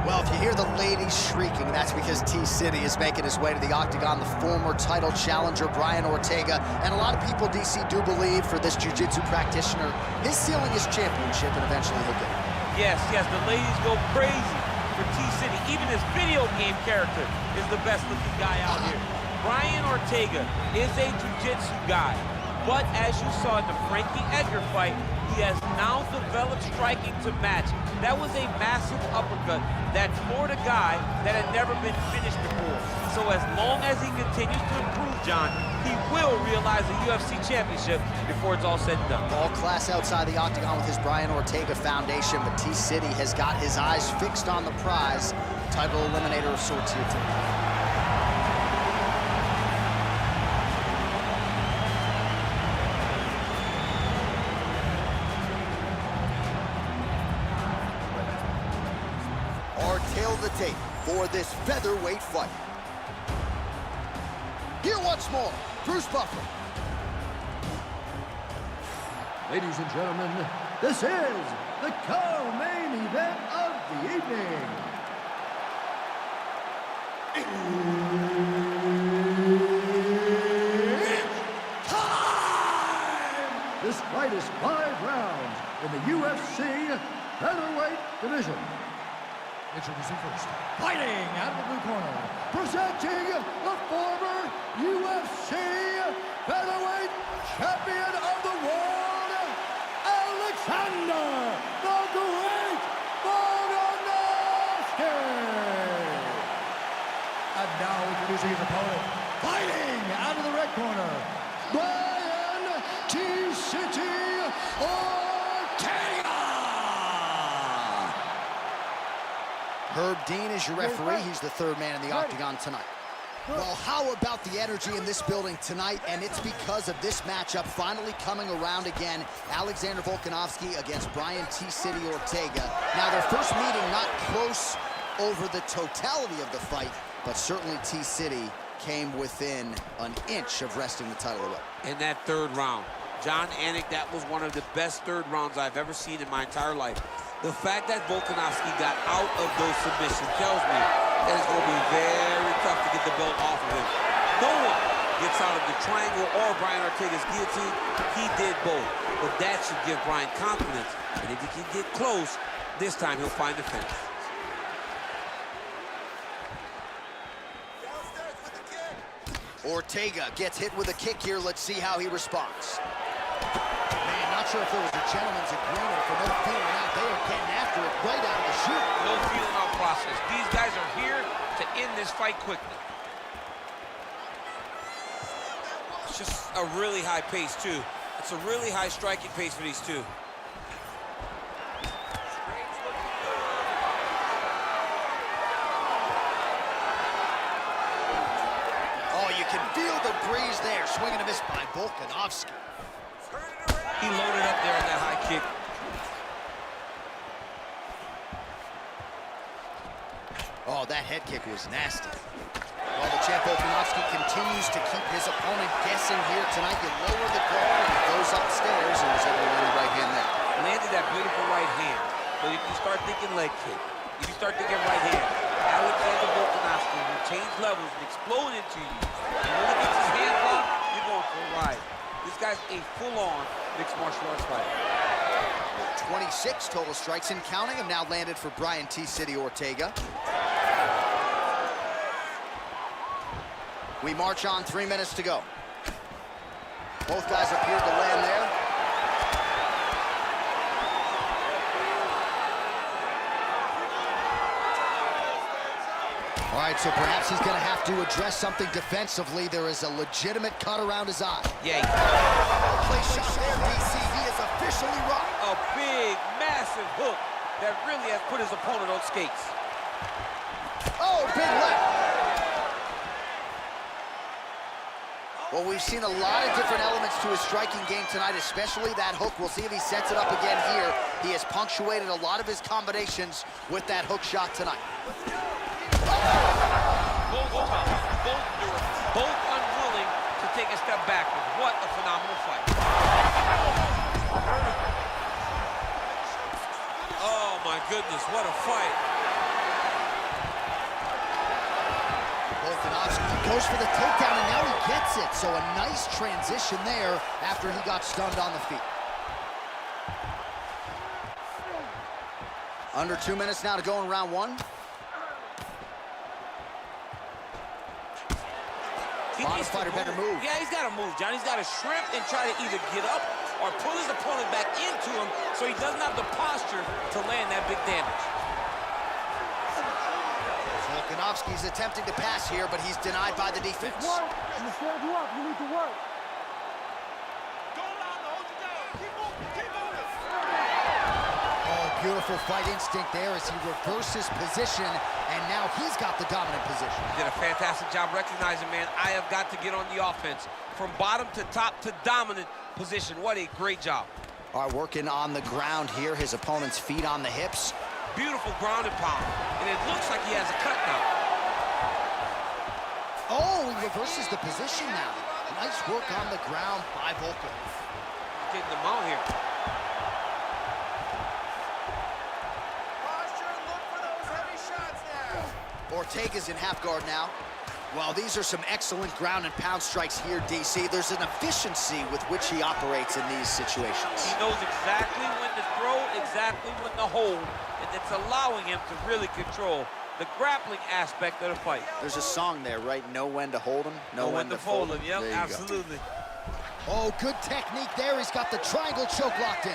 Well, if you hear the ladies shrieking, that's because T-City is making his way to the octagon, the former title challenger, Brian Ortega. And a lot of people, DC, do believe for this jiu-jitsu practitioner, his ceiling is championship, and eventually he'll get it. Yes, the ladies go crazy for T-City. Even his video game character is the best-looking guy out here. Brian Ortega is a jiu-jitsu guy. But as you saw in the Frankie Edgar fight, he has now developed striking to match. That was a massive uppercut that floored a guy that had never been finished before. So as long as he continues to improve, John, he will realize a UFC championship before it's all said and done. All class outside the octagon with his Brian Ortega foundation, but T-City has got his eyes fixed on the prize. Title eliminator of sorts here tonight. Tail the tape for this featherweight fight. Here once more, Bruce Buffer. Ladies and gentlemen, this is the co-main event of the evening. It's time! This fight is 5 rounds in the UFC featherweight division. Introducing first, fighting out of the blue corner, presenting the former UFC featherweight champion of the world, Alexander the Great Volkanovski. And now introducing his opponent, fighting out of the red corner, Brian T-City Ortega. Herb Dean is your referee. He's the third man in the octagon tonight. Well, how about the energy in this building tonight? And it's because of this matchup finally coming around again. Alexander Volkanovski against Brian T-City Ortega. Now, their first meeting not close over the totality of the fight, but certainly T-City came within an inch of wresting the title away. In that third round, John Anik, that was one of the best third rounds I've ever seen in my entire life. The fact that Volkanovski got out of those submissions tells me that it's going to be very tough to get the belt off of him. No one gets out of the triangle or Brian Ortega's guillotine. He did both. But that should give Brian confidence. And if he can get close, this time he'll find the finish. Ortega gets hit with a kick here. Let's see how he responds. Man, not sure if there was a gentleman's agreement for no feeling out. They are getting after it right out of the chute. No feeling out process. These guys are here to end this fight quickly. It's just a really high pace, too. It's a really high striking pace for these two. Oh, you can feel the breeze there. Swing and a miss by Volkanovski. He loaded up there on that high kick. Oh, that head kick was nasty. Well, the champ Volkanovski continues to keep his opponent guessing here tonight. You lower the guard and he goes upstairs and was able to land the right hand there. Landed that beautiful right hand. But if you start thinking leg kick, if you start thinking right hand, Alexander Volkanovski will change levels and explode into you. And when he gets his hands on, you're going for a ride. This guy's a full-on mixed martial arts fighter. 26 total strikes and counting have now landed for Brian T-City Ortega. We march on, 3 minutes to go. Both guys appeared to land there. All right, so perhaps he's going to have to address something defensively. There is a legitimate cut around his eye. Yeah. Play shot there, DC. He is officially rocked. A big, massive hook that really has put his opponent on skates. Oh, big left. Well, we've seen a lot of different elements to his striking game tonight, especially that hook. We'll see if he sets it up again here. He has punctuated a lot of his combinations with that hook shot tonight. Both unwilling to take a step backward. What a phenomenal fight. Oh, my goodness, what a fight. Volkanovski goes for the takedown, and now he gets it. So a nice transition there after he got stunned on the feet. Under 2 minutes now to go in round one. Bottom fighter better move. Yeah, he's got to move, John. He's got to shrimp and try to either get up or pull his opponent back into him so he doesn't have the posture to land that big damage. Volkanovski's attempting to pass here, but he's denied by the defense. Work. I'm gonna stand you up. You need to work. Oh, beautiful fight instinct there as he reverses position, and now he's got the dominant position. He did a fantastic job recognizing, man, I have got to get on the offense. From bottom to top to dominant position. What a great job. All right, working on the ground here. His opponent's feet on the hips. Beautiful ground and pound. And it looks like he has a cut now. Oh, he reverses the position now. Nice work on the ground by Volkan. Getting the mount here. Ortega's in half guard now. Well, these are some excellent ground and pound strikes here, DC. There's an efficiency with which he operates in these situations. He knows exactly when to throw, exactly when to hold, and it's allowing him to really control the grappling aspect of the fight. There's a song there, right? Know when to hold him, know when to fold him. Yep, absolutely. Oh, good technique there. He's got the triangle choke locked in.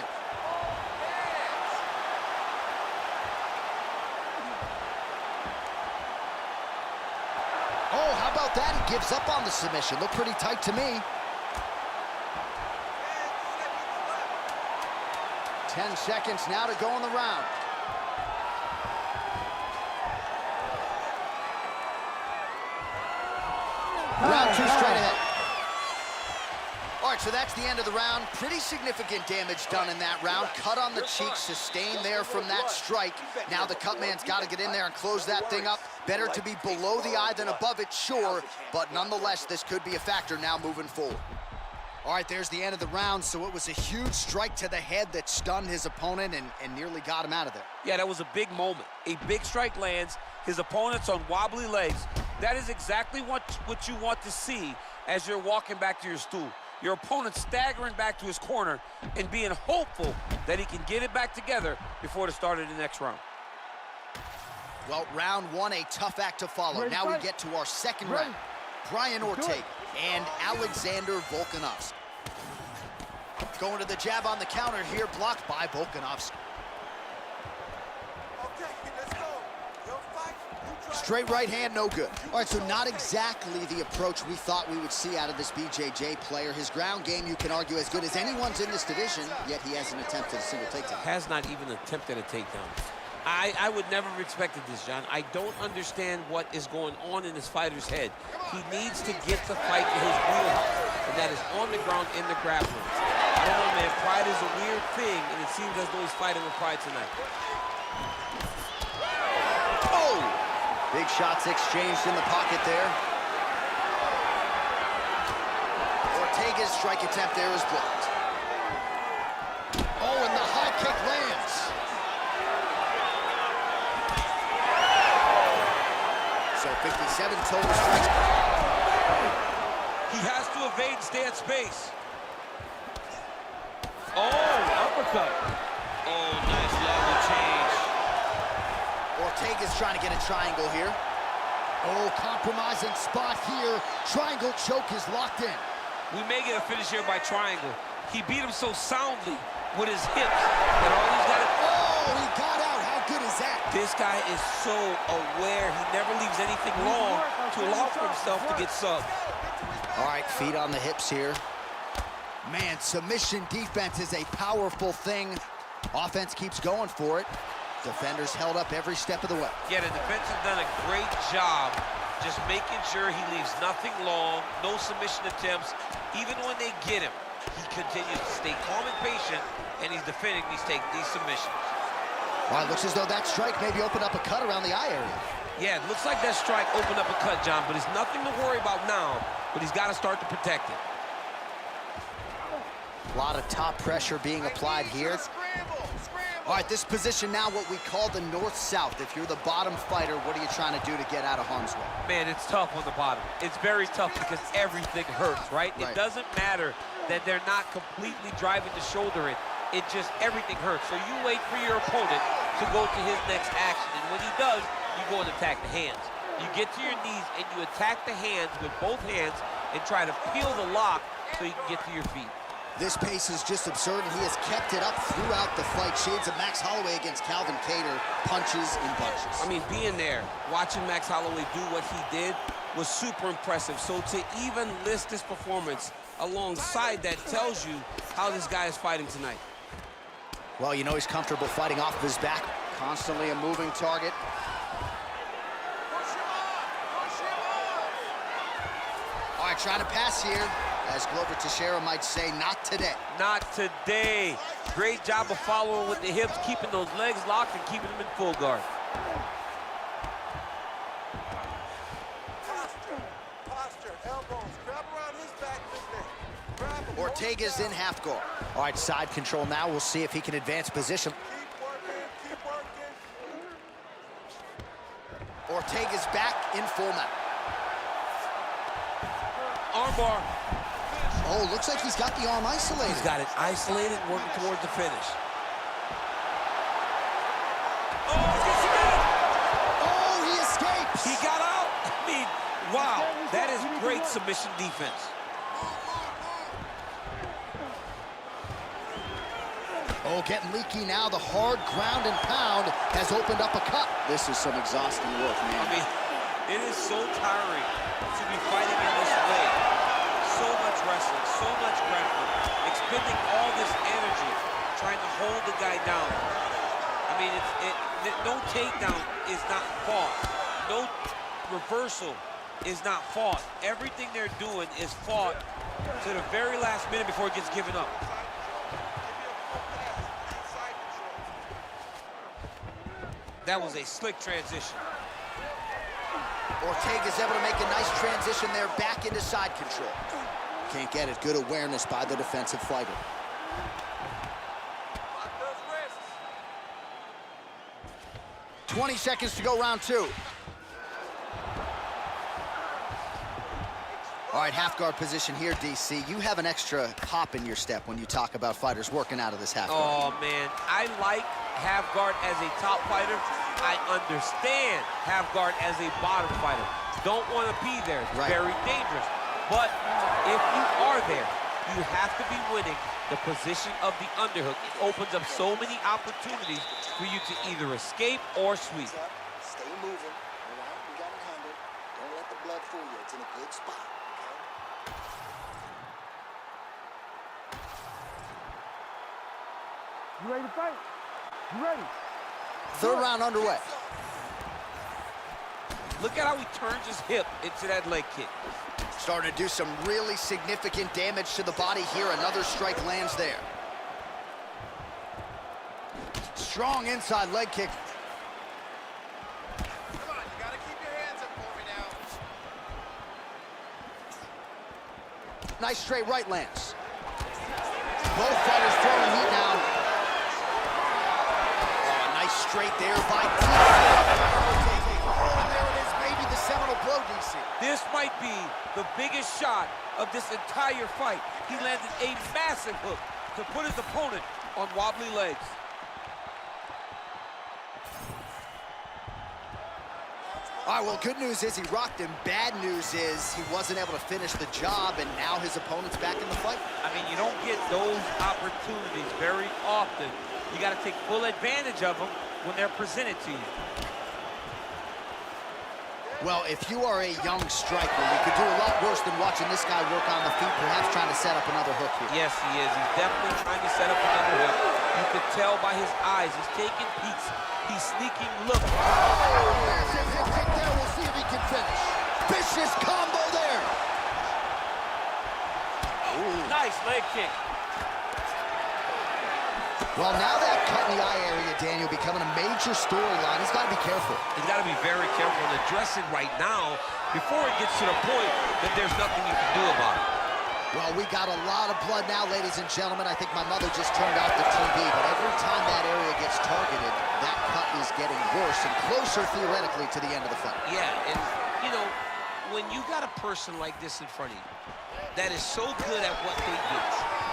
Oh, how about that? He gives up on the submission. Looked pretty tight to me. 10 seconds now to go in the round. Round two straight ahead. All right, so that's the end of the round. Pretty significant damage done in that round. Cut on the cheek, sustained there from that strike. Now the cut man's got to get in there and close that thing up. Better to be below the eye than above it, sure, but nonetheless, this could be a factor now moving forward. All right, there's the end of the round, so it was a huge strike to the head that stunned his opponent and nearly got him out of there. Yeah, that was a big moment. A big strike lands, his opponent's on wobbly legs. That is exactly what you want to see as you're walking back to your stool. Your opponent staggering back to his corner and being hopeful that he can get it back together before the start of the next round. Well, round one, a tough act to follow. Now we get to our second round. Brian Ortega and Alexander Volkanovski. Going to the jab on the counter here, blocked by Volkanovski. Straight right hand, no good. All right, so not exactly the approach we thought we would see out of this BJJ player. His ground game, you can argue, as good as anyone's in this division, yet he hasn't attempted a single takedown. Has not even attempted a takedown. I would never have expected this, John. I don't understand what is going on in this fighter's head. He needs to get the fight to his wheelhouse, and that is on the ground in the grappling. I don't know, man. Pride is a weird thing, and it seems as though he's fighting with pride tonight. Oh! Big shots exchanged in the pocket there. Ortega's strike attempt there is blocked. Oh, and the high kick lands. So 57 total strikes. He has to evade and stay at space. Oh, uppercut. Ortega's trying to get a triangle here. Oh, compromising spot here. Triangle choke is locked in. We may get a finish here by triangle. He beat him so soundly with his hips that all he's got to... Oh, he got out. How good is that? This guy is so aware. He never leaves anything long to allow for himself to get subbed. All right, feet on the hips here. Man, submission defense is a powerful thing. Offense keeps going for it. Defenders held up every step of the way. Yeah, the defense has done a great job just making sure he leaves nothing long, no submission attempts. Even when they get him, he continues to stay calm and patient, and he's defending these submissions. Well, it looks as though that strike maybe opened up a cut around the eye area. Yeah, it looks like that strike opened up a cut, John, but it's nothing to worry about now, but he's got to start to protect it. A lot of top pressure being applied here. All right, this position now what we call the north-south. If you're the bottom fighter, what are you trying to do to get out of harm's way? Man, it's tough on the bottom. It's very tough because everything hurts, right? It doesn't matter that they're not completely driving the shoulder in. It just, everything hurts. So you wait for your opponent to go to his next action. And when he does, you go and attack the hands. You get to your knees and you attack the hands with both hands and try to peel the lock so you can get to your feet. This pace is just absurd, and he has kept it up throughout the fight. Shades of Max Holloway against Calvin Kattar, punches and bunches. I mean, being there, watching Max Holloway do what he did was super impressive. So to even list this performance alongside that tells you how this guy is fighting tonight. Well, you know he's comfortable fighting off of his back. Constantly a moving target. All right, trying to pass here. As Glover Teixeira might say, not today. Not today. Great job of following with the hips, keeping those legs locked and keeping them in full guard. Posture, elbows, grab around his back, grab him. Ortega's in half guard. All right, side control now. We'll see if he can advance position. Keep working, keep working. Ortega's back in full mount. Armbar. Oh, looks like he's got the arm isolated. He's got it isolated, working towards the finish. Oh, he escapes. He got out. I mean, wow, that is great submission defense. Oh, getting leaky now. The hard ground and pound has opened up a cut. This is some exhausting work, man. I mean, it is so tiring to be fighting in this way. So much wrestling, so much grappling, expending all this energy trying to hold the guy down. I mean, no takedown is not fought. No reversal is not fought. Everything they're doing is fought to the very last minute before it gets given up. That was a slick transition. Ortega's able to make a nice transition there back into side control. Can't get it. Good awareness by the defensive fighter. Lock those wrists. 20 seconds to go, round two. All right, half guard position here, DC. You have an extra hop in your step when you talk about fighters working out of this half guard. Oh, man, I like half guard as a top fighter. I understand half guard as a bottom fighter. Don't want to be there. It's very dangerous. But if you are there, you have to be winning the position of the underhook. It opens up so many opportunities for you to either escape or sweep. Stay moving. All right, we got it handled. Don't let the blood fool you. It's in a good spot, okay? You ready to fight? You ready? Third round underway. Look at how he turns his hip into that leg kick. Starting to do some really significant damage to the body here. Another strike lands there. Strong inside leg kick. Come on, you gotta keep your hands up for me now. Nice straight right lands. Both fighters throwing heat now. Oh, nice straight there by DC. Oh, and there it is, maybe the seminal blow, DC. This might be the biggest shot of this entire fight. He landed a massive hook to put his opponent on wobbly legs. All right, well, good news is he rocked him. Bad news is he wasn't able to finish the job, and now his opponent's back in the fight. I mean, you don't get those opportunities very often. You got to take full advantage of them when they're presented to you. Well, if you are a young striker, you could do a lot worse than watching this guy work on the feet, perhaps trying to set up another hook here. Yes, he is. He's definitely trying to set up another hook. You could tell by his eyes. He's taking peeks. He's sneaking looks. Massive hip kick there. We'll see if he can finish. Vicious combo there. Ooh. Nice leg kick. Well, now that cut in the eye area, Daniel, becoming a major storyline. He's got to be careful. He's got to be very careful and address it right now before it gets to the point that there's nothing you can do about it. Well, we got a lot of blood now, ladies and gentlemen. I think my mother just turned off the TV, but every time that area gets targeted, that cut is getting worse and closer, theoretically, to the end of the fight. Yeah, and, you know, when you got a person like this in front of you that is so good at what they do,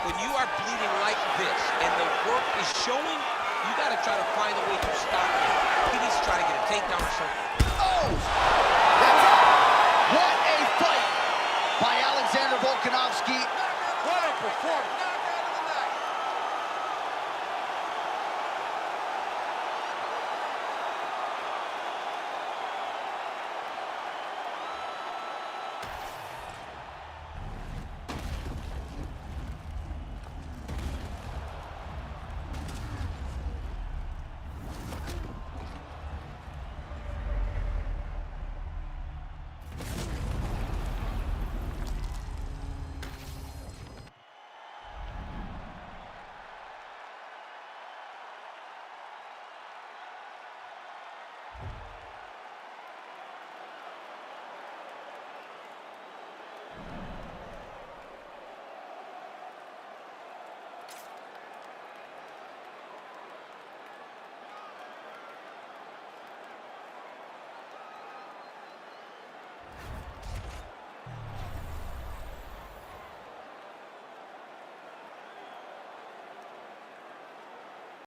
when you are bleeding like this and the work is showing, you got to try to find a way to stop him. He needs to try to get a takedown or something. Oh! That's it! What a fight by Alexander Volkanovski. What a performance.